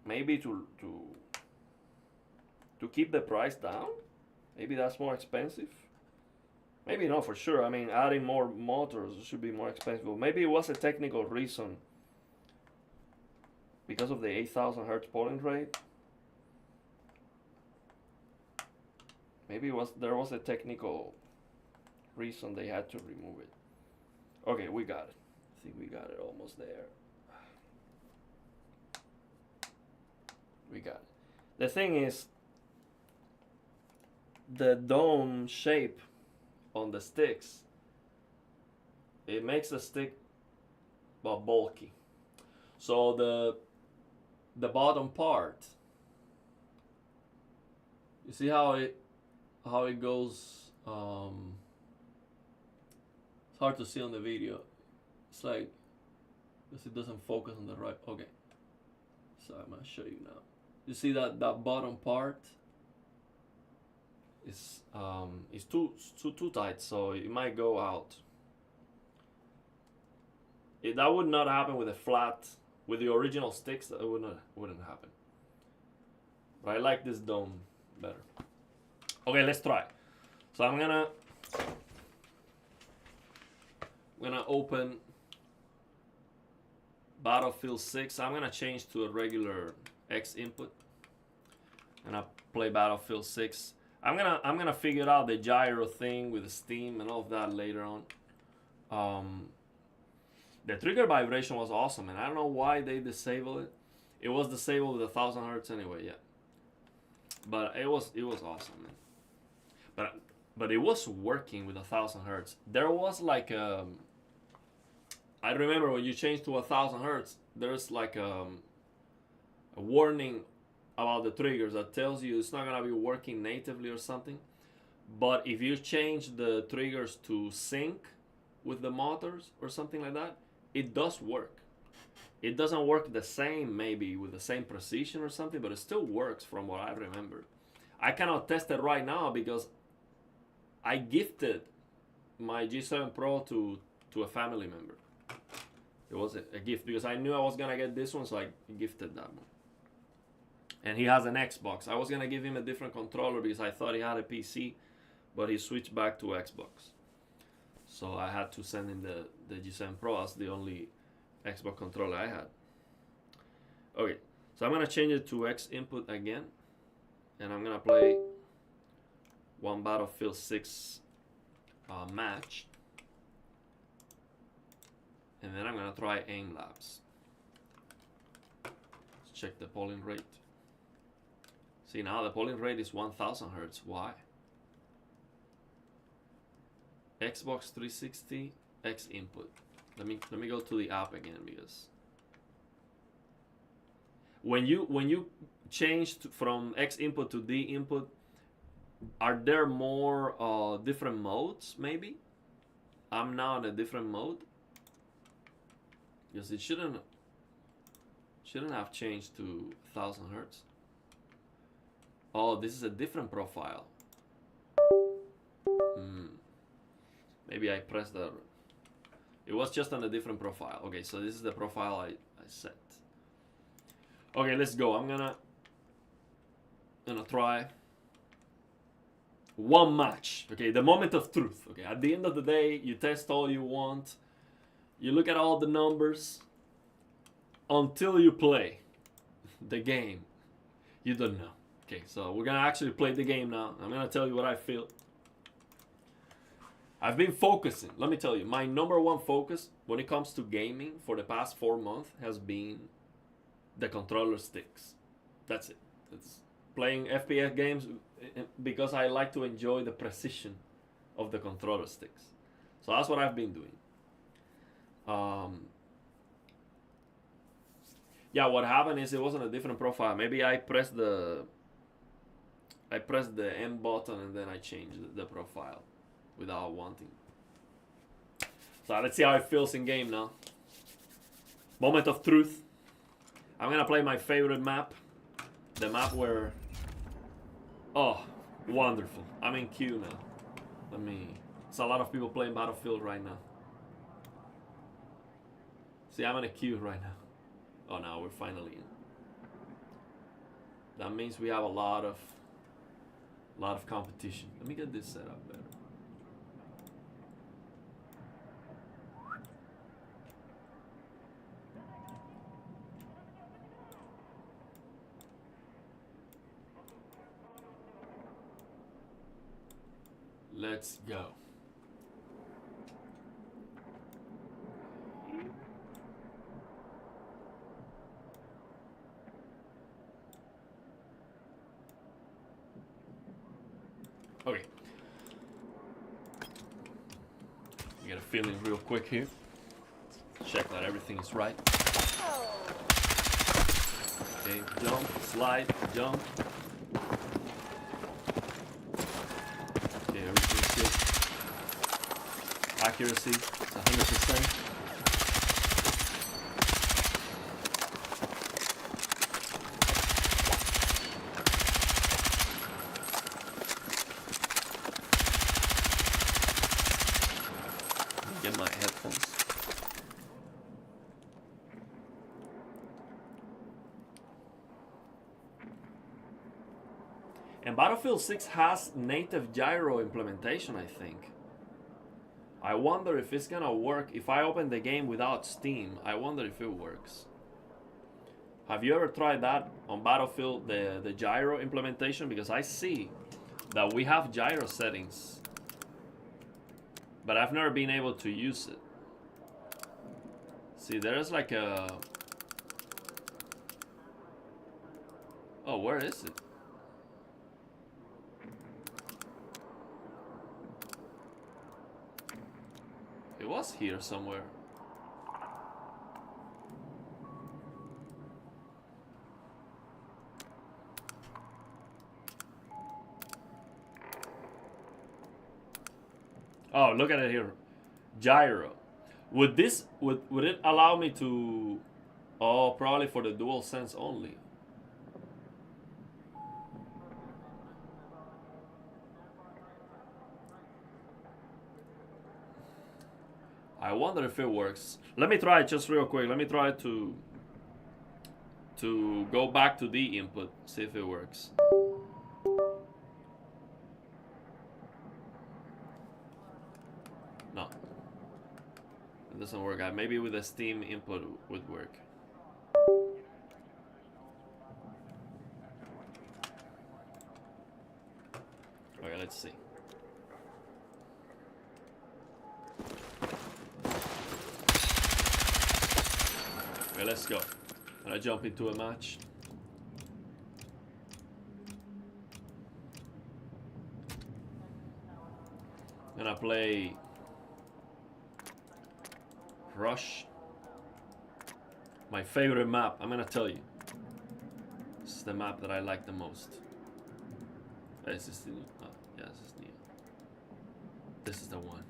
Maybe to keep the price down? Maybe that's more expensive? Maybe not for sure. I mean, adding more motors should be more expensive. Maybe it was a technical reason because of the 8,000 hertz polling rate. Maybe there was a technical reason they had to remove it. Okay, we got it. I think we got it almost there. We got it. The thing is, the dome shape on the sticks, it makes the stick bulky. So the bottom part, you see how it goes. It's hard to see on the video. It's like because it doesn't focus on the right. Okay, so I'm gonna show you now. You see that bottom part is too tight, so it might go out. That would not happen with a flat, with the original sticks. That wouldn't happen. But I like this dome better. Okay, let's try. So I'm gonna open Battlefield 6. I'm gonna change to a regular X input, and I play Battlefield 6. I'm gonna figure out the gyro thing with the Steam and all of that later on. The trigger vibration was awesome, and I don't know why they disabled it. It was disabled with 1,000 hertz anyway, yeah. But it was awesome, man. But it was working with 1,000 hertz. There was like I remember when you change to 1,000 hertz, there's like a warning about the triggers that tells you it's not gonna be working natively or something. But if you change the triggers to sync with the motors or something like that, it does work. It doesn't work the same, maybe with the same precision or something, but it still works from what I remember. I cannot test it right now because I gifted my G7 Pro to a family member. It was a gift because I knew I was gonna get this one, so I gifted that one. And he has an Xbox. I was gonna give him a different controller because I thought he had a PC, but he switched back to Xbox. So I had to send him the G7 Pro as the only Xbox controller I had. Okay, so I'm gonna change it to X input again, and I'm gonna play one Battlefield 6 match, and then I'm gonna try aim labs. Let's check the polling rate. See, now the polling rate is 1,000 hertz. Why? Xbox 360 X input. Let me go to the app again, because when you change from X input to D input, are there more different modes? Maybe I'm now in a different mode, because it shouldn't have changed to 1,000 hertz. Oh, this is a different profile. Maybe I pressed the... It was just on a different profile. Okay, so this is the profile I set. Okay, let's go. I'm gonna try one match. Okay, the moment of truth. Okay, at the end of the day, you test all you want. You look at all the numbers until you play the game. You don't know. Okay, so we're gonna actually play the game now. I'm gonna tell you what I feel. I've been focusing. Let me tell you, my number one focus when it comes to gaming for the past 4 months has been the controller sticks. That's it. It's playing FPS games because I like to enjoy the precision of the controller sticks. So that's what I've been doing. Yeah, what happened is it wasn't a different profile. Maybe I pressed the M button and then I changed the profile without wanting. So let's see how it feels in game now. Moment of truth. I'm gonna play my favorite map. The map where... Oh, wonderful. I'm in queue now. It's a lot of people playing Battlefield right now. See, I'm in a queue right now. Oh, now we're finally in. That means we have a lot of competition. Let me get this set up better. Let's go. Okay. Get a feeling real quick here. Check that everything is right. Okay, jump, slide, jump. Okay, everything's good. Accuracy is 100%. Get my headphones. And Battlefield 6 has native gyro implementation, I think. I wonder if it's gonna work. If I open the game without Steam, I wonder if it works. Have you ever tried that on Battlefield, the gyro implementation? Because I see that we have gyro settings, but I've never been able to use it. See, there's like a... Oh, where is it? It was here somewhere. Oh, look at it here. Gyro. Would this would it allow me to... Oh, probably for the DualSense only. I wonder if it works. Let me try it just real quick. Let me try to go back to the input, see if it works. No. It doesn't work. Maybe with the Steam input would work. Okay, let's see. Okay, let's go. And I jump into a match. And I play Rush. My favorite map, I'm gonna tell you. This is the map that I like the most. Is this the new? Oh, yeah, this is new. This is the one.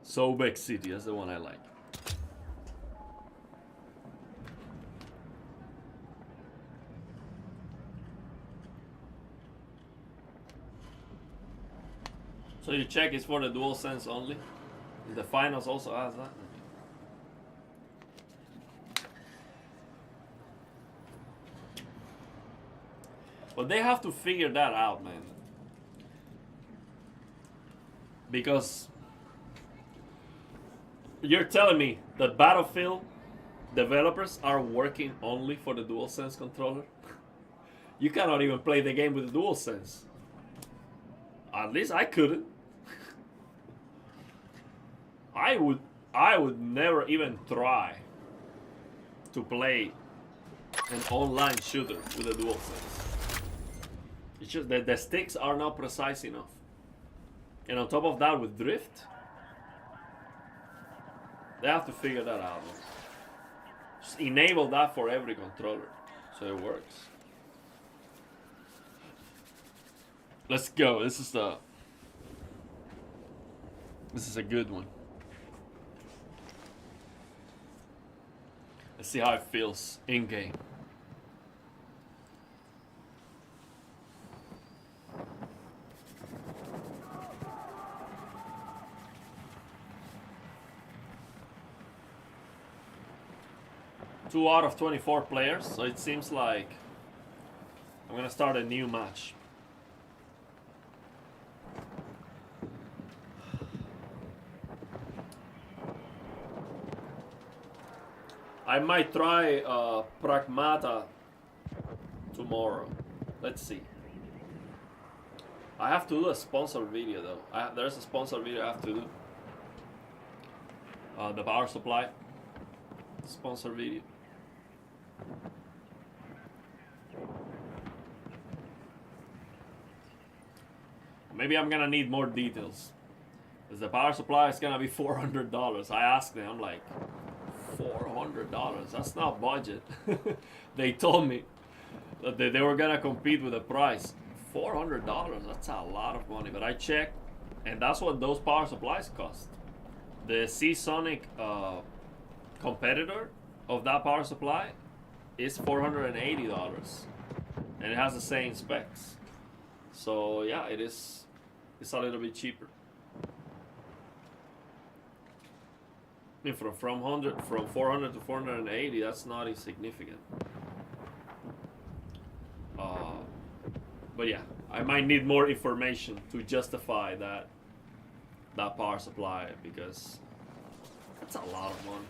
Sobek City, that's the one I like. So you check it's for the DualSense only? The finals also has that? But they have to figure that out, man. Because you're telling me that Battlefield developers are working only for the DualSense controller? You cannot even play the game with the DualSense. At least I couldn't. I would never even try to play an online shooter with a DualSense. It's just that the sticks are not precise enough. And on top of that, with drift, they have to figure that out. Just enable that for every controller so it works. Let's go. This is a good one. Let's see how it feels in game. Two out of 24 players, so it seems like I'm gonna start a new match. I might try Pragmata tomorrow. Let's see. I have to do a sponsored video though. There's a sponsored video I have to do. The power supply sponsored video. Maybe I'm gonna need more details. Because the power supply is gonna be $400. I asked them, I'm like, $400? That's not budget. They told me that they were gonna compete with the price. $400, that's a lot of money. But I checked, and that's what those power supplies cost. The Seasonic competitor of that power supply is $480, and it has the same specs. So yeah, it's a little bit cheaper. I mean, from 400 to 480, that's not insignificant. But yeah, I might need more information to justify that power supply, because that's a lot of money.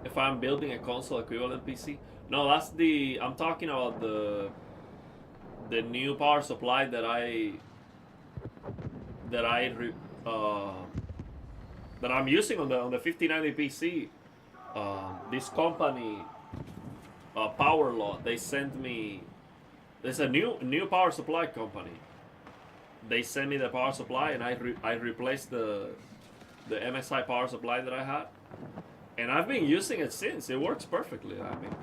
If I'm building a console equivalent PC, no, I'm talking about the new power supply that I'm using on the 5090 PC. This company, Power Law, they sent me. There's a new power supply company. They sent me the power supply, and I replaced the MSI power supply that I had, and I've been using it since. It works perfectly. I mean,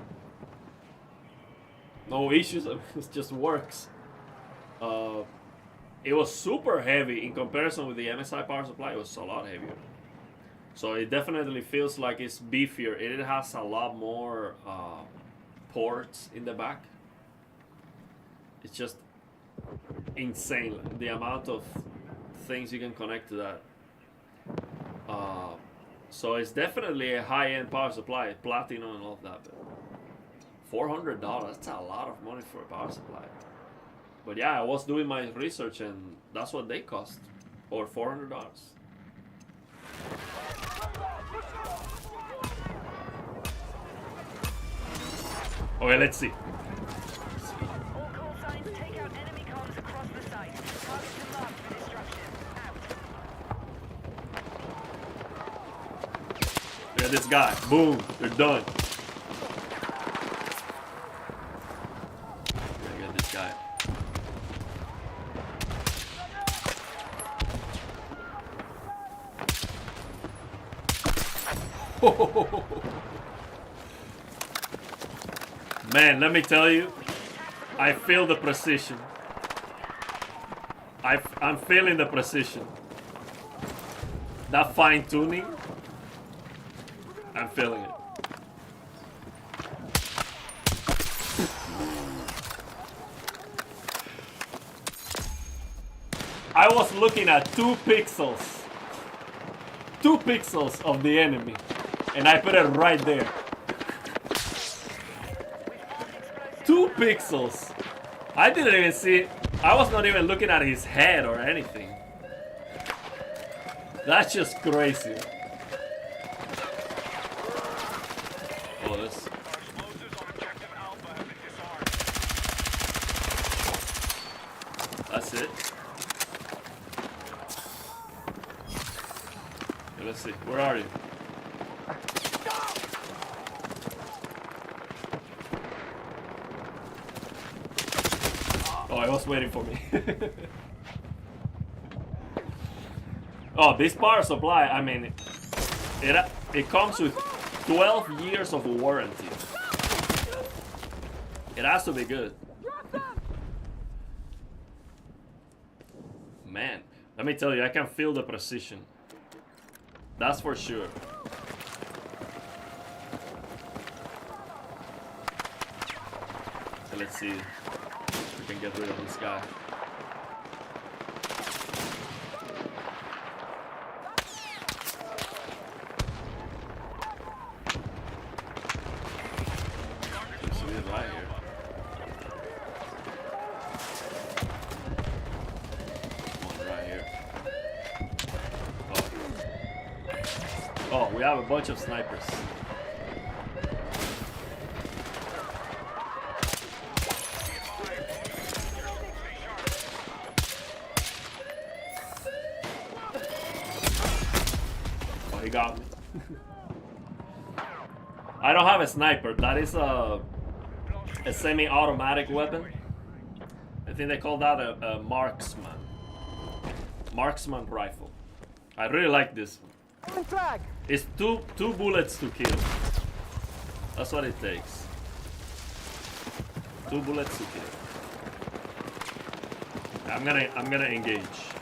no issues. It just works. It was super heavy in comparison with the MSI power supply. It was a lot heavier. So it definitely feels like it's beefier. It has a lot more ports in the back. It's just insane, the amount of things you can connect to that. So it's definitely a high-end power supply, platinum and all of that. $400, that's a lot of money for a power supply. But yeah, I was doing my research and that's what they cost, or $400. Okay, let's see. All call signs, take out enemy comms across the site. Targets and marked for destruction. Out. Look at this guy. Boom. They're done. Look at this guy. Man, let me tell you, I feel the precision. I'm feeling the precision. That fine tuning, I'm feeling it. I was looking at 2 pixels. 2 pixels of the enemy. And I put it right there. 2 pixels. I didn't even see. I was not even looking at his head or anything. That's just crazy. Oh, this. That's it. Okay, let's see. Where are you? Oh, I was waiting for me. Oh, this power supply, I mean, it comes with 12 years of warranty. It has to be good. Man, let me tell you, I can feel the precision. That's for sure. So let's see if we can get rid of this guy. So he's right here. One right here. Oh, we have a bunch of snipers. He got me. I don't have a sniper. That is a semi-automatic weapon. I think they call that a marksman. Marksman rifle. I really like this one. It's two bullets to kill. That's what it takes. 2 bullets to kill. I'm gonna engage.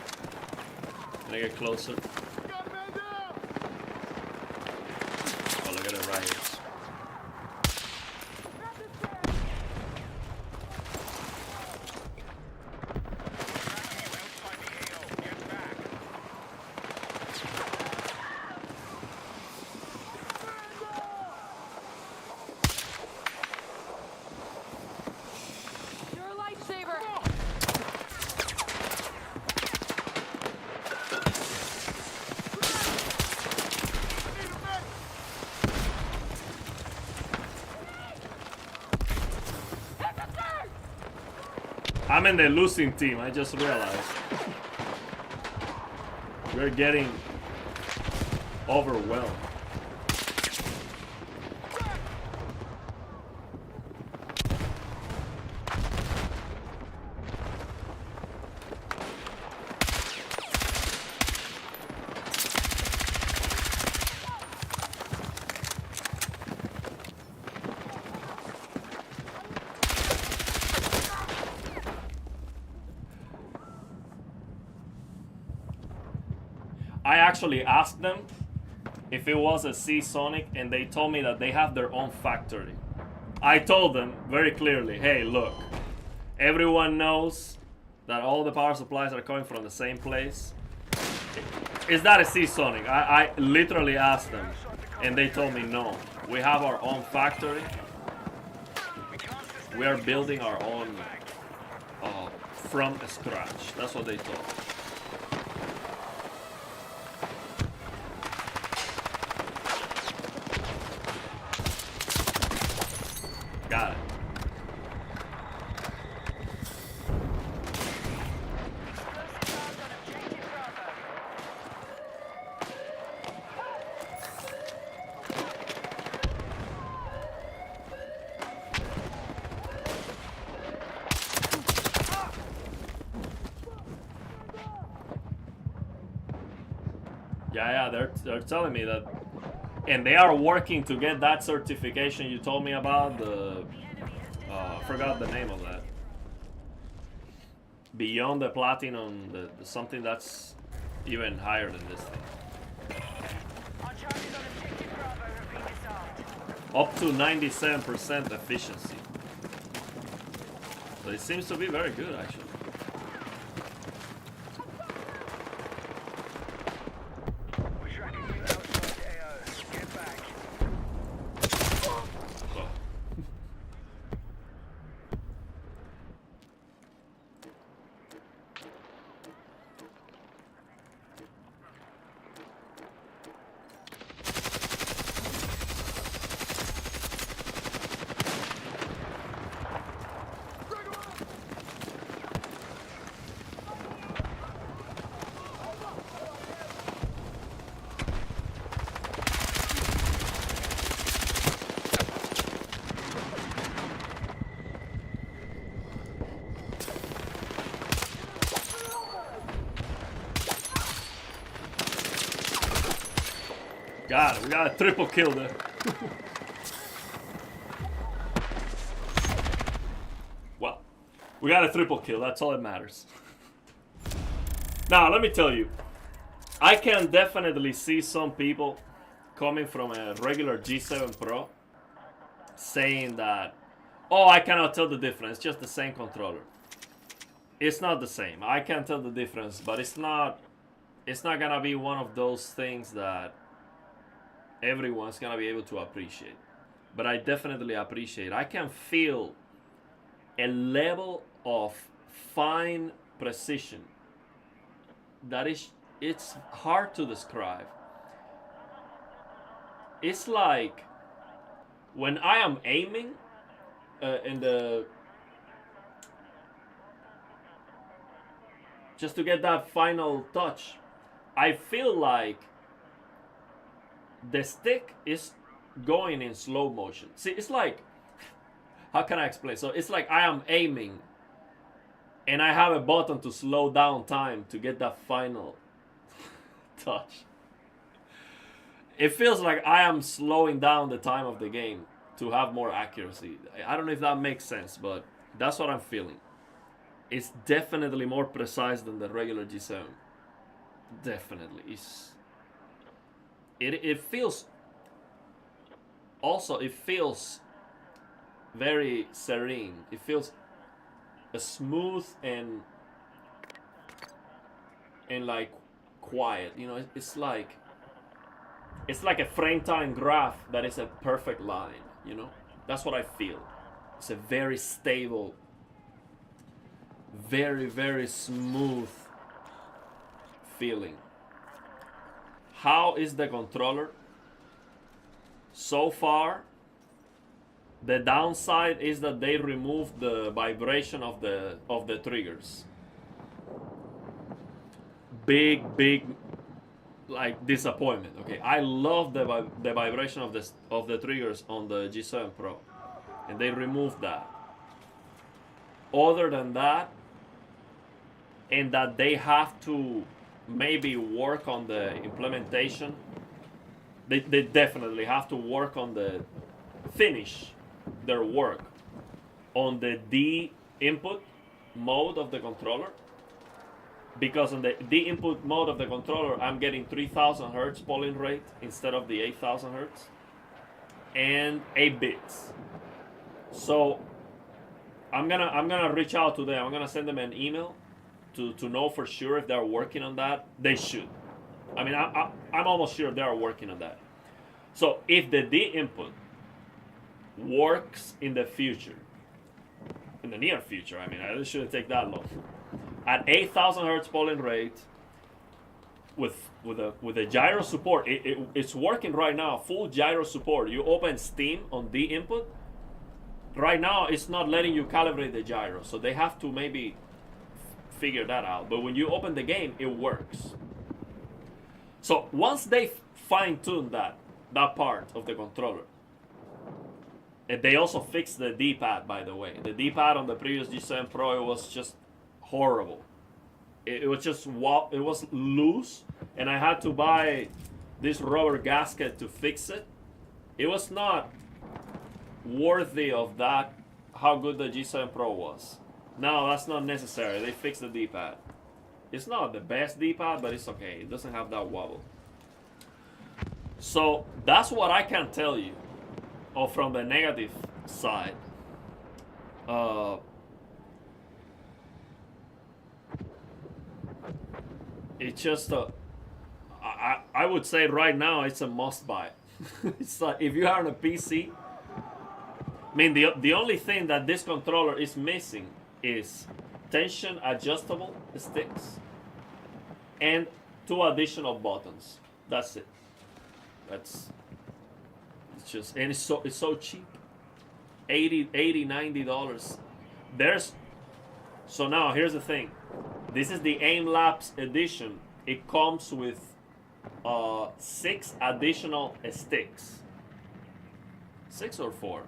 Gonna get closer. Right here. You're a lifesaver. I'm in the losing team, I just realized. We're getting overwhelmed. I actually asked them if it was a Seasonic, and they told me that they have their own factory. I told them very clearly, hey, look, everyone knows that all the power supplies are coming from the same place. Is that a Seasonic? I literally asked them, and they told me no. We have our own factory. We are building our own from scratch. That's what they told me. Got it. Yeah, they're telling me that, and they are working to get that certification you told me about. The I forgot the name of that. Beyond the platinum, the something that's even higher than this thing. Up to 97% efficiency. So it seems to be very good, actually. Got it. We got a triple kill there. Well, we got a triple kill. That's all that matters. Now, let me tell you. I can definitely see some people coming from a regular G7 Pro saying that, oh, I cannot tell the difference. It's just the same controller. It's not the same. I can tell the difference, but it's not gonna be one of those things that everyone's gonna be able to appreciate. But I definitely appreciate. I can feel a level of fine precision that it's hard to describe. It's like when I am aiming just to get that final touch, I feel like the stick is going in slow motion. See, it's like, how can I explain? So it's like I am aiming and I have a button to slow down time to get that final touch. It feels like I am slowing down the time of the game to have more accuracy. I don't know if that makes sense, but that's what I'm feeling. It's definitely more precise than the regular G7. Definitely. It feels, also it feels very serene. It feels smooth and like quiet. You know, it's like a frame time graph that is a perfect line. You know, that's what I feel. It's a very stable, very, very smooth feeling. How is the controller? So far, The downside is that they removed the vibration of the triggers. Big like disappointment. Okay, I love the vibration of the triggers on the G7 Pro, and they removed that. Other than that, and that they have to maybe work on the implementation. They definitely have to work on finish their work on the D input mode of the controller, because on the D input mode of the controller I'm getting 3000 hertz polling rate instead of the 8000 hertz and 8 bits. So I'm gonna reach out to them. I'm gonna send them an email to know for sure if they're working on that. They should. I mean, I'm almost sure they're working on that. So if the D input works in the future, in the near future, I mean, it shouldn't take that long. At 8000 hertz polling rate, with a gyro support, it's working right now. Full gyro support. You open Steam on D input. Right now, it's not letting you calibrate the gyro, so they have to maybe figure that out. But when you open the game, it works. So once they fine-tune that part of the controller, and they also fixed the D-pad, by the way. The D-pad on the previous G7 Pro, it was just horrible. It was just it was loose, and I had to buy this rubber gasket to fix it. It was not worthy of that, how good the G7 Pro was. No, that's not necessary. They fixed the D-pad. It's not the best D-pad, but it's okay. It doesn't have that wobble. So that's what I can tell you. Or from the negative side. It's just I would say right now it's a must buy. It's like if you are on a PC. I mean, the only thing that this controller is missing is tension adjustable sticks and 2 additional buttons. That's it. It's just, and it's so cheap. $80-$90. So now here's the thing. This is the Aim Labs edition. It comes with 6 additional sticks. 6 or 4?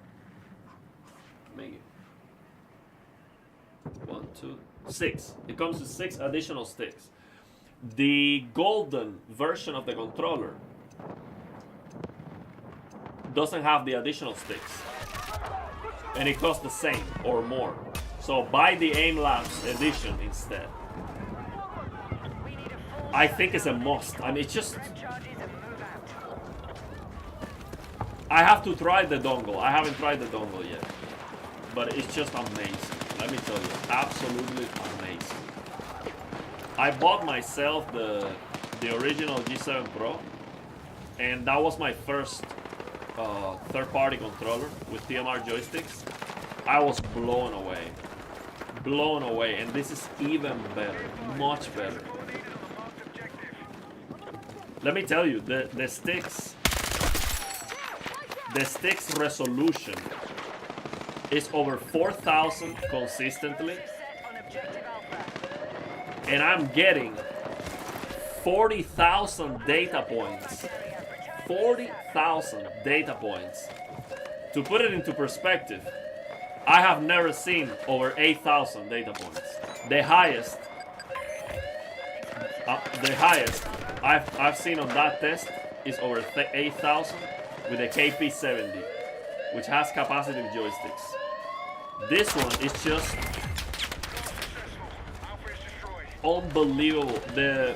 Maybe 1, 2, 6. It comes with 6 additional sticks. The golden version of the controller doesn't have the additional sticks, and it costs the same or more. So buy the Aim Labs edition instead. I think it's a must. I mean, it's just, I have to try the dongle. I haven't tried the dongle yet, but it's just amazing. Let me tell you, absolutely amazing. I bought myself the original G7 Pro, and that was my first third-party controller with TMR joysticks. I was blown away, and this is even better, much better. Let me tell you, the sticks resolution is over 4000 consistently, and I'm getting 40,000 data points. 40,000 data points. To put it into perspective, I have never seen over 8,000 data points. The highest I've seen on that test is over 8,000 with a KP70, which has capacitive joysticks. This one is just unbelievable. The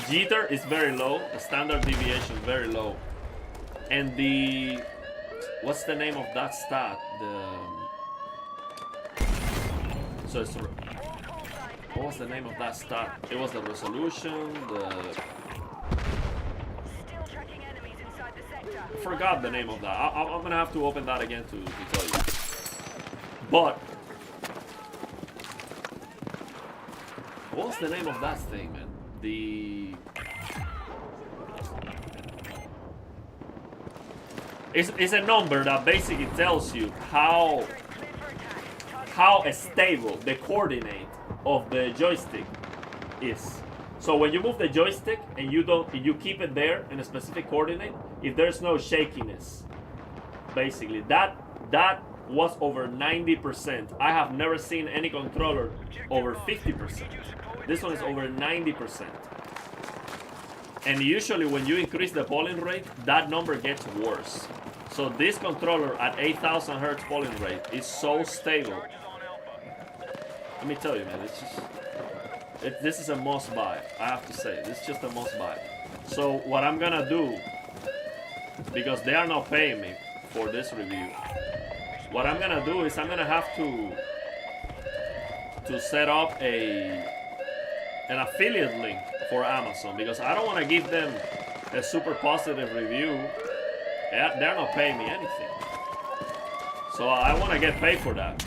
jitter is very low. The standard deviation is very low. And the, what's the name of that stat? What was the name of that stat? It was the resolution, I forgot the name of that. I'm gonna have to open that again to tell you. But what was the name of that thing, man? It's a number that basically tells you how stable the coordinate of the joystick is. So when you move the joystick and you keep it there in a specific coordinate, if there's no shakiness, basically that was over 90%. I have never seen any controller over 50%. This one is over 90%. And usually when you increase the polling rate, that number gets worse. So this controller at 8,000 Hz polling rate is so stable. Let me tell you, man, this is a must buy. I have to say, this is just a must buy. So what I'm gonna do, because they are not paying me for this review, what I'm gonna do is I'm gonna have to set up an affiliate link for Amazon, because I don't want to give them a super positive review. They're not paying me anything, so I want to get paid for that.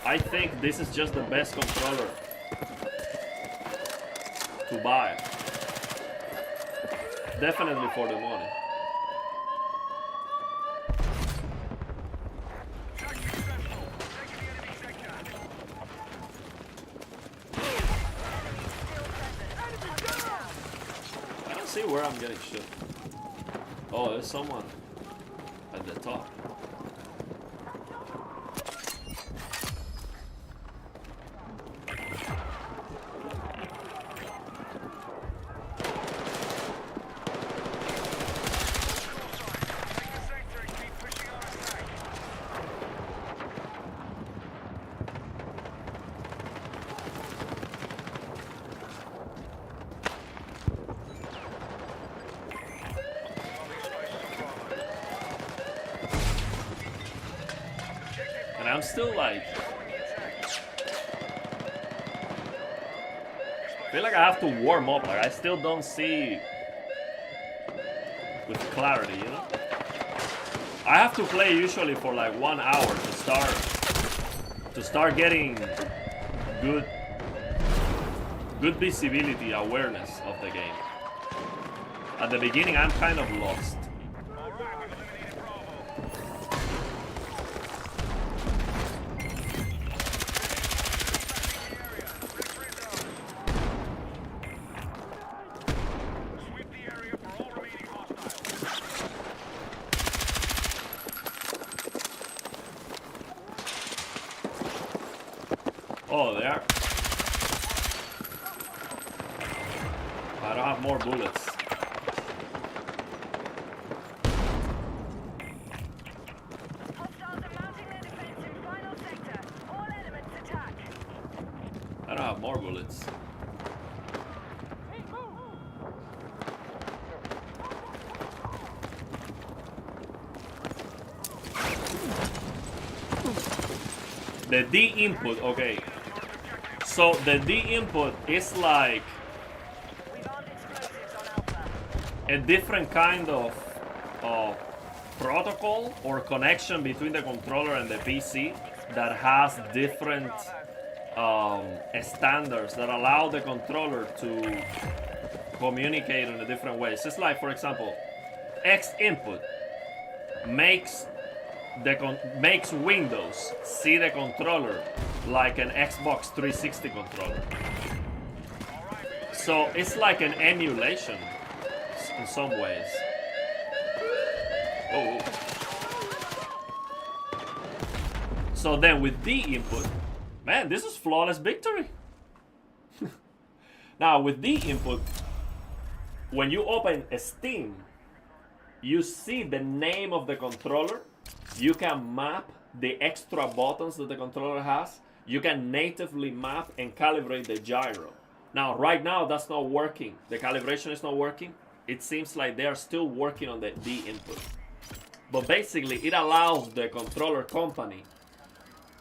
I think this is just the best controller to buy, definitely for the money. See where I'm getting shit. Oh, there's someone at the top. And I'm still like, I feel like I have to warm up. Like I still don't see with clarity, you know? I have to play usually for like 1 hour to start getting good visibility, awareness of the game. At the beginning, I'm kind of lost. Oh, there. I don't have more bullets. Hostiles are mounting their defense in final sector. All elements attack. I don't have more bullets. The D input, okay. So the D input is like We've armed explosives on Alpha. a different kind of protocol or connection between the controller and the PC that has different standards that allow the controller to communicate in a different way. So it's like, for example, X input makes Windows see the controller like an Xbox 360 controller. So it's like an emulation in some ways. Oh. So then with D input, man, this is flawless victory. Now with D input, when you open Steam, you see the name of the controller. You can map the extra buttons that the controller has. You can natively map and calibrate the gyro. Now, right now, that's not working. The calibration is not working. It seems like they are still working on the D input. But basically, it allows the controller company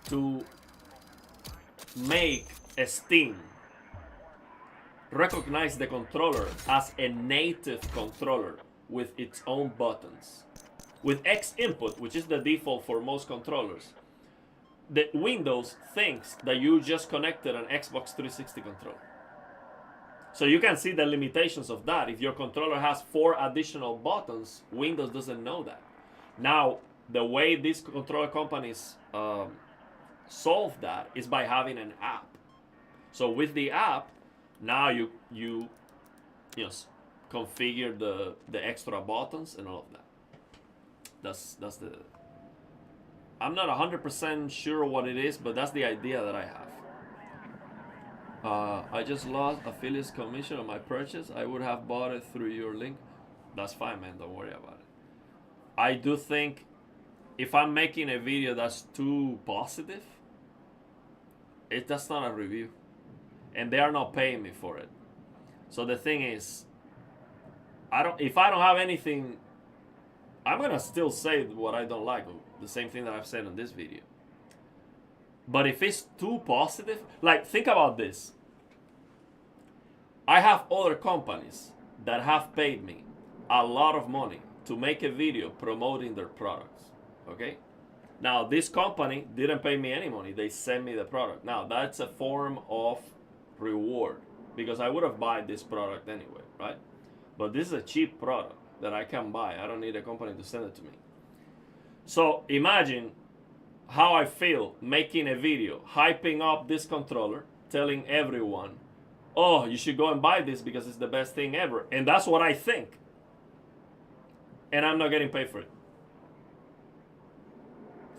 to make Steam recognize the controller as a native controller with its own buttons. With X input, which is the default for most controllers, the Windows thinks that you just connected an Xbox 360 controller. So you can see the limitations of that. If your controller has 4 additional buttons, Windows doesn't know that. Now, the way these controller companies solve that is by having an app. So with the app, now you configure the extra buttons and all of that. That's the. I'm not 100% sure what it is, but that's the idea that I have. I just lost affiliates commission on my purchase. I would have bought it through your link. That's fine, man. Don't worry about it. I do think if I'm making a video that's too positive, that's not a review. And they are not paying me for it. So the thing is, if I don't have anything, I'm gonna still say what I don't like. The same thing that I've said in this video. But if it's too positive, like think about this. I have other companies that have paid me a lot of money to make a video promoting their products. Okay? Now this company didn't pay me any money. They sent me the product. Now that's a form of reward because I would have bought this product anyway, right? But this is a cheap product that I can buy. I don't need a company to send it to me. So imagine how I feel making a video, hyping up this controller, telling everyone, oh, you should go and buy this because it's the best thing ever. And that's what I think. And I'm not getting paid for it.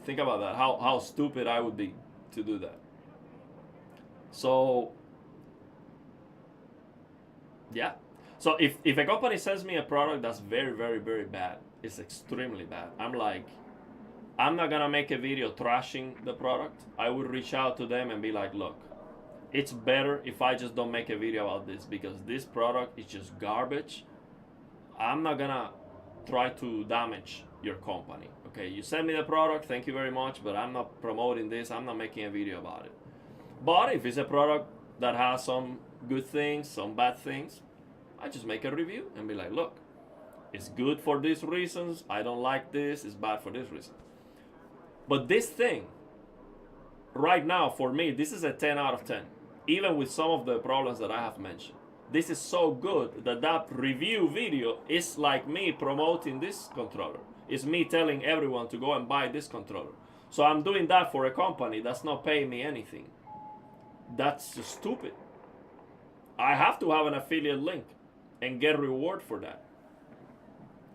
Think about that, how stupid I would be to do that. So, yeah. So if a company sends me a product that's very, very, very bad, it's extremely bad, I'm like, I'm not gonna make a video trashing the product. I would reach out to them and be like, look, it's better if I just don't make a video about this because this product is just garbage. I'm not gonna try to damage your company. Okay, you send me the product, thank you very much, but I'm not promoting this, I'm not making a video about it. But if it's a product that has some good things, some bad things, I just make a review and be like, look, it's good for these reasons, I don't like this, it's bad for this reason. But this thing, right now, for me, this is a 10 out of 10. Even with some of the problems that I have mentioned. This is so good that review video is like me promoting this controller. It's me telling everyone to go and buy this controller. So I'm doing that for a company that's not paying me anything. That's just stupid. I have to have an affiliate link and get reward for that.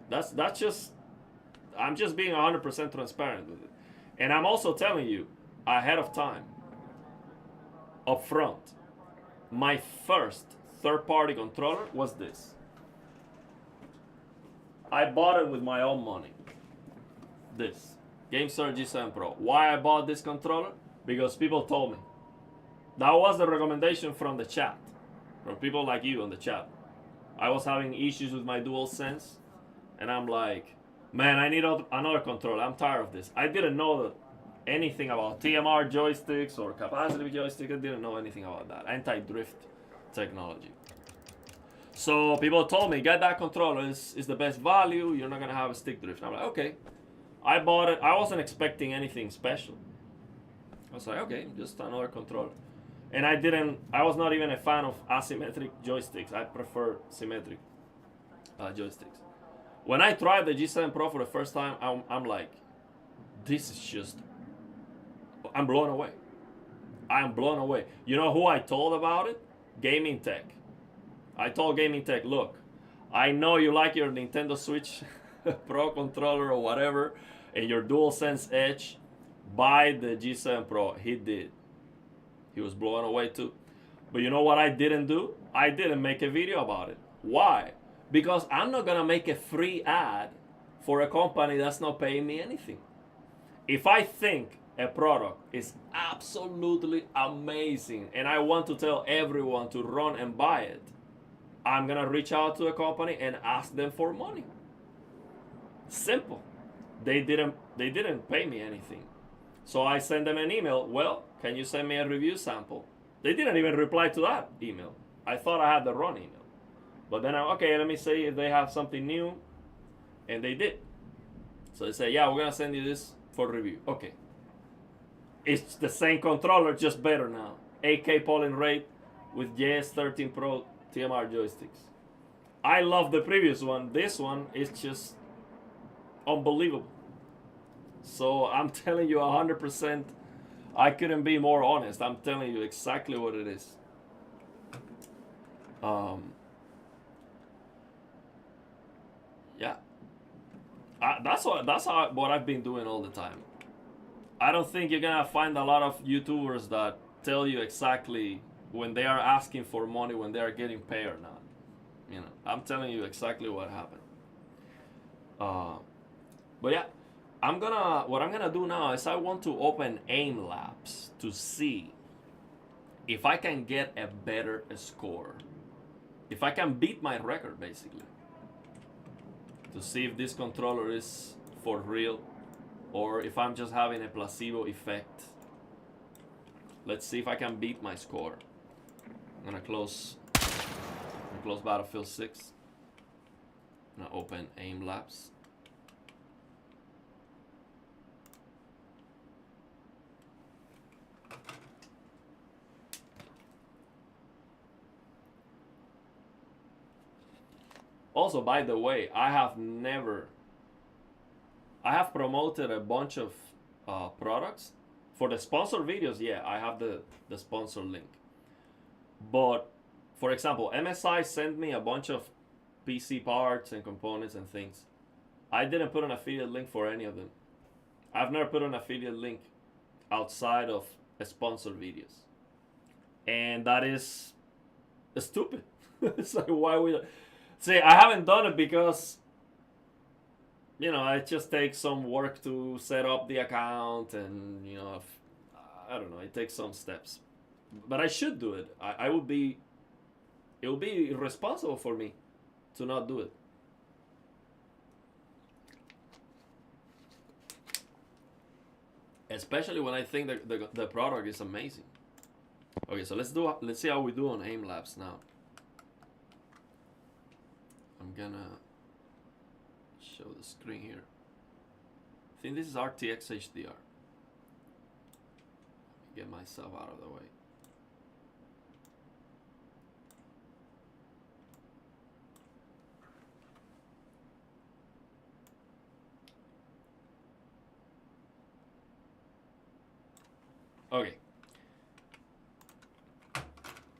That's just, I'm just being 100% transparent with it. And I'm also telling you ahead of time, up front, my first third-party controller was this. I bought it with my own money. This Gamesir G7 Pro. Why I bought this controller? Because people told me. That was the recommendation from the chat, from people like you on the chat. I was having issues with my DualSense, and I'm like, man, I need another controller. I'm tired of this. I didn't know anything about TMR joysticks or capacitive joysticks. I didn't know anything about that. Anti-drift technology. So people told me, get that controller. It's the best value. You're not going to have a stick drift. I'm like, okay. I bought it. I wasn't expecting anything special. I was like, okay, just another controller. And I was not even a fan of asymmetric joysticks. I prefer symmetric joysticks. When I tried the G7 Pro for the first time, I'm like, this is just, I'm blown away. I'm blown away. You know who I told about it? Gaming Tech. I told Gaming Tech, look, I know you like your Nintendo Switch Pro controller or whatever, and your DualSense Edge, buy the G7 Pro. He did. He was blown away too. But you know what I didn't do? I didn't make a video about it. Why? Because I'm not gonna make a free ad for a company that's not paying me anything. If I think a product is absolutely amazing and I want to tell everyone to run and buy it, I'm gonna reach out to a company and ask them for money. Simple. They didn't pay me anything. So I sent them an email. Well, can you send me a review sample? They didn't even reply to that email. I thought I had the wrong email. But then okay, let me see if they have something new. And they did. So they say, yeah, we're gonna send you this for review. Okay. It's the same controller, just better now. 8K polling rate with JS13 Pro TMR joysticks. I love the previous one. This one is just unbelievable. So I'm telling you 100%. I couldn't be more honest. I'm telling you exactly what it is. Yeah. That's what I've been doing all the time. I don't think you're gonna find a lot of YouTubers that tell you exactly when they are asking for money, when they are getting paid or not. You know, I'm telling you exactly what happened. But yeah, what I'm gonna do now is I want to open aim labs to see if I can get a better score, if I can beat my record basically, to see if this controller is for real or if I'm just having a placebo effect. Let's see if I can beat my score. I'm gonna close Battlefield 6. I'm gonna open aim labs. Also, by the way, I have promoted a bunch of products. For the sponsored videos, yeah, I have the sponsor link. But, for example, MSI sent me a bunch of PC parts and components and things. I didn't put an affiliate link for any of them. I've never put an affiliate link outside of sponsored videos. And that is stupid. It's like, why would... See, I haven't done it because, you know, it just takes some work to set up the account and, you know, I don't know, it takes some steps. But I should do it. It would be irresponsible for me to not do it. Especially when I think that the product is amazing. Okay, so let's see how we do on aim labs now. I'm gonna show the screen here. I think this is RTX HDR. Get myself out of the way. Okay.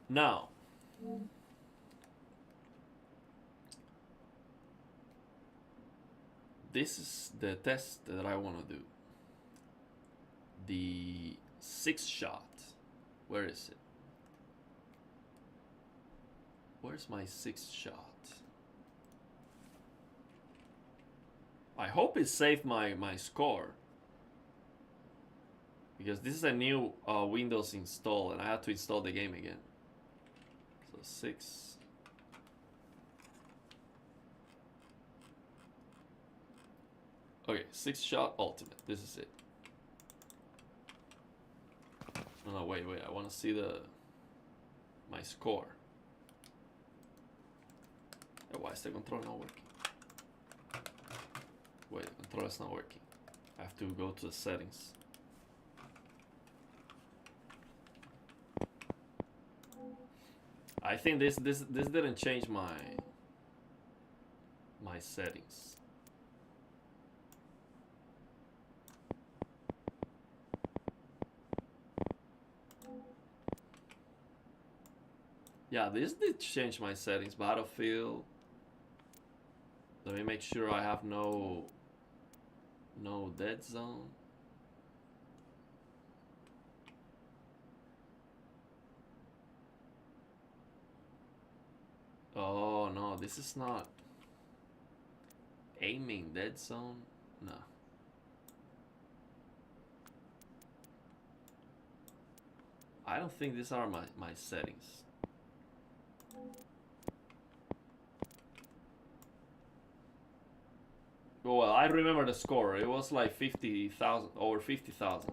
Now, this is the test that I want to do. The 6-shot. Where is it? Where's my 6-shot? I hope it saved my score. Because this is a new Windows install and I had to install the game again. So 6. Okay, 6-shot ultimate. This is it. No, wait. I want to see my score. Why is the controller not working? Wait, the controller's not working. I have to go to the settings. I think this didn't change my settings. Yeah, this did change my settings. Battlefield. Let me make sure I have no dead zone. Oh no, this is not aiming dead zone. No. I don't think these are my settings. Oh, well, I remember the score. It was like 50,000, over 50,000.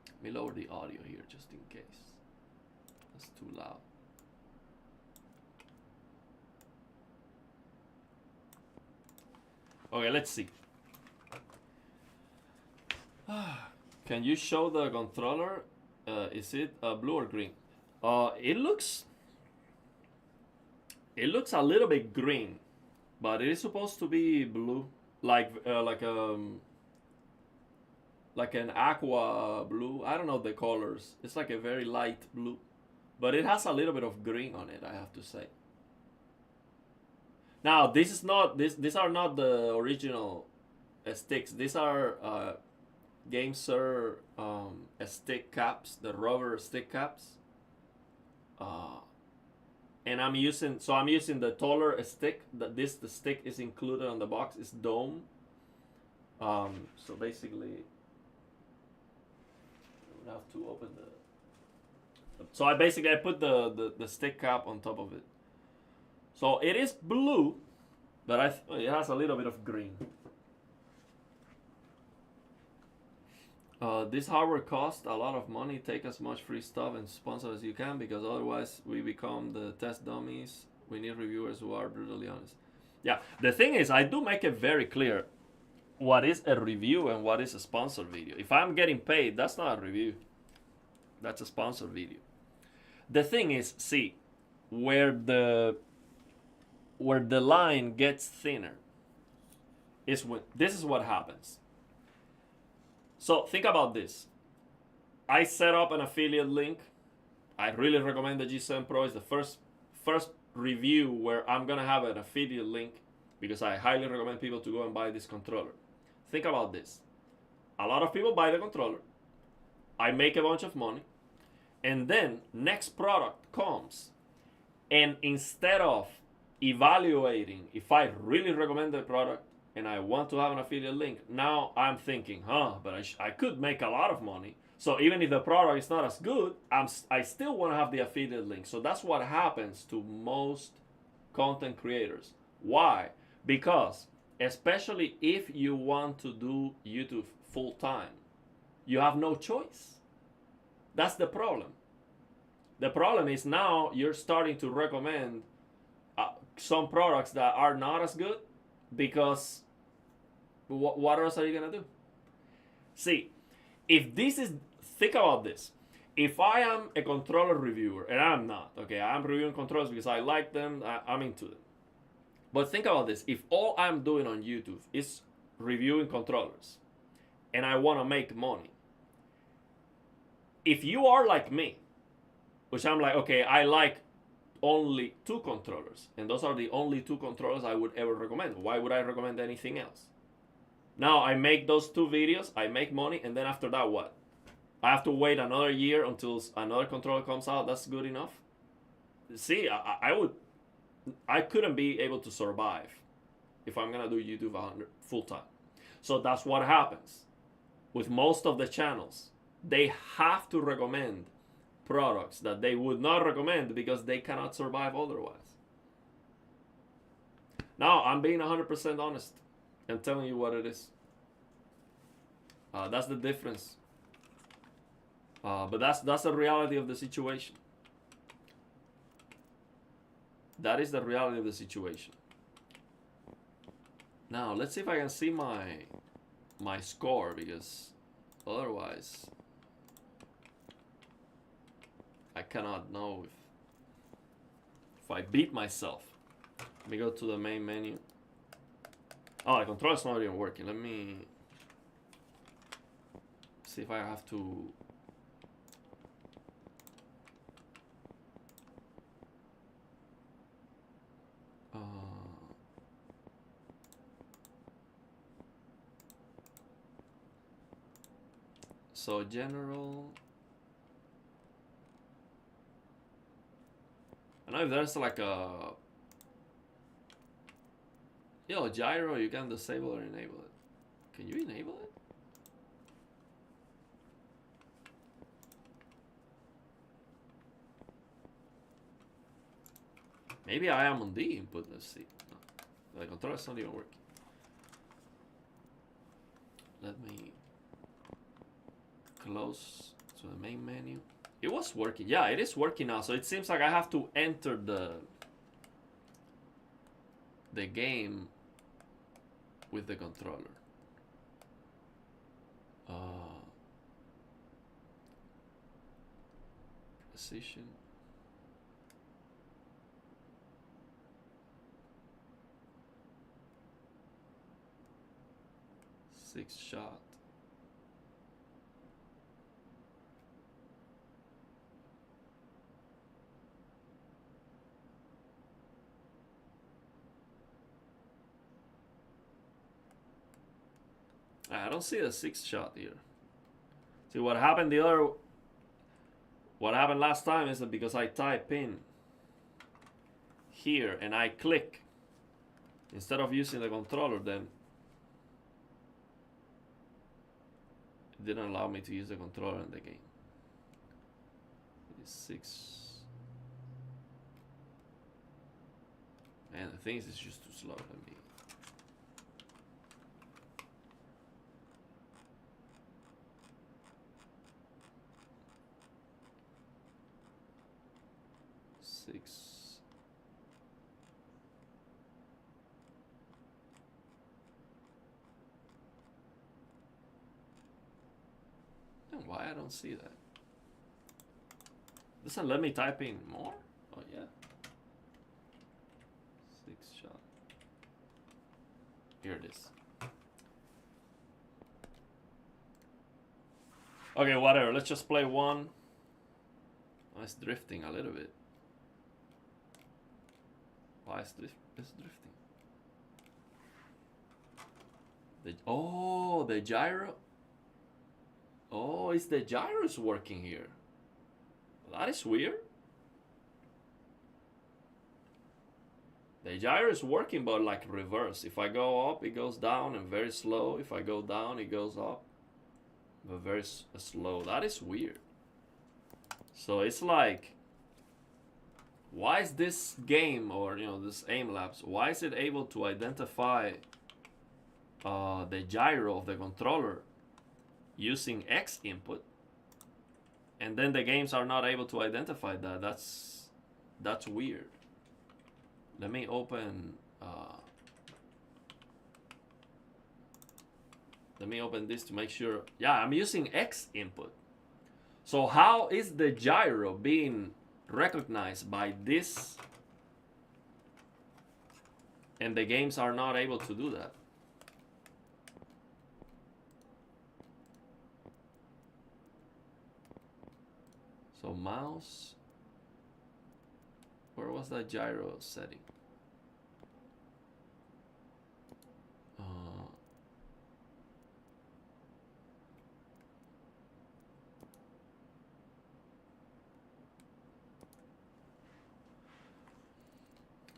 Let me lower the audio here just in case. That's too loud. Okay, let's see. Can you show the controller? Is it blue or green? It looks a little bit green, but it is supposed to be blue, like an aqua blue. I don't know the colors. It's like a very light blue, but it has a little bit of green on it, I have to say. Now, these are not the original sticks. These are Gamesir stick caps, the rubber stick caps. And I'm using the taller stick. The stick is included on the box. It's dome. So basically, I have to open the. So I put the stick cap on top of it. So it is blue, but it has a little bit of green. This hardware costs a lot of money. Take as much free stuff and sponsor as you can, because otherwise we become the test dummies. We need reviewers who are brutally honest. Yeah, the thing is, I do make it very clear what is a review and what is a sponsored video. If I'm getting paid, that's not a review. That's a sponsored video. The thing is, see, where the line gets thinner is when this is what happens. So think about this. I set up an affiliate link. I really recommend the G7 Pro. It's the first review where I'm gonna have an affiliate link, because I highly recommend people to go and buy this controller. Think about this. A lot of people buy the controller. I make a bunch of money. And then next product comes. And instead of evaluating if I really recommend the product and I want to have an affiliate link, now I'm thinking, but I could make a lot of money. So even if the product is not as good, I still want to have the affiliate link. So that's what happens to most content creators. Why? Because especially if you want to do YouTube full time, you have no choice. That's the problem. The problem is now you're starting to recommend some products that are not as good, because what else are you going to do? See, think about this. If I am a controller reviewer, and I'm not, okay, I'm reviewing controllers because I like them, I'm into them. But think about this. If all I'm doing on YouTube is reviewing controllers, and I want to make money, if you are like me, which I'm like, okay, I like only 2 controllers, and those are the only 2 controllers I would ever recommend. Why would I recommend anything else? Now I make those 2 videos, I make money, and then after that, what? I have to wait another year until another controller comes out. That's good enough? See, I couldn't be able to survive if I'm gonna do YouTube full time. So that's what happens with most of the channels. They have to recommend products that they would not recommend because they cannot survive otherwise. Now, I'm being 100% honest and telling you what it is. That's the difference. But that's the reality of the situation. That is the reality of the situation. Now, let's see if I can see my score, because otherwise I cannot know if I beat myself. Let me go to the main menu. Oh, the controller's not even working. Let me see if I have to. So general. I know if there's like a gyro, you can disable or enable it. Can you enable it? Maybe I am on the input. Let's see. No, the controller's not even working. Let me close to the main menu. It was working. Yeah, it is working now. So it seems like I have to enter the game with the controller. Precision. Six shot. I don't see a six shot here. See what happened what happened last time is that because I type in here and I click instead of using the controller, then it didn't allow me to use the controller in the game. It's 6. Man, the thing is it's just too slow to me. Why I don't see that? Doesn't let me type in more? Oh yeah. 6 shot. Here it is. Okay, whatever. Let's just play one. Oh, it's drifting a little bit. Why is it's drifting? The gyro. Oh, it's the gyro's working here. That is weird. The gyro is working, but like reverse. If I go up, it goes down and very slow. If I go down, it goes up, but very slow. That is weird. So it's like, why is this game, or this aim labs, why is it able to identify the gyro of the controller using X input, and then the games are not able to identify that? That's weird. Let me open this to make sure. Yeah, I'm using X input. So how is the gyro being recognized by this and the games are not able to do that? So mouse, where was that gyro setting?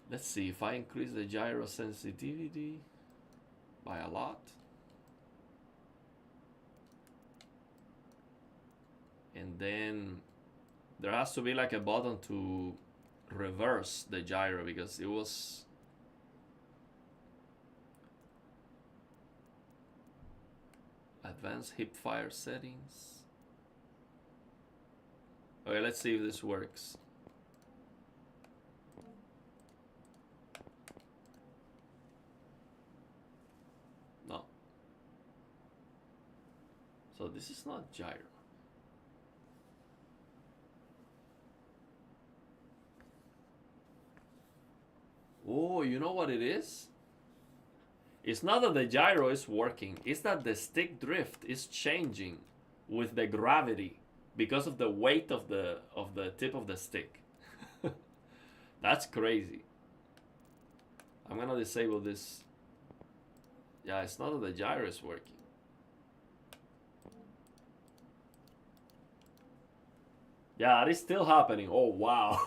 Let's see if I increase the gyro sensitivity by a lot. And then there has to be like a button to reverse the gyro because it was advanced hip fire settings. Okay, let's see if this works. No. So this is not gyro. Oh, you know what it is? It's not that the gyro is working. It's that the stick drift is changing with the gravity because of the weight of the tip of the stick. That's crazy. I'm gonna disable this. Yeah, it's not that the gyro is working. Yeah, it is still happening. Oh, wow.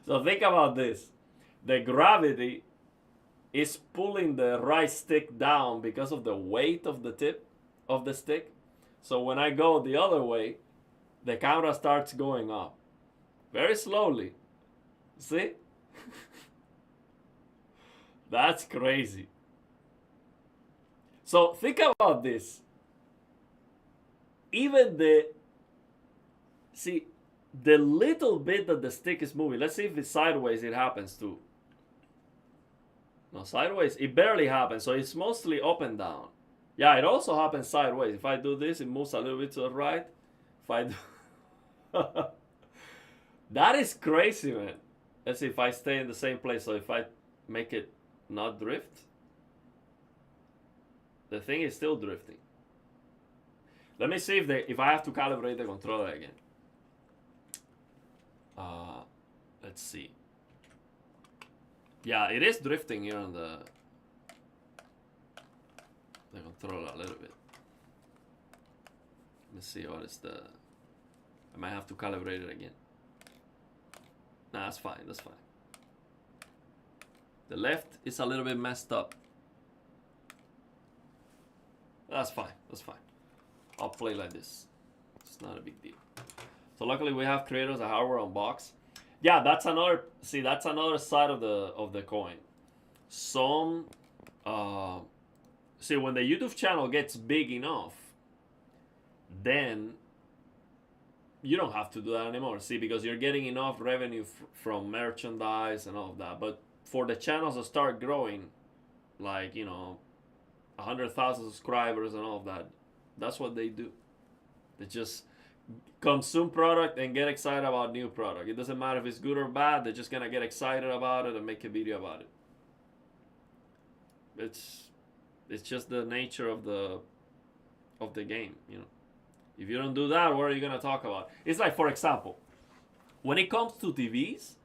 So think about this. The gravity is pulling the right stick down because of the weight of the tip of the stick. So when I go the other way, the camera starts going up. Very slowly. See? That's crazy. So think about this. Even see, the little bit that the stick is moving, let's see if it's sideways, it happens too. No, sideways, it barely happens, so it's mostly up and down. Yeah, it also happens sideways. If I do this, it moves a little bit to the right. If I do That is crazy, man. Let's see if I stay in the same place. So if I make it not drift, the thing is still drifting. Let me see if I have to calibrate the controller again. Let's see. Yeah, it is drifting here on the controller a little bit. Let's see what is the. I might have to calibrate it again. Nah, that's fine. That's fine. The left is a little bit messed up. That's fine. That's fine. I'll play like this. It's not a big deal. So luckily we have creators of hardware on box. Yeah, that's another. See, that's another side of the coin. Some. See, when the YouTube channel gets big enough, then you don't have to do that anymore. See, because you're getting enough revenue from merchandise and all of that. But for the channels to start growing, like, you know, 100,000 subscribers and all of that, that's what they do. They just consume product and get excited about new product. It doesn't matter if it's good or bad. They're just gonna get excited about it and make a video about it. It's just the nature of the game, you know. If you don't do that, what are you gonna talk about? It's like, for example, when it comes to TVs,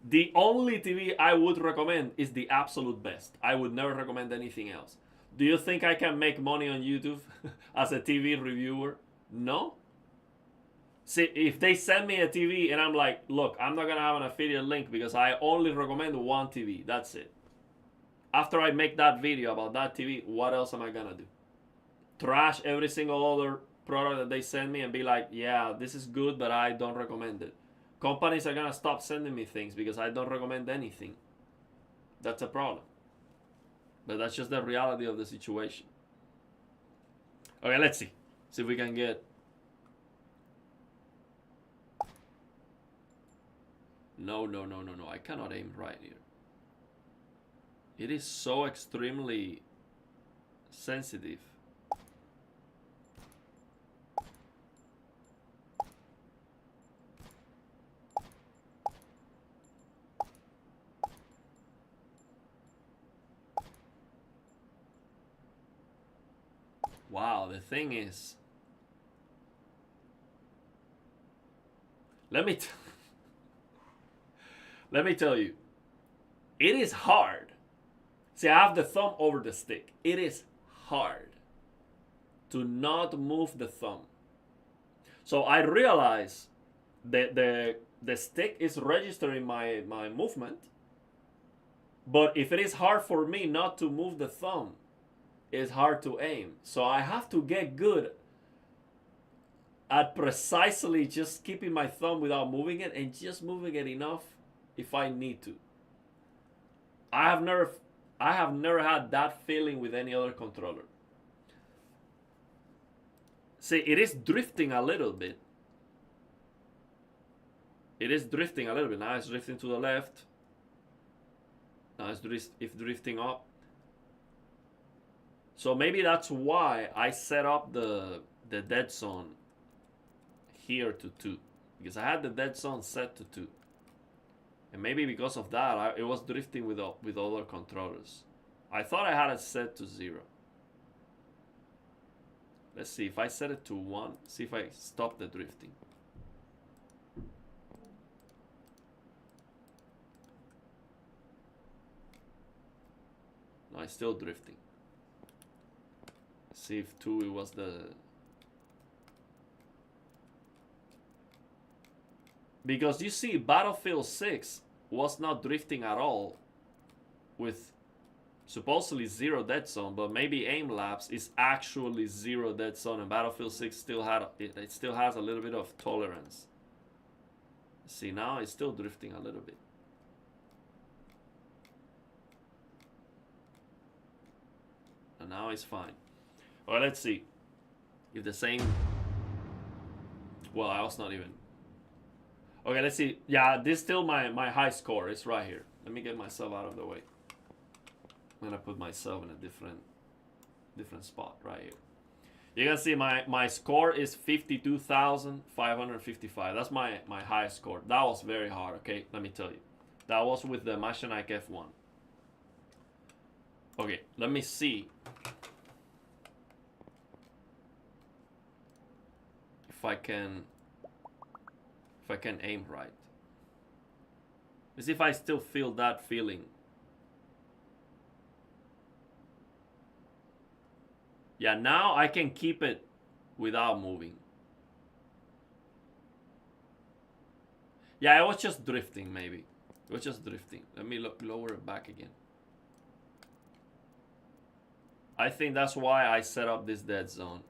the only TV I would recommend is the absolute best. I would never recommend anything else. Do you think I can make money on YouTube as a TV reviewer? No. See, if they send me a TV and I'm like, look, I'm not gonna have an affiliate link because I only recommend one TV. That's it. After I make that video about that TV, what else am I gonna do? Trash every single other product that they send me and be like, yeah, this is good, but I don't recommend it. Companies are gonna stop sending me things because I don't recommend anything. That's a problem. But that's just the reality of the situation. Okay, let's see. See if we can get. No. I cannot aim right here. It is so extremely sensitive. Wow, the thing is, let me tell you, it is hard. See, I have the thumb over the stick. It is hard to not move the thumb. So I realize that the stick is registering my movement, but if it is hard for me not to move the thumb, it's hard to aim. So I have to get good at precisely just keeping my thumb without moving it and just moving it enough if I need to. I have never had that feeling with any other controller. See, it is drifting a little bit. It is drifting a little bit. Now it's drifting to the left. Now it's drifting up. So maybe that's why I set up the dead zone here to 2. Because I had the dead zone set to 2. And maybe because of that, it was drifting with other controllers. I thought I had it set to 0. Let's see, if I set it to 1, see if I stop the drifting. No, it's still drifting. See if 2 it was the. Because you see, Battlefield 6 was not drifting at all with supposedly 0 dead zone, but maybe aim lapse is actually 0 dead zone, and Battlefield 6 still it still has a little bit of tolerance. See, now it's still drifting a little bit. And now it's fine. Well, let's see if the same. Well, I was not even. Okay, let's see. Yeah, this is still my high score. It's right here. Let me get myself out of the way. I'm gonna put myself in a different spot right here. You can see my score is 52,555. That's my highest score. That was very hard, okay? Let me tell you. That was with the Machinike F1. Okay, let me see if I can aim right. Let's see if I still feel that feeling. Yeah, now I can keep it without moving. Yeah, it was just drifting, maybe. It was just drifting. Let me lower it back again. I think that's why I set up this dead zone.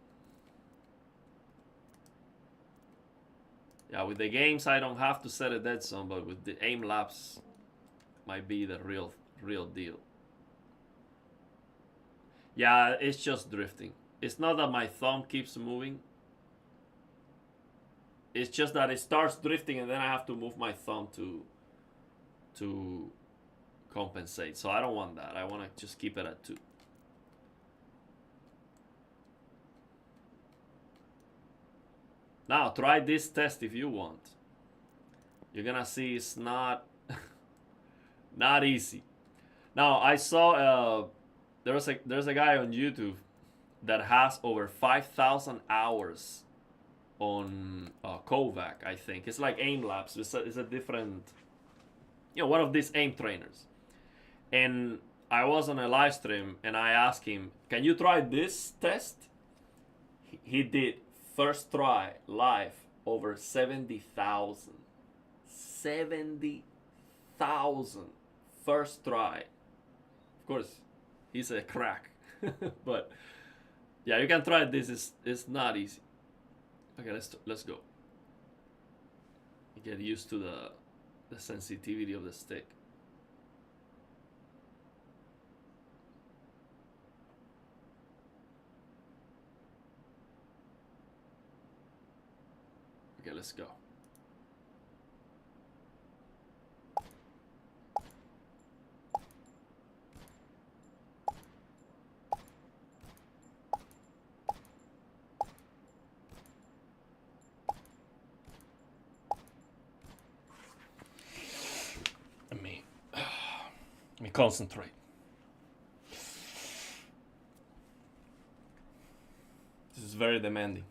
Yeah, with the games I don't have to set a dead zone, but with the aim lapse might be the real deal. Yeah, it's just drifting. It's not that my thumb keeps moving. It's just that it starts drifting and then I have to move my thumb to compensate. So I don't want that. I want to just keep it at 2. Now try this test if you want. You're gonna see it's not not easy. Now I saw there's a guy on YouTube that has over 5,000 hours on Kovac, I think. It's like aim labs. It's a different, one of these aim trainers. And I was on a live stream and I asked him, can you try this test? He did first try live over 70,000. 70,000 first try. Of course, he's a crack. But yeah, you can try this. It's not easy. Okay, let's go. Get used to the sensitivity of the stick. Okay, let's go. Let me concentrate. This is very demanding.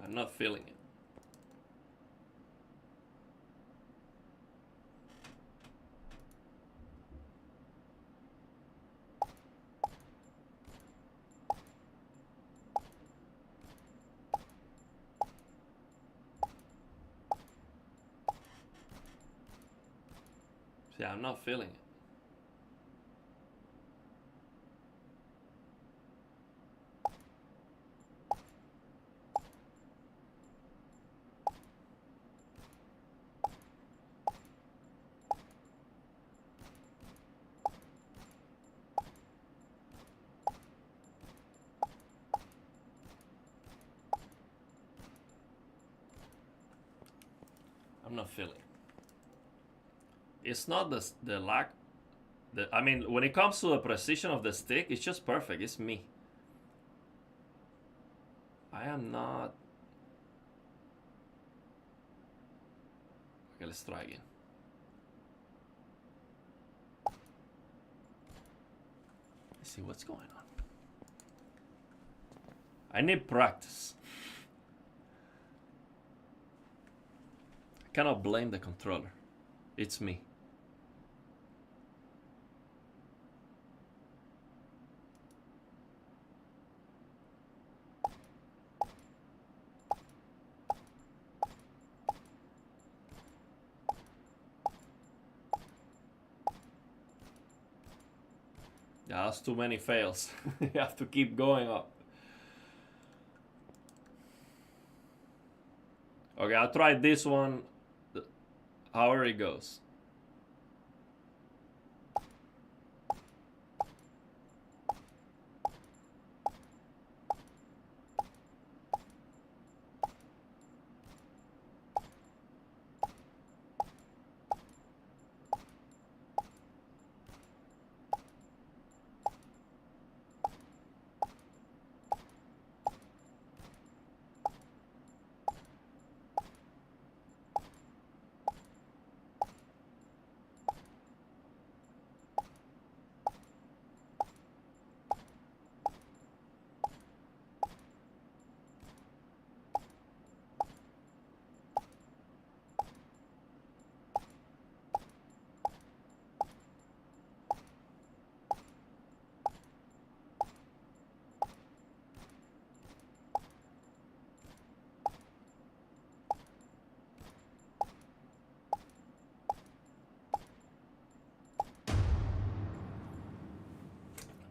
I'm not feeling it. See, I'm not feeling it. I'm not feeling it. It's not the lack. I mean, when it comes to the precision of the stick, it's just perfect. It's me. I am not. Okay, let's try again. Let's see what's going on. I need practice. I cannot blame the controller. It's me. Yeah, that's too many fails. You have to keep going up. Okay, I'll try this one, however it goes.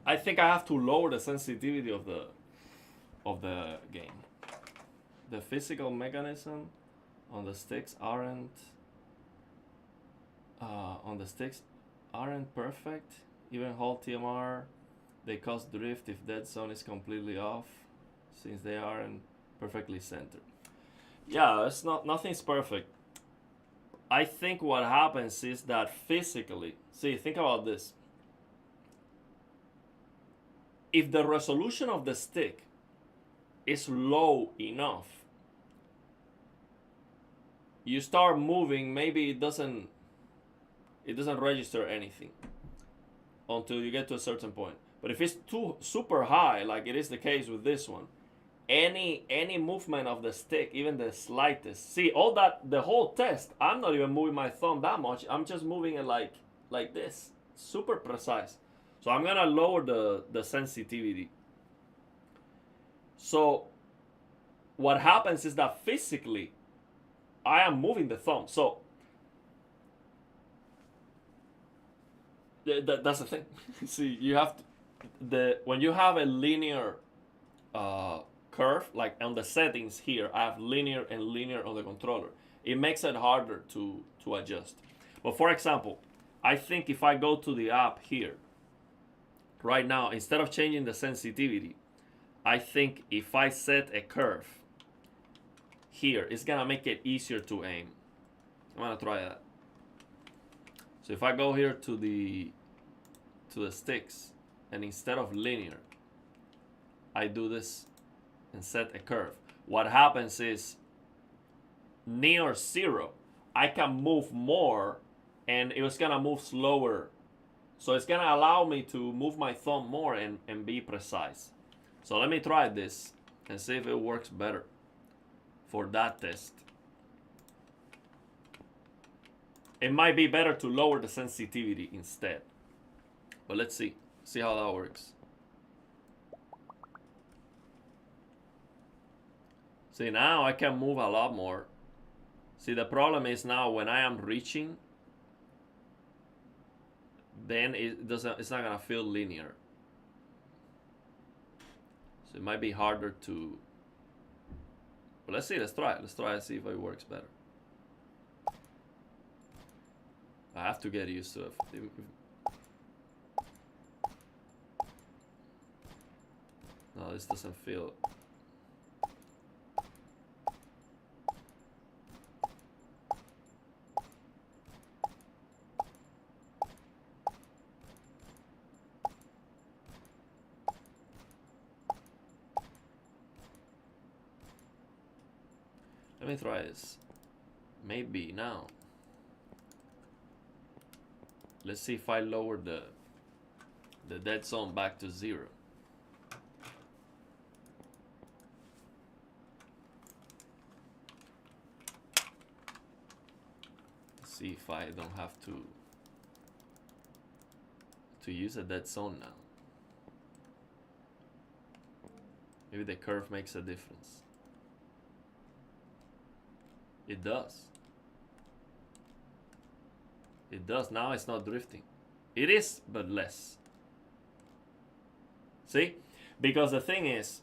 I think I have to lower the sensitivity of the game. The physical mechanism on the sticks aren't perfect. Even hold TMR, they cause drift if dead zone is completely off, since they aren't perfectly centered. Yeah, it's nothing's perfect. I think what happens is that physically, see, think about this. If the resolution of the stick is low enough, you start moving, maybe it doesn't register anything until you get to a certain point. But if it's too super high, like it is the case with this one, any movement of the stick, even the slightest, see, all that, the whole test, I'm not even moving my thumb that much, I'm just moving it like this, super precise. So I'm gonna lower the sensitivity. So what happens is that physically I am moving the thumb. So that's the thing. See, you have to, when you have a linear curve, like on the settings here, I have linear and linear on the controller. It makes it harder to adjust. But for example, I think if I go to the app here, right now, instead of changing the sensitivity, I think if I set a curve here, it's gonna make it easier to aim. I'm gonna try that. So if I go here to the sticks, and instead of linear, I do this and set a curve. What happens is, near 0, I can move more, and it was gonna move slower. So it's gonna allow me to move my thumb more and be precise. So let me try this and see if it works better for that test. It might be better to lower the sensitivity instead. But let's see how that works. See, now I can move a lot more. See, the problem is now when I am reaching, then it's not gonna feel linear. So it might be harder to, but let's see, let's try and see if it works better. I have to get used to it. No, this doesn't feel. Let me try this. Maybe now. Let's see if I lower the dead zone back to 0. See if I don't have to use a dead zone now. Maybe the curve makes a difference. It does. It does. Now it's not drifting. It is, but less. See? Because the thing is,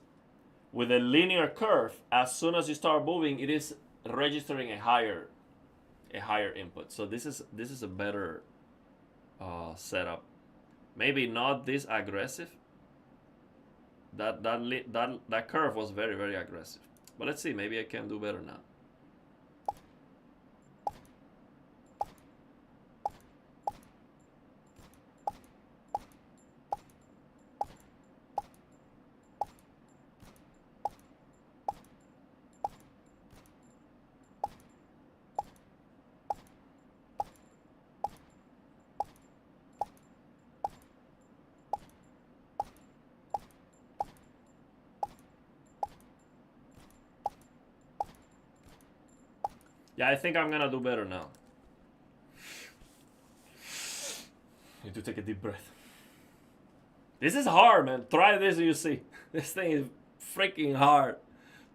with a linear curve, as soon as you start moving, it is registering a higher input. So this is a better setup. Maybe not this aggressive. That curve was very, very aggressive. But let's see, maybe I can do better now. Yeah, I think I'm gonna do better now. Need to take a deep breath. This is hard, man. Try this and you see. This thing is freaking hard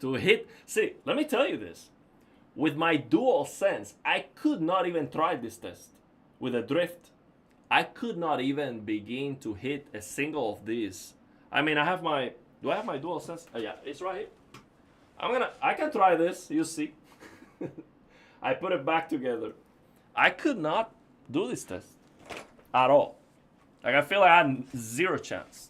to hit. See, let me tell you this. With my dual sense, I could not even try this test with a drift. I could not even begin to hit a single of these. I mean, I have my. Do I have my dual sense? Yeah, it's right here. I can try this. You see. I put it back together. I could not do this test at all. Like, I feel like I had zero chance.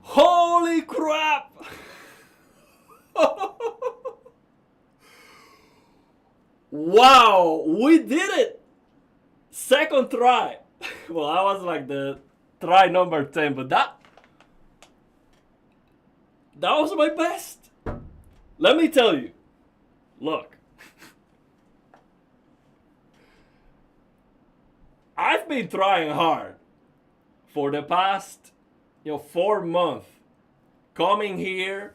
Holy crap! Wow, we did it! Second try. Well, I was like the try number 10, but that was my best. Let me tell you. Look. I've been trying hard for the past 4 months, coming here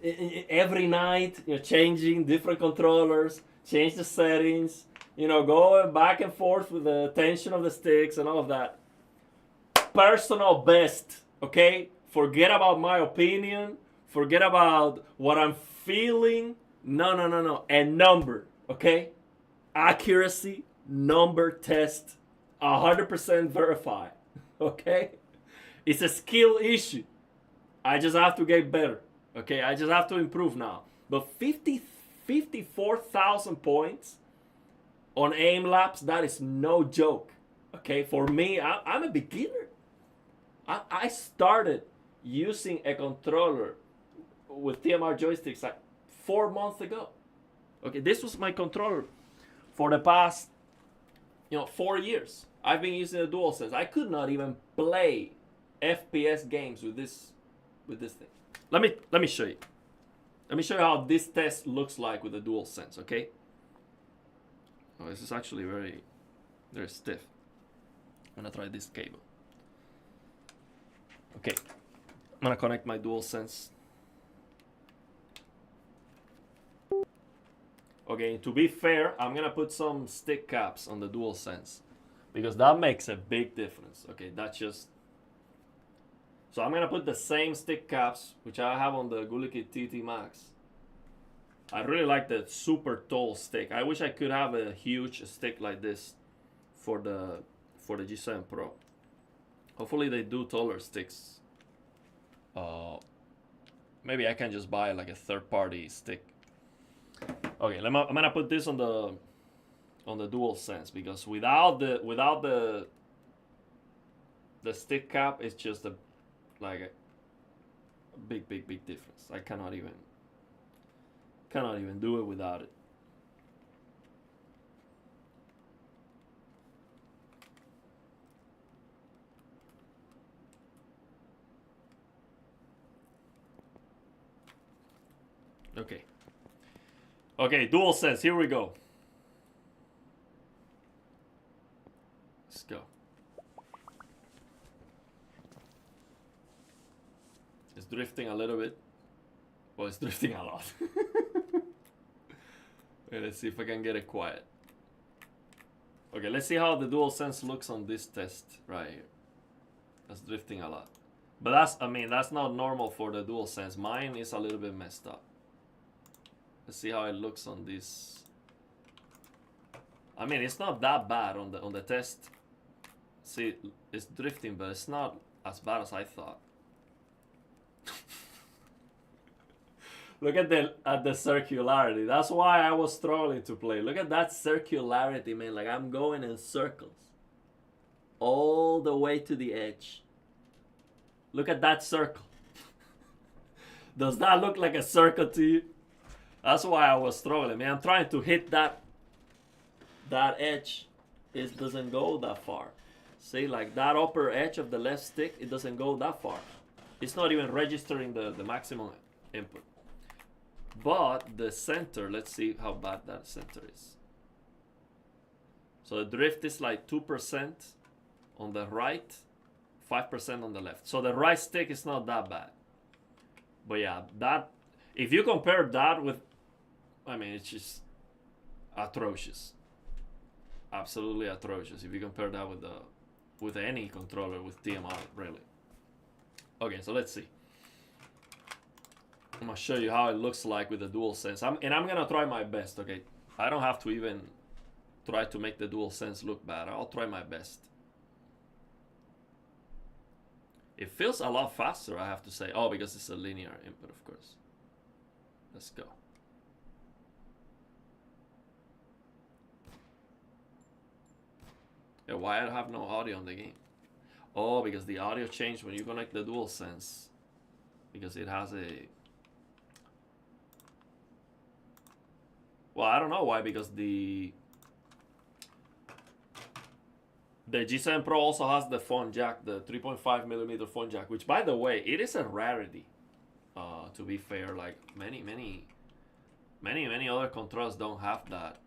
every night, changing different controllers, change the settings, going back and forth with the tension of the sticks and all of that. Personal best, okay? Forget about my opinion. Forget about what I'm feeling. No. A number, okay? Accuracy, number test, 100% verified, okay? It's a skill issue. I just have to get better. Okay, I just have to improve now. But 54,000 points on aim laps, that is no joke. Okay, for me, I'm a beginner. I started using a controller with TMR joysticks like 4 months ago. Okay, this was my controller for the past 4 years. I've been using a DualSense. I could not even play FPS games with this thing. Let me show you. Let me show you how this test looks like with the DualSense, okay? Oh, this is actually very, very stiff. I'm gonna try this cable. Okay, I'm gonna connect my DualSense. Okay, to be fair, I'm gonna put some stick caps on the DualSense because that makes a big difference. Okay, that's just. So I'm gonna put the same stick caps which I have on the Gulikit TT Max. I really like the super tall stick. I wish I could have a huge stick like this for the G7 Pro. Hopefully they do taller sticks. Maybe I can just buy like a third-party stick. Okay, I'm gonna put this on the DualSense because without the stick cap, it's just big difference. I cannot even do it without it. Okay. Okay, DualSense, here we go. Let's go. It's drifting a little bit. Well, it's drifting a lot. Okay, let's see if I can get it quiet. Okay, let's see how the DualSense looks on this test right here. That's drifting a lot. But that's, I mean, that's not normal for the DualSense. Mine is a little bit messed up. Let's see how it looks on this. I mean, it's not that bad on the test. See, it's drifting, but it's not as bad as I thought. Look at the circularity. That's why I was struggling to play. Look at that circularity, man. Like, I'm going in circles all the way to the edge. Look at that circle. Does that look like a circle to you? That's why I was struggling, man. I'm trying to hit that edge. It doesn't go that far. See, like that upper edge of the left stick, it doesn't go that far. It's not even registering the maximum input. But the center, let's see how bad that center is. So the drift is like 2% on the right, 5% on the left. So the right stick is not that bad. But yeah, that, if you compare that with, I mean, it's just atrocious. Absolutely atrocious if you compare that with any controller with TMR, really. Okay, so let's see. I'm gonna show you how it looks like with the DualSense. I'm gonna try my best, okay? I don't have to even try to make the DualSense look bad. I'll try my best. It feels a lot faster, I have to say. Oh, because it's a linear input, of course. Let's go. Yeah, why I have no audio on the game? Oh, because the audio changed when you connect the DualSense. Because it has a... Well, I don't know why, because the G7 Pro also has the phone jack, the 3.5mm phone jack, which, by the way, it is a rarity. To be fair, like many other controllers don't have that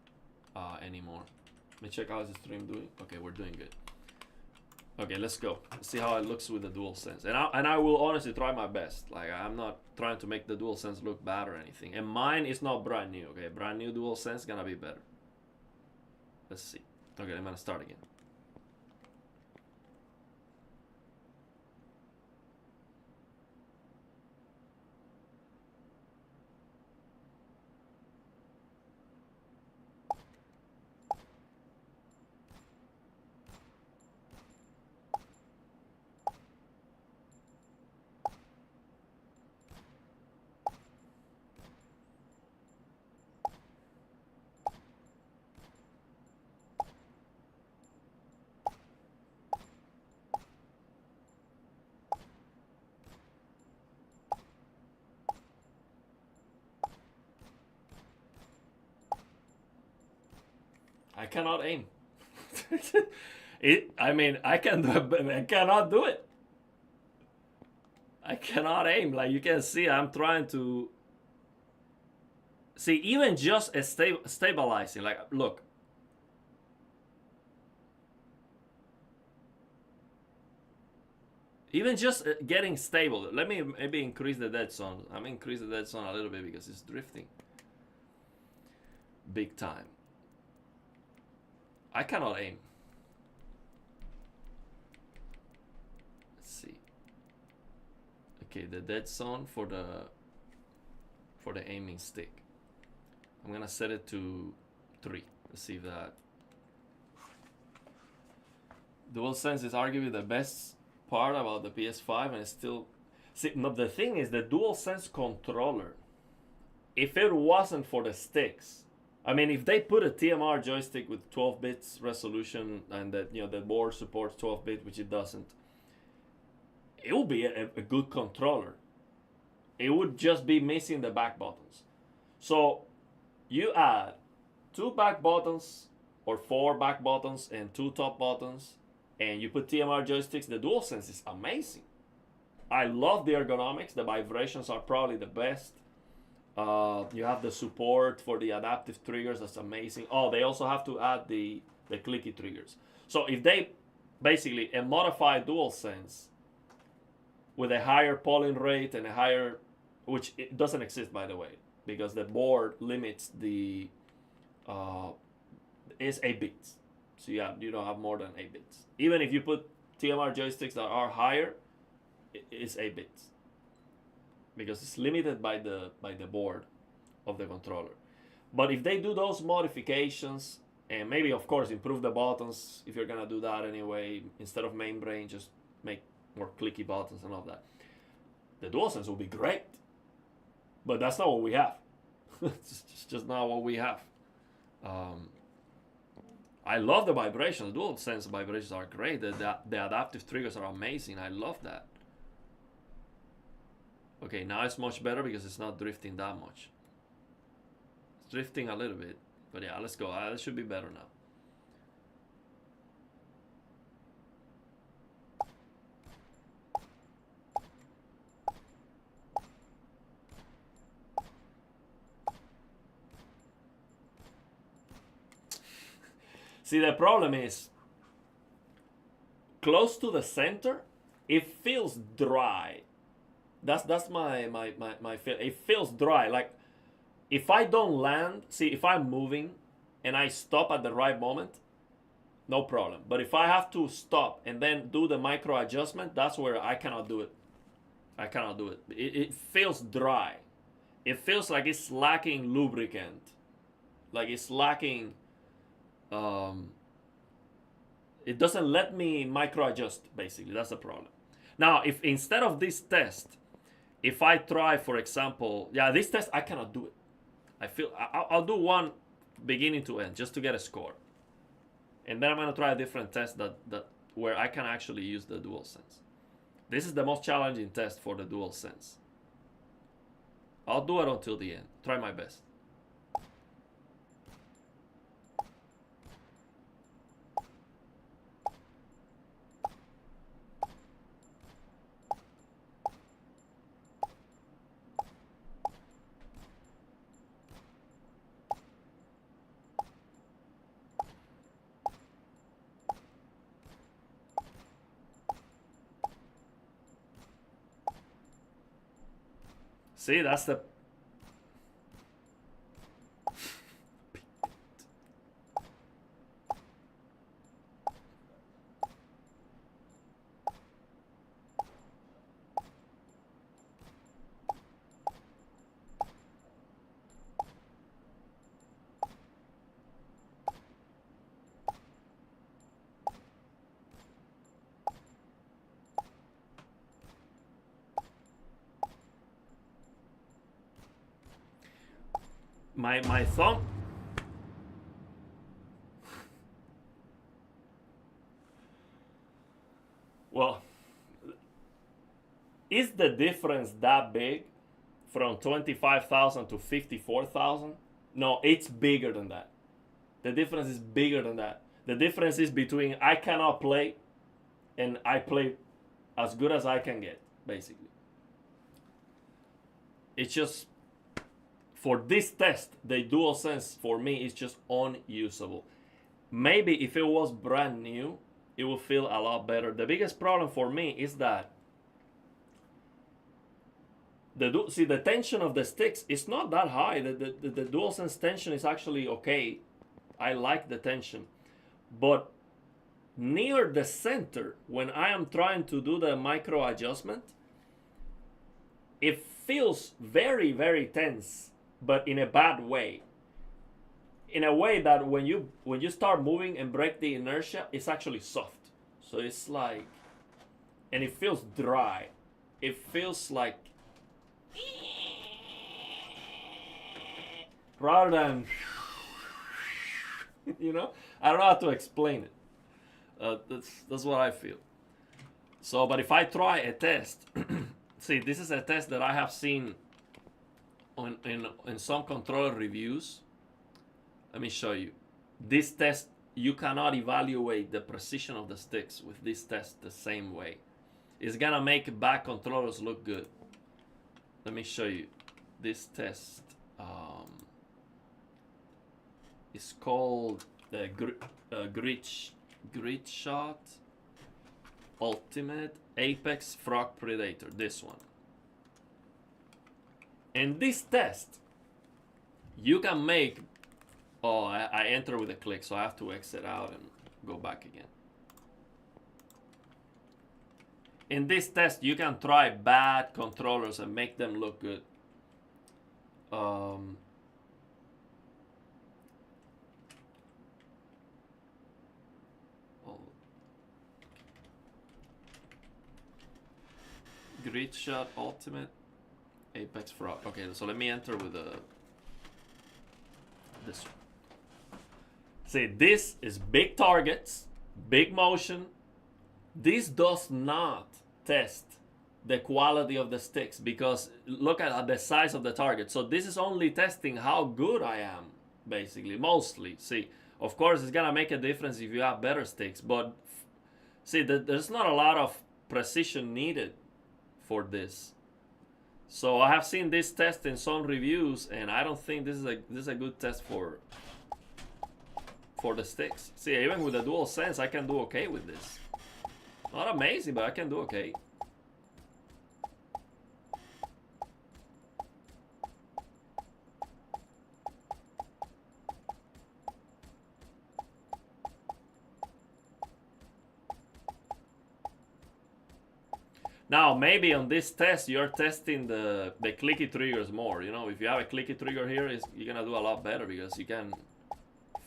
anymore. Let me check how is the stream doing. Okay, we're doing good. Okay, let's go. Let's see how it looks with the DualSense. And I will honestly try my best. Like, I'm not trying to make the DualSense look bad or anything. And mine is not brand new, okay? Brand new DualSense gonna be better. Let's see. Okay, I'm gonna start again. I cannot aim. I mean, I can do it, but I cannot do it. I cannot aim. Like, you can see, I'm trying to... See, even just stabilizing, like, look. Even just getting stable. Let me maybe increase the dead zone. I'm increase the dead zone a little bit because it's drifting. Big time. I cannot aim. Let's see. Okay, the dead zone for the aiming stick. I'm gonna set it to 3. Let's see if that. DualSense is arguably the best part about the PS5, and it's still. See, no, the thing is, the DualSense controller, if it wasn't for the sticks, I mean, if they put a TMR joystick with 12 bits resolution and that, you know, the board supports 12 bit, which it doesn't, it will be a good controller. it would just be missing the back buttons. So you add 2 back buttons or 4 back buttons and 2 top buttons, and you put TMR joysticks. The DualSense is amazing. I love the ergonomics. The vibrations are probably the best. You have the support for the adaptive triggers. That's amazing. Oh, they also have to add the clicky triggers. So if they basically a modified DualSense with a higher polling rate and a higher, which it doesn't exist by the way, because the board limits the is 8 bits. So you don't have more than 8 bits. Even if you put TMR joysticks that are higher, it's 8 bits. Because it's limited by the board of the controller. But if they do those modifications, and maybe of course improve the buttons if you're gonna do that anyway, instead of main brain, just make more clicky buttons and all that, the DualSense will be great. But that's not what we have. It's just not what we have. I love the vibrations. The DualSense vibrations are great. The adaptive triggers are amazing. I love that. Okay, now it's much better because it's not drifting that much. It's drifting a little bit. But yeah, let's go. It should be better now. See, the problem is, close to the center, it feels dry. That's my feel. It feels dry. Like, if I don't land, see, if I'm moving and I stop at the right moment, no problem. But if I have to stop and then do the micro adjustment, that's where I cannot do it. I cannot do it. It feels dry. It feels like it's lacking lubricant. Like it's lacking... it doesn't let me micro adjust, basically. That's the problem. Now, if instead of this test, if I try, for example, this test, I cannot do it. I'll do one beginning to end just to get a score. And then I'm going to try a different test that where I can actually use the DualSense. This is the most challenging test for the DualSense. I'll do it until the end. Try my best. See, that's the... My thumb... Well, is the difference that big from 25,000 to 54,000? No, it's bigger than that. The difference is bigger than that. The difference is between I cannot play and I play as good as I can get, basically. It's just... For this test, the DualSense for me is just unusable. Maybe if it was brand new, it would feel a lot better. The biggest problem for me is that the tension of the sticks is not that high. The DualSense tension is actually okay. I like the tension. But near the center, when I am trying to do the micro adjustment, it feels very, very tense. But in a bad way. In a way that when you start moving and break the inertia, it's actually soft. So it's like, and it feels dry. It feels like, rather than, you know, I don't know how to explain it. That's what I feel. So, but if I try a test See, this is a test that I have seen in some controller reviews. Let me show you. This test, you cannot evaluate the precision of the sticks with this test the same way. It's gonna make back controllers look good. Let me show you. This test is called the Grid Shot Ultimate Apex Frog Predator. This one. In this test, you can make. Oh, I enter with a click, so I have to exit out and go back again. In this test, you can try bad controllers and make them look good. Grid Shot Ultimate Apex Frog. Okay, so let me enter with this one. See, this is big targets, big motion. This does not test the quality of the sticks because look at the size of the target. So this is only testing how good I am, basically, mostly. See, of course, it's gonna make a difference if you have better sticks, but see, there's not a lot of precision needed for this. So I have seen this test in some reviews, and I don't think this is a good test for the sticks. See, even with the DualSense, I can do okay with this. Not amazing, but I can do okay. Now, maybe on this test, you're testing the clicky triggers more. You know, if you have a clicky trigger here, you're gonna do a lot better because you can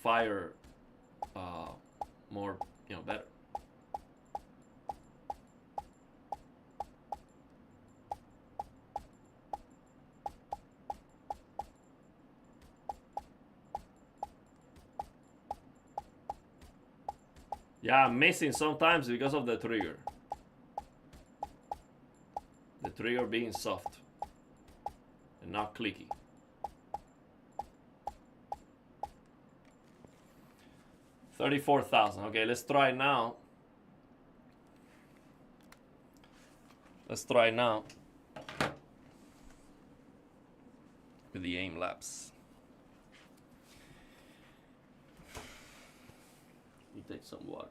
fire more, you know, better. Yeah, I'm missing sometimes because of the trigger. The trigger being soft and not clicky. $34,000. Okay, let's try now. Let's try now with the aim lapse. You take some water.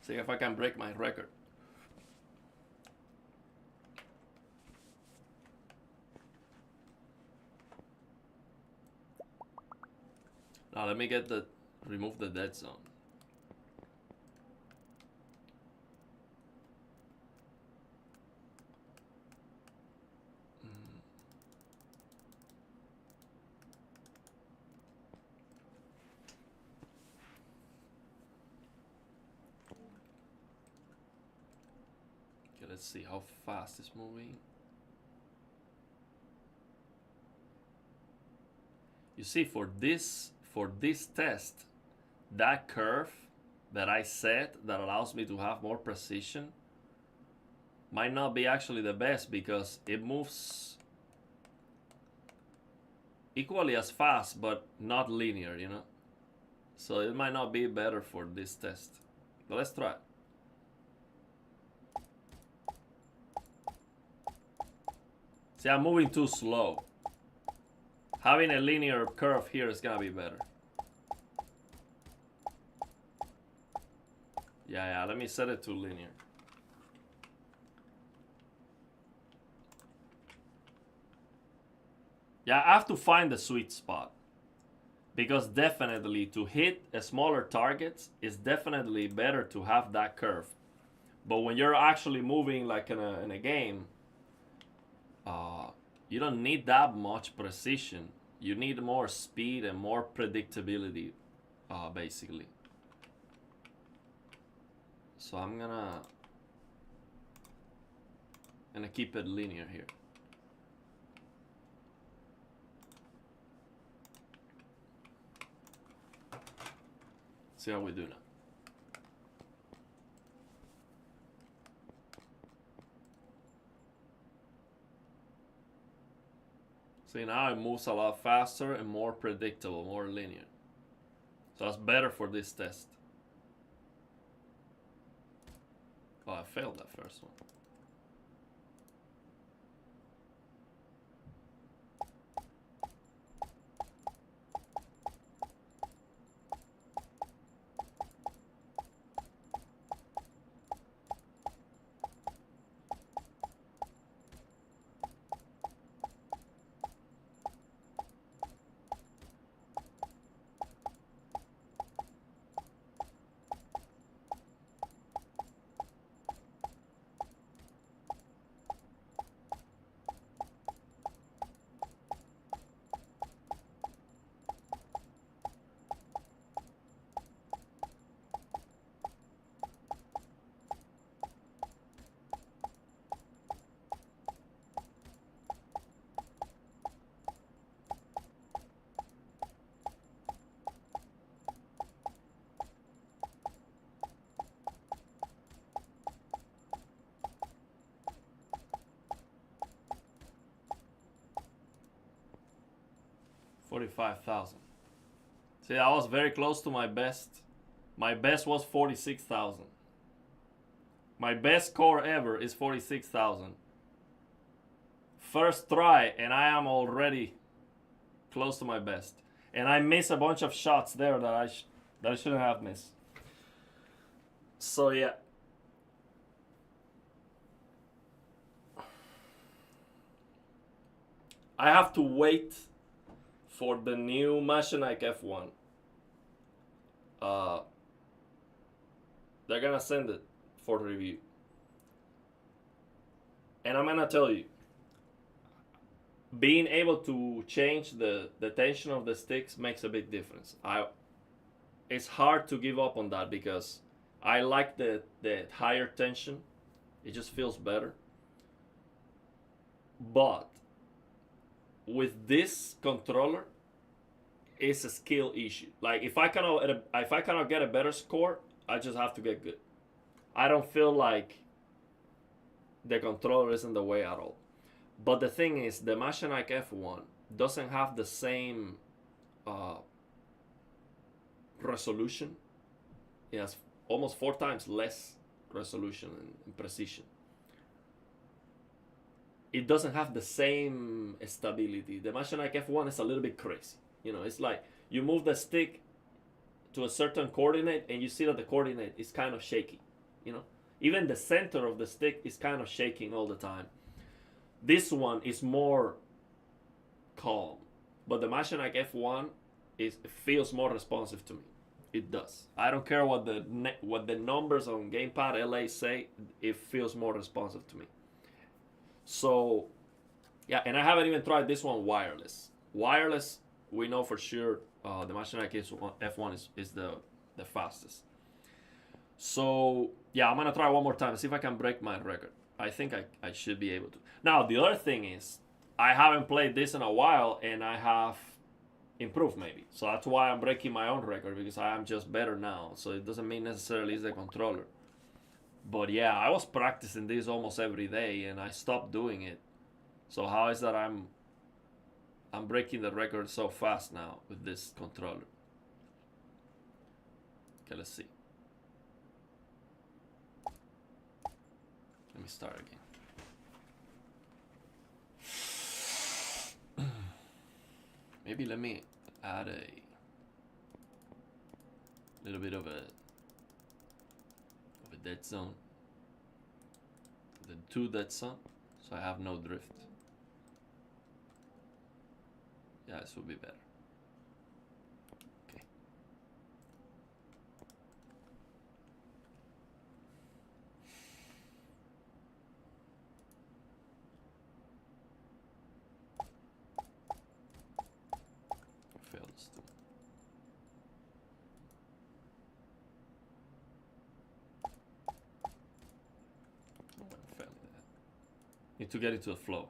See if I can break my record. Now let me remove the dead zone. Let's see how fast it's moving. You see, for this test, that curve that I set that allows me to have more precision might not be actually the best because it moves equally as fast but not linear, you know? So it might not be better for this test. But let's try it. See, I'm moving too slow. Having a linear curve here is gonna be better. Yeah, let me set it to linear. Yeah, I have to find the sweet spot. Because definitely to hit a smaller targets, it's definitely better to have that curve. But when you're actually moving like in a game, you don't need that much precision. You need more speed and more predictability, basically. So I'm gonna keep it linear here. See how we do now. See, now it moves a lot faster and more predictable, more linear. So that's better for this test. Oh, I failed that first one. $45,000. See, I was very close to my best. My best was 46,000. My best score ever is 46,000. First try, and I am already close to my best. And I miss a bunch of shots there that I shouldn't have missed. So yeah. I have to wait for the new Machinike F1. They're gonna send it for review. And I'm gonna tell you, being able to change the tension of the sticks makes a big difference. It's hard to give up on that because I like the higher tension. It just feels better. But with this controller, it's a skill issue. Like if I cannot get a better score, I just have to get good. I don't feel like the controller is in the way at all. But the thing is, the Machinike F1 doesn't have the same resolution. It has almost 4 times less resolution and precision. It doesn't have the same stability. The Machinike F1 is a little bit crazy. You know, it's like you move the stick to a certain coordinate and you see that the coordinate is kind of shaky. You know, even the center of the stick is kind of shaking all the time. This one is more calm, but the Machinike F1 feels more responsive to me. It does. I don't care what the numbers on Gamepad LA say. It feels more responsive to me. So, yeah, and I haven't even tried this one wireless. Wireless, we know for sure the Machinike F1 is the fastest. So, yeah, I'm going to try one more time, see if I can break my record. I think I should be able to. Now, the other thing is, I haven't played this in a while, and I have improved maybe. So that's why I'm breaking my own record, because I am just better now. So it doesn't mean necessarily it's the controller. But yeah, I was practicing this almost every day, and I stopped doing it. So how is that I'm breaking the record so fast now with this controller? Okay, let's see. Let me start again. Maybe let me add a little bit of a dead zone. The 2 dead zone, so I have no drift. Yeah, this will be better. Okay. Failed still. Oh, I'm failing that. Need to get into the flow.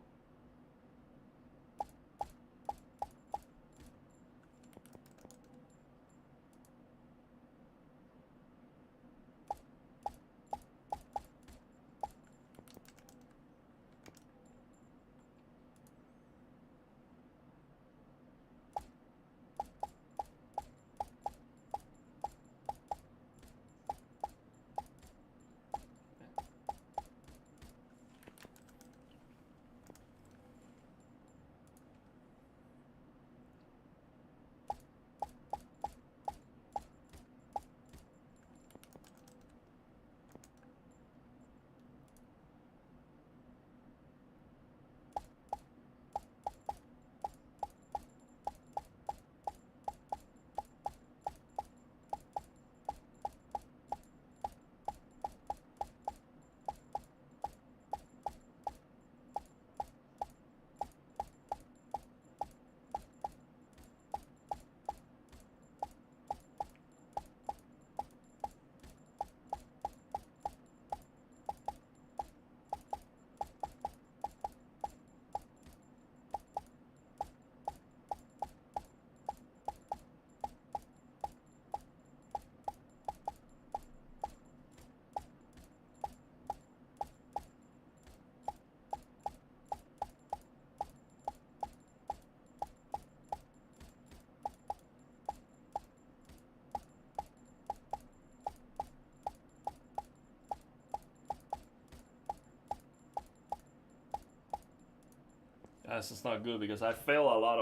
That's just not good because I fail a lot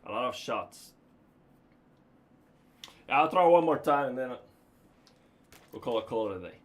of shots. Yeah, I'll try one more time and then we'll call it a day.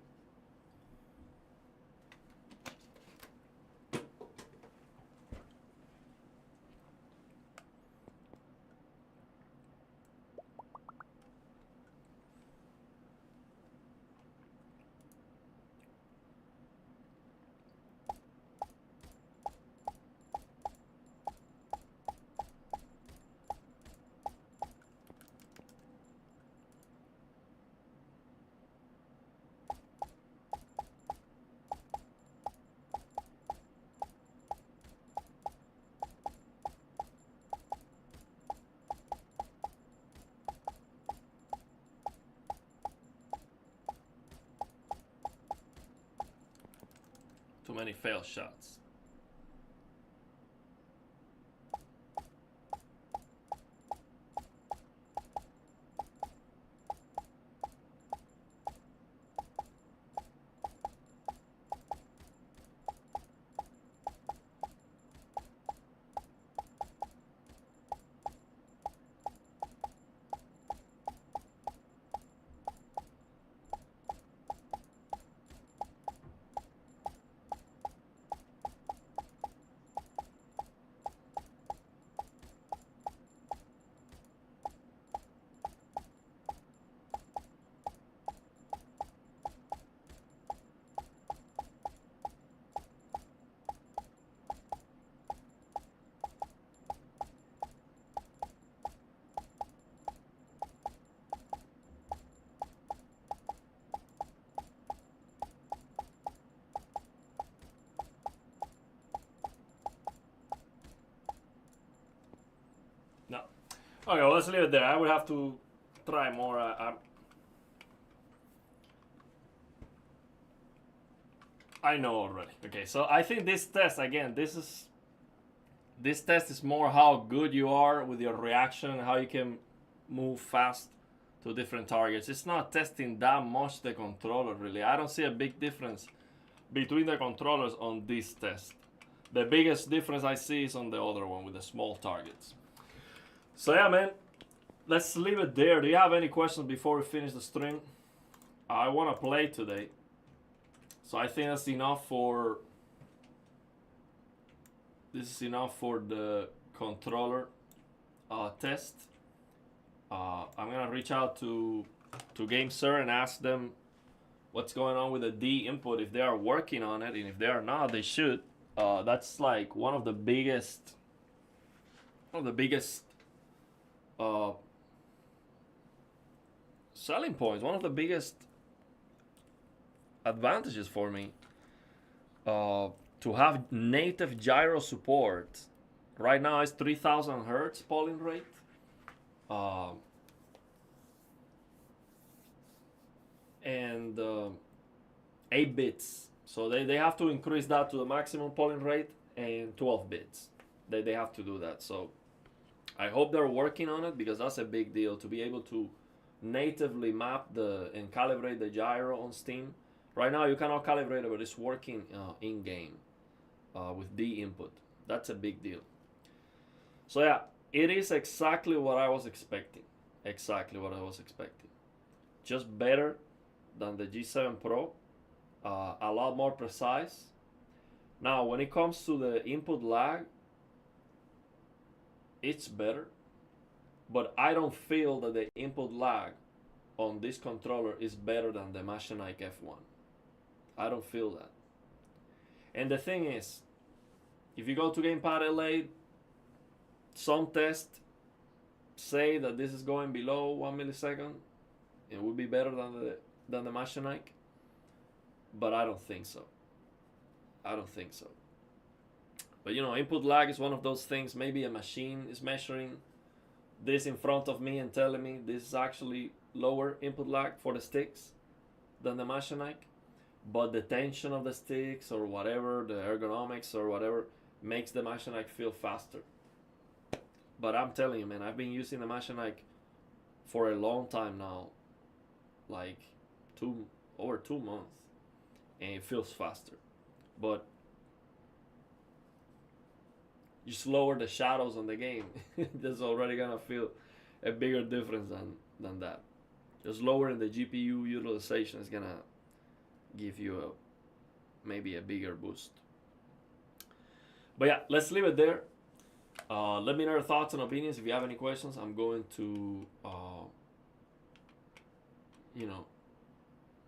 Too many failed shots. No. Okay, well, let's leave it there. I would have to try more. I know already. Okay, so I think this test again. This test is more how good you are with your reaction, how you can move fast to different targets. It's not testing that much the controller really. I don't see a big difference between the controllers on this test. The biggest difference I see is on the other one with the small targets. So yeah, man, let's leave it there. Do you have any questions before we finish the stream? I want to play today. So I think that's enough for... This is enough for the controller test. I'm going to reach out to Gamesir and ask them what's going on with the D input, if they are working on it, and if they are not, they should. That's like one of the biggest selling points, one of the biggest advantages for me, to have native gyro support. Right now it's 3000 hertz polling rate, and 8 bits. So they have to increase that to the maximum polling rate, and 12 bits. They have to do that. So I hope they're working on it, because that's a big deal to be able to natively map and calibrate the gyro on Steam. Right now you cannot calibrate it, but it's working in game with D input. That's a big deal. So yeah, it is exactly what I was expecting. Exactly what I was expecting. Just better than the G7 Pro. A lot more precise. Now, when it comes to the input lag, it's better, but I don't feel that the input lag on this controller is better than the Machinike F1. I don't feel that. And the thing is, if you go to Gamepad LA, some tests say that this is going below 1 millisecond. It would be better than the Machinike, but I don't think so. I don't think so. But you know, input lag is one of those things. Maybe a machine is measuring this in front of me and telling me this is actually lower input lag for the sticks than the Machinike, but the tension of the sticks or whatever, the ergonomics or whatever, makes the Machinike feel faster. But I'm telling you, man, I've been using the Machinike for a long time now, like over 2 months, and it feels faster. But just lower the shadows on the game. That's already gonna feel a bigger difference than that. Just lowering the GPU utilization is gonna give you maybe a bigger boost. But yeah, let's leave it there. Let me know your thoughts and opinions. If you have any questions, I'm going to,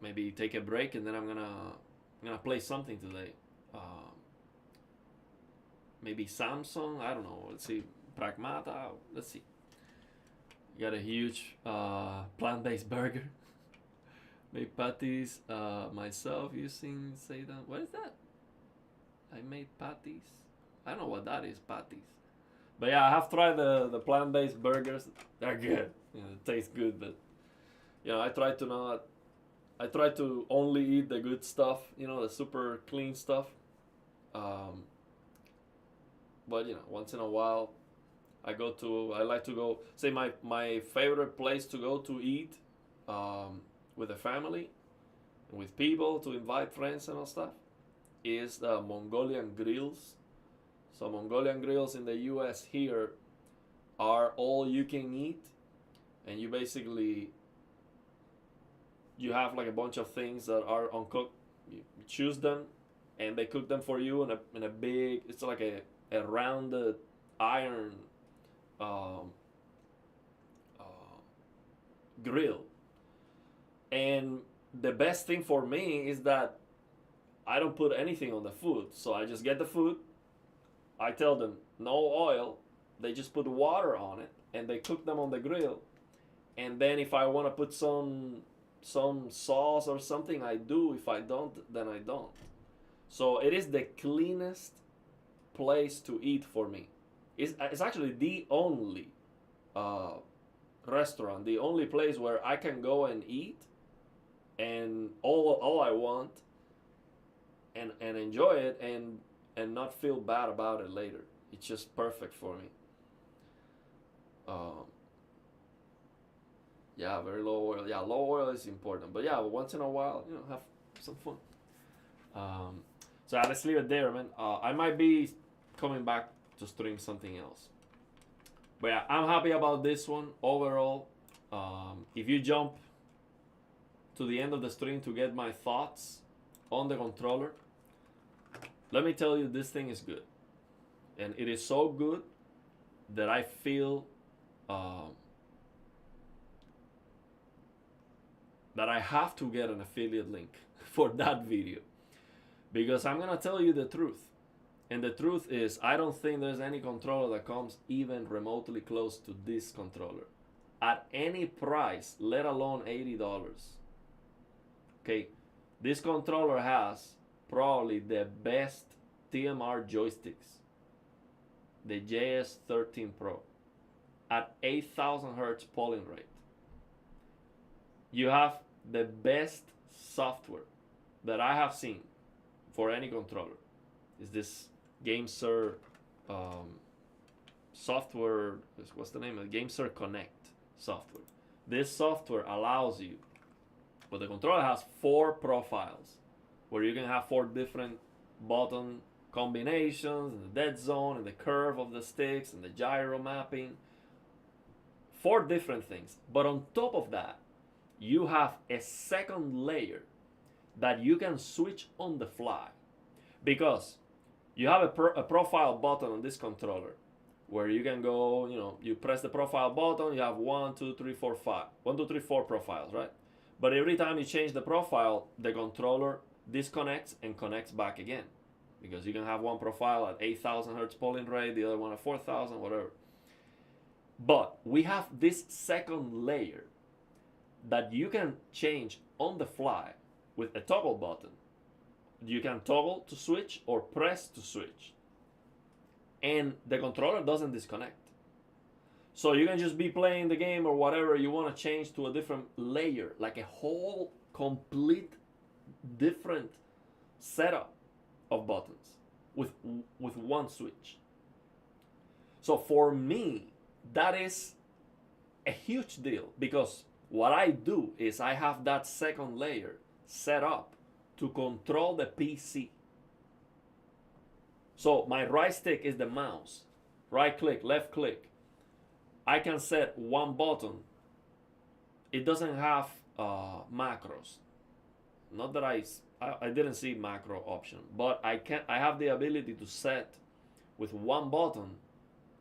maybe take a break, and then I'm gonna play something today. Maybe Samsung. I don't know. Let's see. Pragmata. Let's see. Got a huge plant-based burger. Made patties myself using seitan. What is that? I made patties. I don't know what that is, patties. But yeah, I have tried the plant-based burgers. They're good. It tastes good, but I try to only eat the good stuff. The super clean stuff. But once in a while, I like to go. Say my favorite place to go to eat, with a family, with people, to invite friends and all stuff, is the Mongolian grills. So Mongolian grills in the US here are all you can eat, and you have like a bunch of things that are uncooked. You choose them, and they cook them for you in a big. It's like a rounded iron grill. And the best thing for me is that I don't put anything on the food. So I just get the food. I tell them no oil. They just put water on it, and they cook them on the grill. And then if I want to put some sauce or something, I do. If I don't, then I don't. So it is the cleanest place to eat for me. It's actually the only restaurant, the only place where I can go and eat and all I want and enjoy it and not feel bad about it later. It's just perfect for me. Yeah, very low oil. Yeah, low oil is important. But yeah, once in a while, have some fun. So yeah, let's leave it there, man. I might be coming back to stream something else. But yeah, I'm happy about this one overall. If you jump to the end of the stream to get my thoughts on the controller, let me tell you, this thing is good. And it is so good that I feel that I have to get an affiliate link for that video. Because I'm going to tell you the truth. And the truth is, I don't think there's any controller that comes even remotely close to this controller. At any price, let alone $80. Okay, this controller has probably the best TMR joysticks. The JS13 Pro. At 8,000 Hz polling rate. You have the best software that I have seen for any controller. Is this Gamesir software? What's the name of it? Gamesir Connect software. This software allows you, well, the controller has 4 profiles where you can have 4 different button combinations, and the dead zone, and the curve of the sticks, and the gyro mapping. 4 different things. But on top of that, you have a second layer that you can switch on the fly, because you have a profile button on this controller where you can go, you press the profile button, you have 1, 2, 3, 4, 5. 1, 2, 3, 4 profiles, right? But every time you change the profile, the controller disconnects and connects back again. Because you can have one profile at 8,000 Hz polling rate, the other one at 4,000, whatever. But we have this second layer that you can change on the fly with a toggle button. You can toggle to switch or press to switch. And the controller doesn't disconnect. So you can just be playing the game or whatever, you want to change to a different layer, like a whole complete different setup of buttons with one switch. So for me, that is a huge deal, because what I do is I have that second layer set up to control the PC. So my right stick is the mouse, right click, left click. I can set one button. It doesn't have macros. Not that I didn't see macro option, but I have the ability to set with one button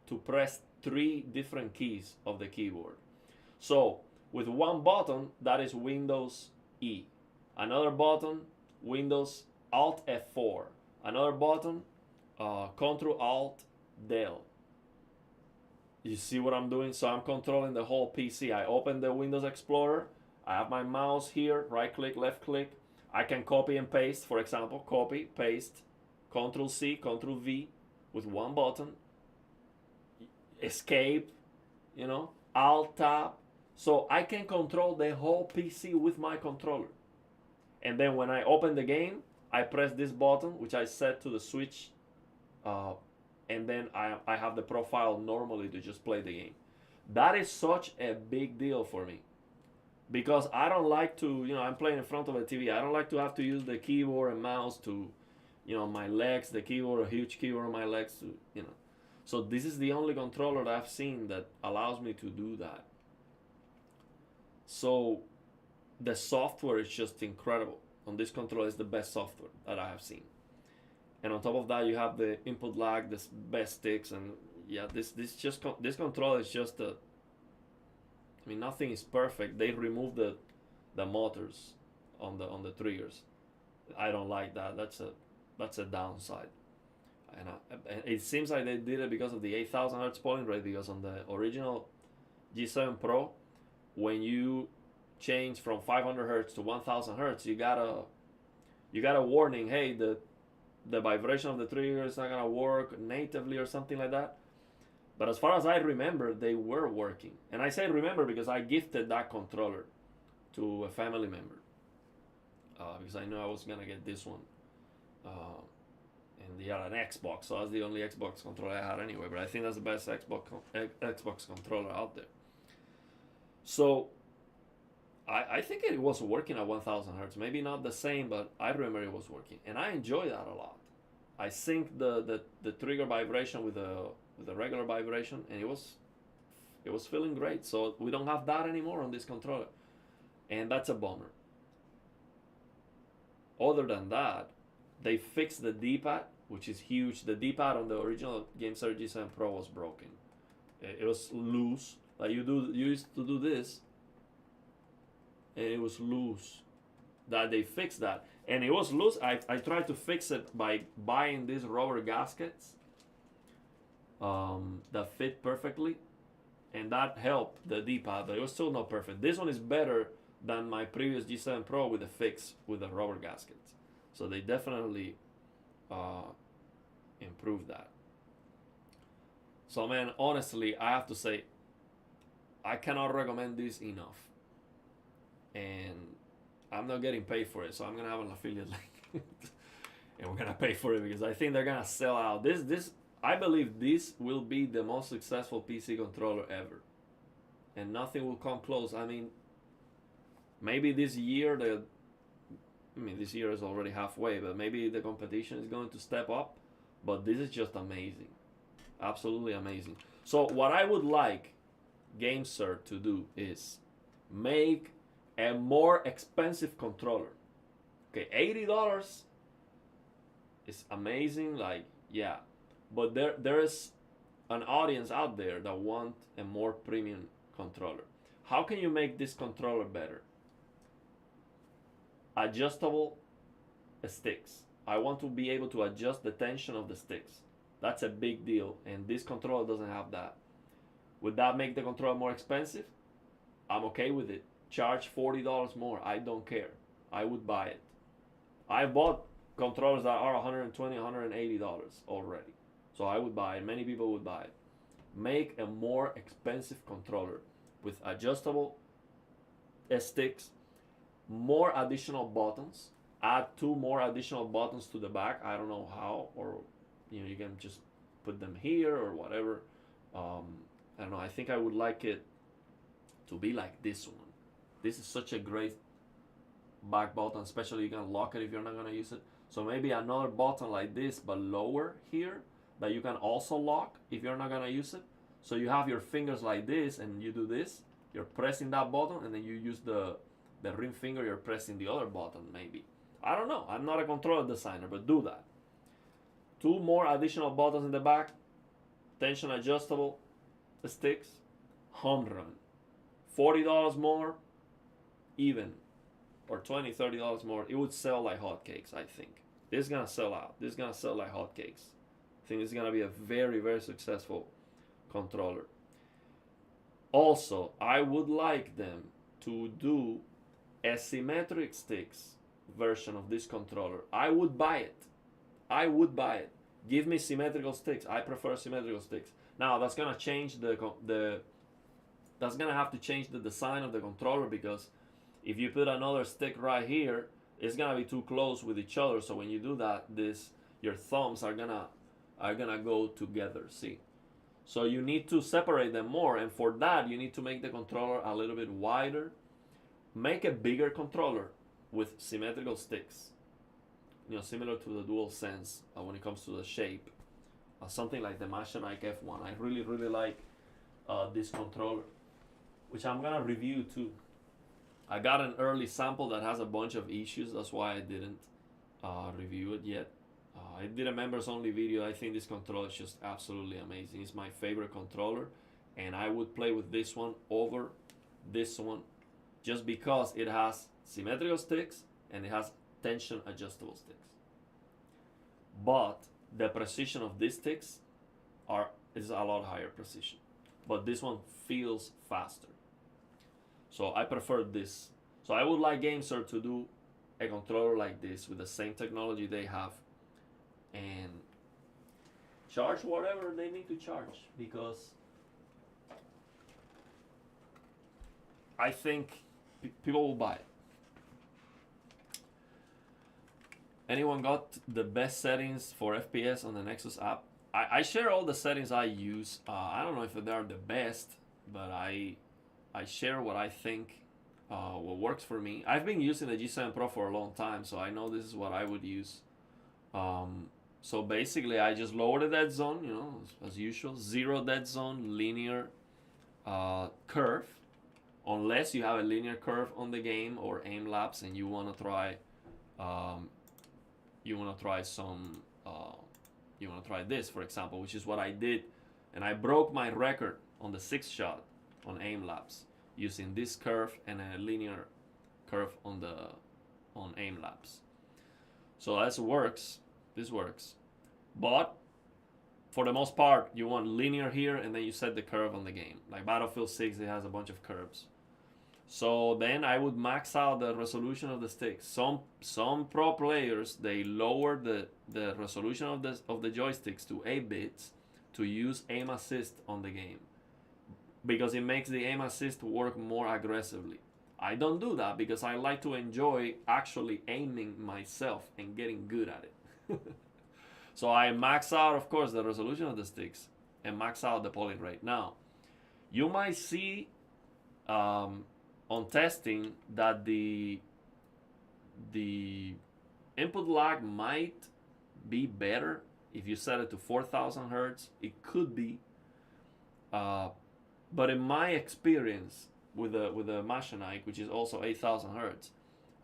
to press 3 different keys of the keyboard. So with one button, that is Windows E. Another button, Windows Alt F4. Another button, Control Alt Del. You see what I'm doing? So I'm controlling the whole PC. I open the Windows Explorer. I have my mouse here, right click, left click. I can copy and paste, for example, copy, paste, Control C, Control V with one button. Escape, Alt Tab. So I can control the whole PC with my controller. And then when I open the game, I press this button, which I set to the switch, and then I have the profile normally to just play the game. That is such a big deal for me, because I don't like to, I'm playing in front of a TV. I don't like to have to use the keyboard and mouse to, my legs, the keyboard, a huge keyboard on my legs, to. So this is the only controller that I've seen that allows me to do that. So the software is just incredible. On this controller is the best software that I have seen. And on top of that, you have the input lag, the best sticks, and yeah, this controller is just nothing is perfect. They remove the motors on the triggers. I don't like that. That's a downside. And it seems like they did it because of the 8,000 hertz polling rate, because on the original G7 Pro, when you change from 500 hertz to 1,000 hertz, you got a warning, hey, the vibration of the trigger is not gonna work natively or something like that. But as far as I remember, they were working. And I say remember because I gifted that controller to a family member, because I knew I was gonna get this one. And he had an Xbox, so that's the only Xbox controller I had anyway. But I think that's the best Xbox controller out there. So I think it was working at 1,000 hertz. Maybe not the same, but I remember it was working, and I enjoy that a lot. I sync the trigger vibration with the regular vibration, and it was feeling great. So we don't have that anymore on this controller, and that's a bummer. Other than that, they fixed the D-pad, which is huge. The D-pad on the original Gamesir G7 Pro was broken. It was loose. Like you used to do this, and it was loose. That they fixed that, and it was loose. I tried to fix it by buying these rubber gaskets that fit perfectly, and that helped the D-pad, but it was still not perfect. This one is better than my previous G7 Pro with the fix with the rubber gaskets. So they definitely improved that. So man, honestly, I have to say, I cannot recommend this enough. And I'm not getting paid for it, so I'm gonna have an affiliate link, and we're gonna pay for it because I think they're gonna sell out. I believe this will be the most successful PC controller ever, and nothing will come close. I mean, maybe this year this year is already halfway, but maybe the competition is going to step up. But this is just amazing, absolutely amazing. So what I would like Gamesir to do is make a more expensive controller. Okay, $80 is amazing, like, yeah, but there is an audience out there that want a more premium controller. How can you make this controller better? Adjustable sticks. I want to be able to adjust the tension of the sticks. That's a big deal, and this controller doesn't have that. Would that make the controller more expensive? I'm okay with it. Charge $40 more. I don't care. I would buy it. I bought controllers that are $120, $180 already. So I would buy it. Many people would buy it. Make a more expensive controller with adjustable sticks, more additional buttons. Add 2 more additional buttons to the back. I don't know how, or you can just put them here or whatever. I don't know. I think I would like it to be like this one. This is such a great back button, especially you can lock it if you're not gonna use it. So maybe another button like this, but lower here, that you can also lock if you're not gonna use it. So you have your fingers like this, and you do this. You're pressing that button, and then you use the ring finger. You're pressing the other button, maybe. I don't know. I'm not a controller designer, but do that. 2 more additional buttons in the back. Tension adjustable sticks. Home run. $40 more, even, or $20, $30 more. It would sell like hotcakes, I think. This is gonna sell out. This is gonna sell like hotcakes. I think it's gonna be a very, very successful controller. Also, I would like them to do a symmetric sticks version of this controller. I would buy it. I would buy it. Give me symmetrical sticks. I prefer symmetrical sticks. Now that's gonna change that's gonna have to change the design of the controller, because if you put another stick right here, it's gonna be too close with each other. So when you do that, your thumbs are gonna go together. See, so you need to separate them more, and for that you need to make the controller a little bit wider. Make a bigger controller with symmetrical sticks. Similar to the DualSense when it comes to the shape. Something like the Machinike F1. I really, really like this controller, which I'm gonna review too. I got an early sample that has a bunch of issues. That's why I didn't review it yet. I did a members only video. I think this controller is just absolutely amazing. It's my favorite controller, and I would play with this one over this one just because it has symmetrical sticks and it has tension adjustable sticks. But the precision of these sticks is a lot higher precision, but this one feels faster. So I prefer this. So I would like Gamesir to do a controller like this with the same technology they have, and charge whatever they need to charge, because I think people will buy it. Anyone got the best settings for FPS on the Nexus app? I share all the settings I use. I don't know if they are the best, but I share what I think what works for me. I've been using the G7 Pro for a long time, so I know this is what I would use. So basically, I just lower the dead zone, as usual. 0 dead zone, linear curve, unless you have a linear curve on the game or aim lapse and you want to try this, for example, which is what I did, and I broke my record on the 6th shot on aim lapse using this curve and a linear curve on aim lapse. So this works, but for the most part you want linear here, and then you set the curve on the game. Like Battlefield 6, it has a bunch of curves. So then I would max out the resolution of the sticks. Some pro players, they lower the resolution of the joysticks to 8 bits to use aim assist on the game, because it makes the aim assist work more aggressively. I don't do that because I like to enjoy actually aiming myself and getting good at it. So I max out, of course, the resolution of the sticks and max out the polling rate. Now, you might see on testing that the input lag might be better if you set it to 4,000 hertz. It could be, but in my experience with the Machinike, which is also 8,000 hertz,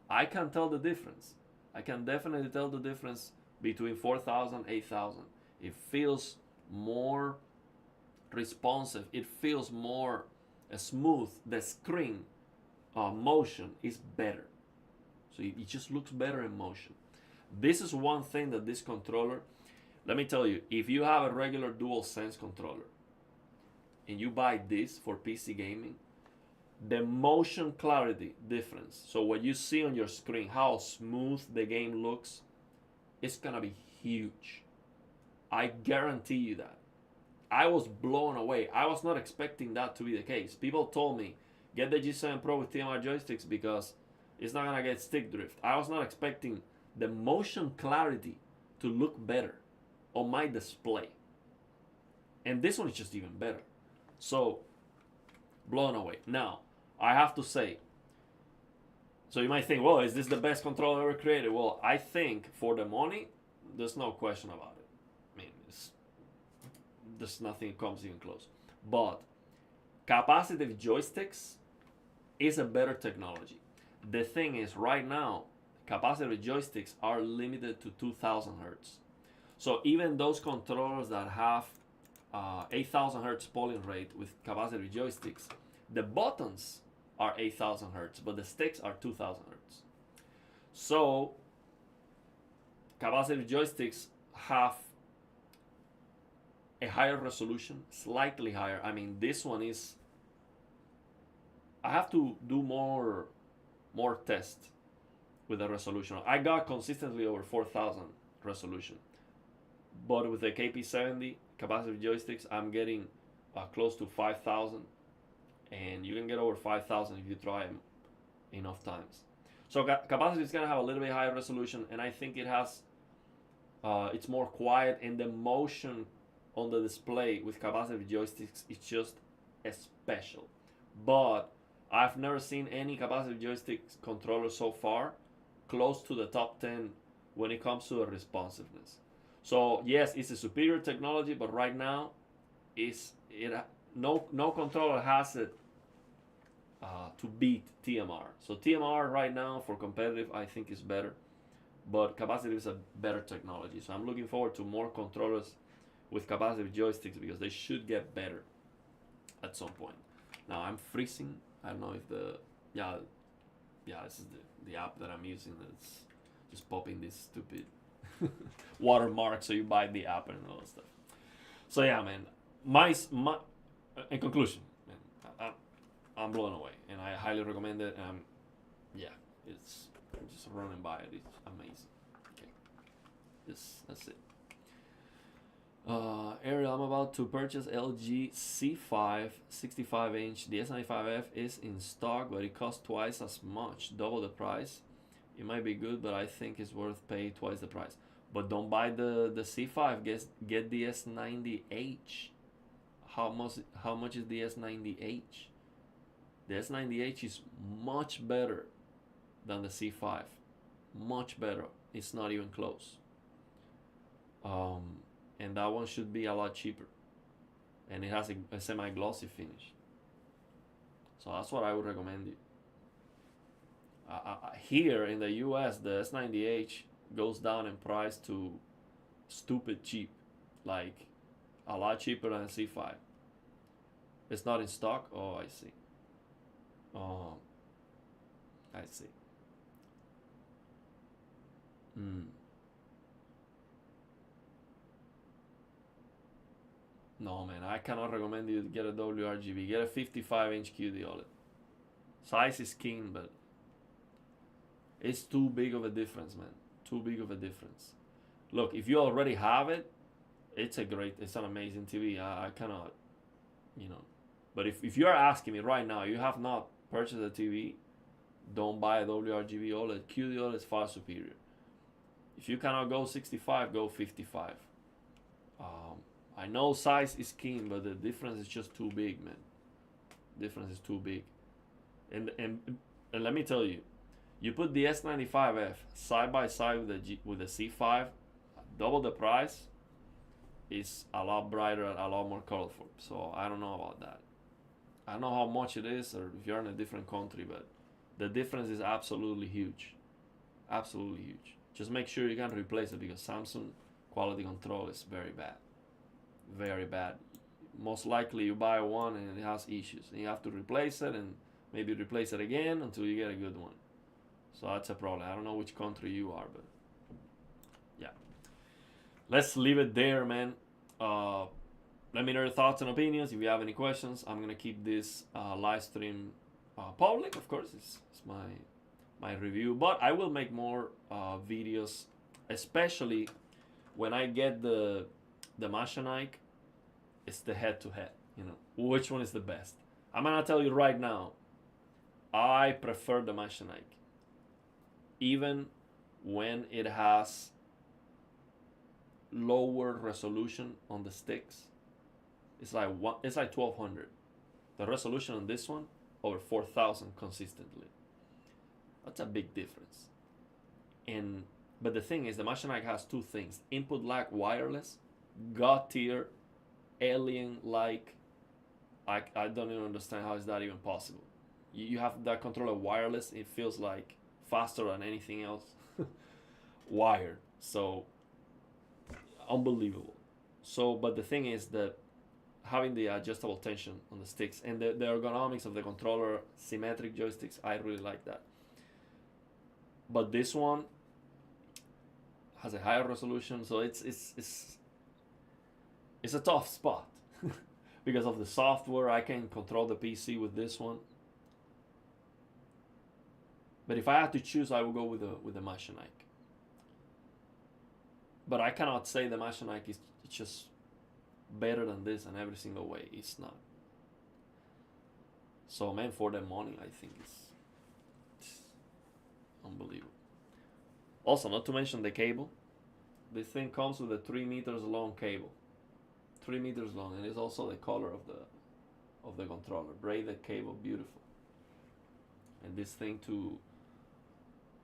I can tell the difference. I can definitely tell the difference between 4,000 and 8,000. It feels more responsive. It feels more smooth. The screen motion is better. So it just looks better in motion. This is one thing that this controller, let me tell you, if you have a regular DualSense controller and you buy this for PC gaming, the motion clarity difference, so what you see on your screen, how smooth the game looks, it's gonna be huge. I guarantee you that. I was blown away. I was not expecting that to be the case. People told me, get the G7 Pro with TMR joysticks because it's not gonna get stick drift. I was not expecting the motion clarity to look better on my display. And this one is just even better. So, blown away. Now, I have to say, so you might think, well, is this the best controller ever created? Well, I think for the money, there's no question about it. I mean, there's nothing comes even close. But capacitive joysticks is a better technology. The thing is, right now, capacitive joysticks are limited to 2000 hertz. So even those controllers that have 8000 hertz polling rate with capacitive joysticks, the buttons are 8000 hertz, but the sticks are 2000 hertz. So capacitive joysticks have a higher resolution, slightly higher. I mean, this one is, I have to do more tests with the resolution. I got consistently over 4000 resolution, but with the KP70 capacitive joysticks, I'm getting close to 5000, and you can get over 5000 if you try them enough times. So capacitive is gonna have a little bit higher resolution, and I think it has, it's more quiet, and the motion on the display with capacitive joysticks is just special. But I've never seen any capacitive joystick controller so far close to the top 10 when it comes to the responsiveness. So yes, it's a superior technology, but right now, no controller has it to beat TMR. So TMR right now for competitive, I think is better, but capacitive is a better technology. So I'm looking forward to more controllers with capacitive joysticks because they should get better at some point. Now I'm freezing. I don't know if this is the app that I'm using. It's just popping this stupid watermark so you buy the app and all that stuff. So yeah, man, my in conclusion, man, I'm blown away, and I highly recommend it. Yeah, it's just running by it. It's amazing. Okay, that's it. Ariel, I'm about to purchase LG C5 65-inch. The S95F is in stock, but it costs twice as much, double the price. It might be good, but I think it's worth paying twice the price. But don't buy the C5. Get the S90H. How much is the S90H? The S90H is much better than the C5. Much better. It's not even close. And that one should be a lot cheaper, and it has a semi-glossy finish. So that's what I would recommend you. Here in the US, the S90H goes down in price to stupid cheap, like a lot cheaper than C5. It's not in stock. Oh, I see. Oh, I see. No, man, I cannot recommend you to get a WRGB. Get a 55-inch QD OLED. Size is king, but it's too big of a difference, man. Too big of a difference. Look, if you already have it, it's an amazing TV. I cannot, But if you're asking me right now, you have not purchased a TV, don't buy a WRGB OLED. QD OLED is far superior. If you cannot go 65, go 55. I know size is king, but the difference is just too big, man. Difference is too big. And let me tell you, you put the S95F side by side with the C5, double the price, is a lot brighter, a lot more colorful. So I don't know about that. I don't know how much it is, or if you're in a different country, but the difference is absolutely huge. Absolutely huge. Just make sure you can replace it, because Samsung quality control is very bad. Very bad. Most likely you buy one and it has issues, and you have to replace it and maybe replace it again until you get a good one. So that's a problem. I don't know which country you are, but yeah. Let's leave it there, man. Let me know your thoughts and opinions. If you have any questions, I'm gonna keep this live stream public. Of course, it's my review, but I will make more videos, especially when I get the Machinike. It's the head-to-head. Which one is the best? I'm gonna tell you right now. I prefer the Machinike, even when it has lower resolution on the sticks. It's like 1200. The resolution on this one over 4000 consistently. That's a big difference. But the thing is, the Machinike has two things: input lag wireless, god tier alien-like. I don't even understand how is that even possible. You have that controller wireless. It feels like faster than anything else. Wired. So unbelievable. So, but the thing is that having the adjustable tension on the sticks and the ergonomics of the controller, symmetric joysticks, I really like that. But this one has a higher resolution, so it's a tough spot. Because of the software, I can control the PC with this one. But if I had to choose, I would go with the Machinike. But I cannot say the Machinike is just better than this in every single way. It's not. So man, for the money, I think it's unbelievable. Also, not to mention the cable. This thing comes with a 3 meters long cable. 3 meters long, and it's also the color of the controller. Braided cable, beautiful. And this thing too.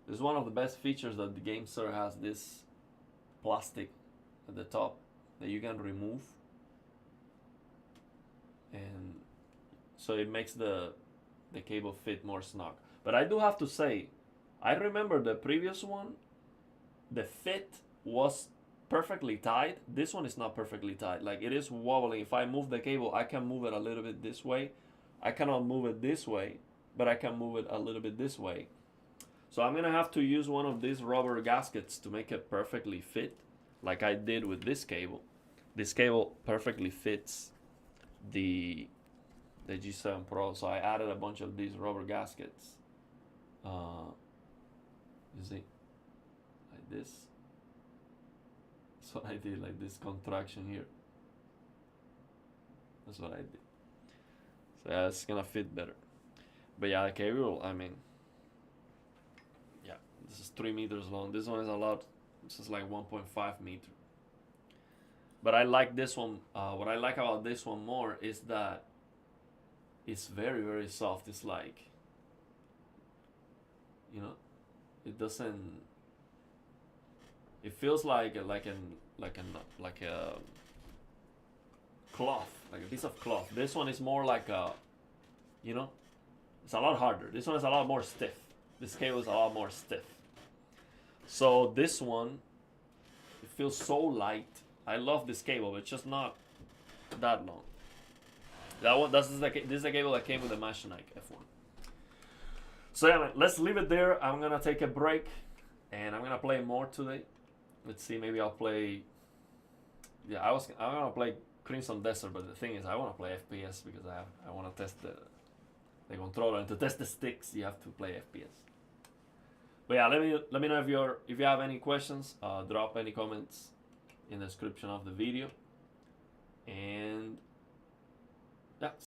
This is one of the best features that the Gamesir has. This plastic at the top that you can remove, and so it makes the cable fit more snug. But I do have to say, I remember the previous one, the fit was perfectly tight. This one is not perfectly tight. Like, it is wobbling. If I move the cable, I can move it a little bit this way. I cannot move it this way, but I can move it a little bit this way. So I'm gonna have to use one of these rubber gaskets to make it perfectly fit, like I did with this cable. This cable perfectly fits the G7 Pro, so I added a bunch of these rubber gaskets. You see, like this. That's what I did, like this contraction here. That's what I did. So yeah, it's gonna fit better. But yeah, the cable, I mean, yeah, this is 3 meters long. This one is a lot. This is like 1.5 meter. But I like this one. What I like about this one more is that it's very, very soft. It's like, you know, it doesn't. It feels like a cloth, like a piece of cloth. This one is more like a, you know, it's a lot harder. This one is a lot more stiff. This cable is a lot more stiff. So this one, it feels so light. I love this cable, but it's just not that long. That one, this is the cable that came with the Machinike F1. So yeah, man, let's leave it there. I'm gonna take a break, and I'm gonna play more today. Let's see, maybe I'll play. Yeah, I'm gonna play Crimson Desert, but the thing is, I want to play FPS because I want to test the controller, and to test the sticks, you have to play FPS. But yeah, let me know if you have any questions. Drop any comments in the description of the video, and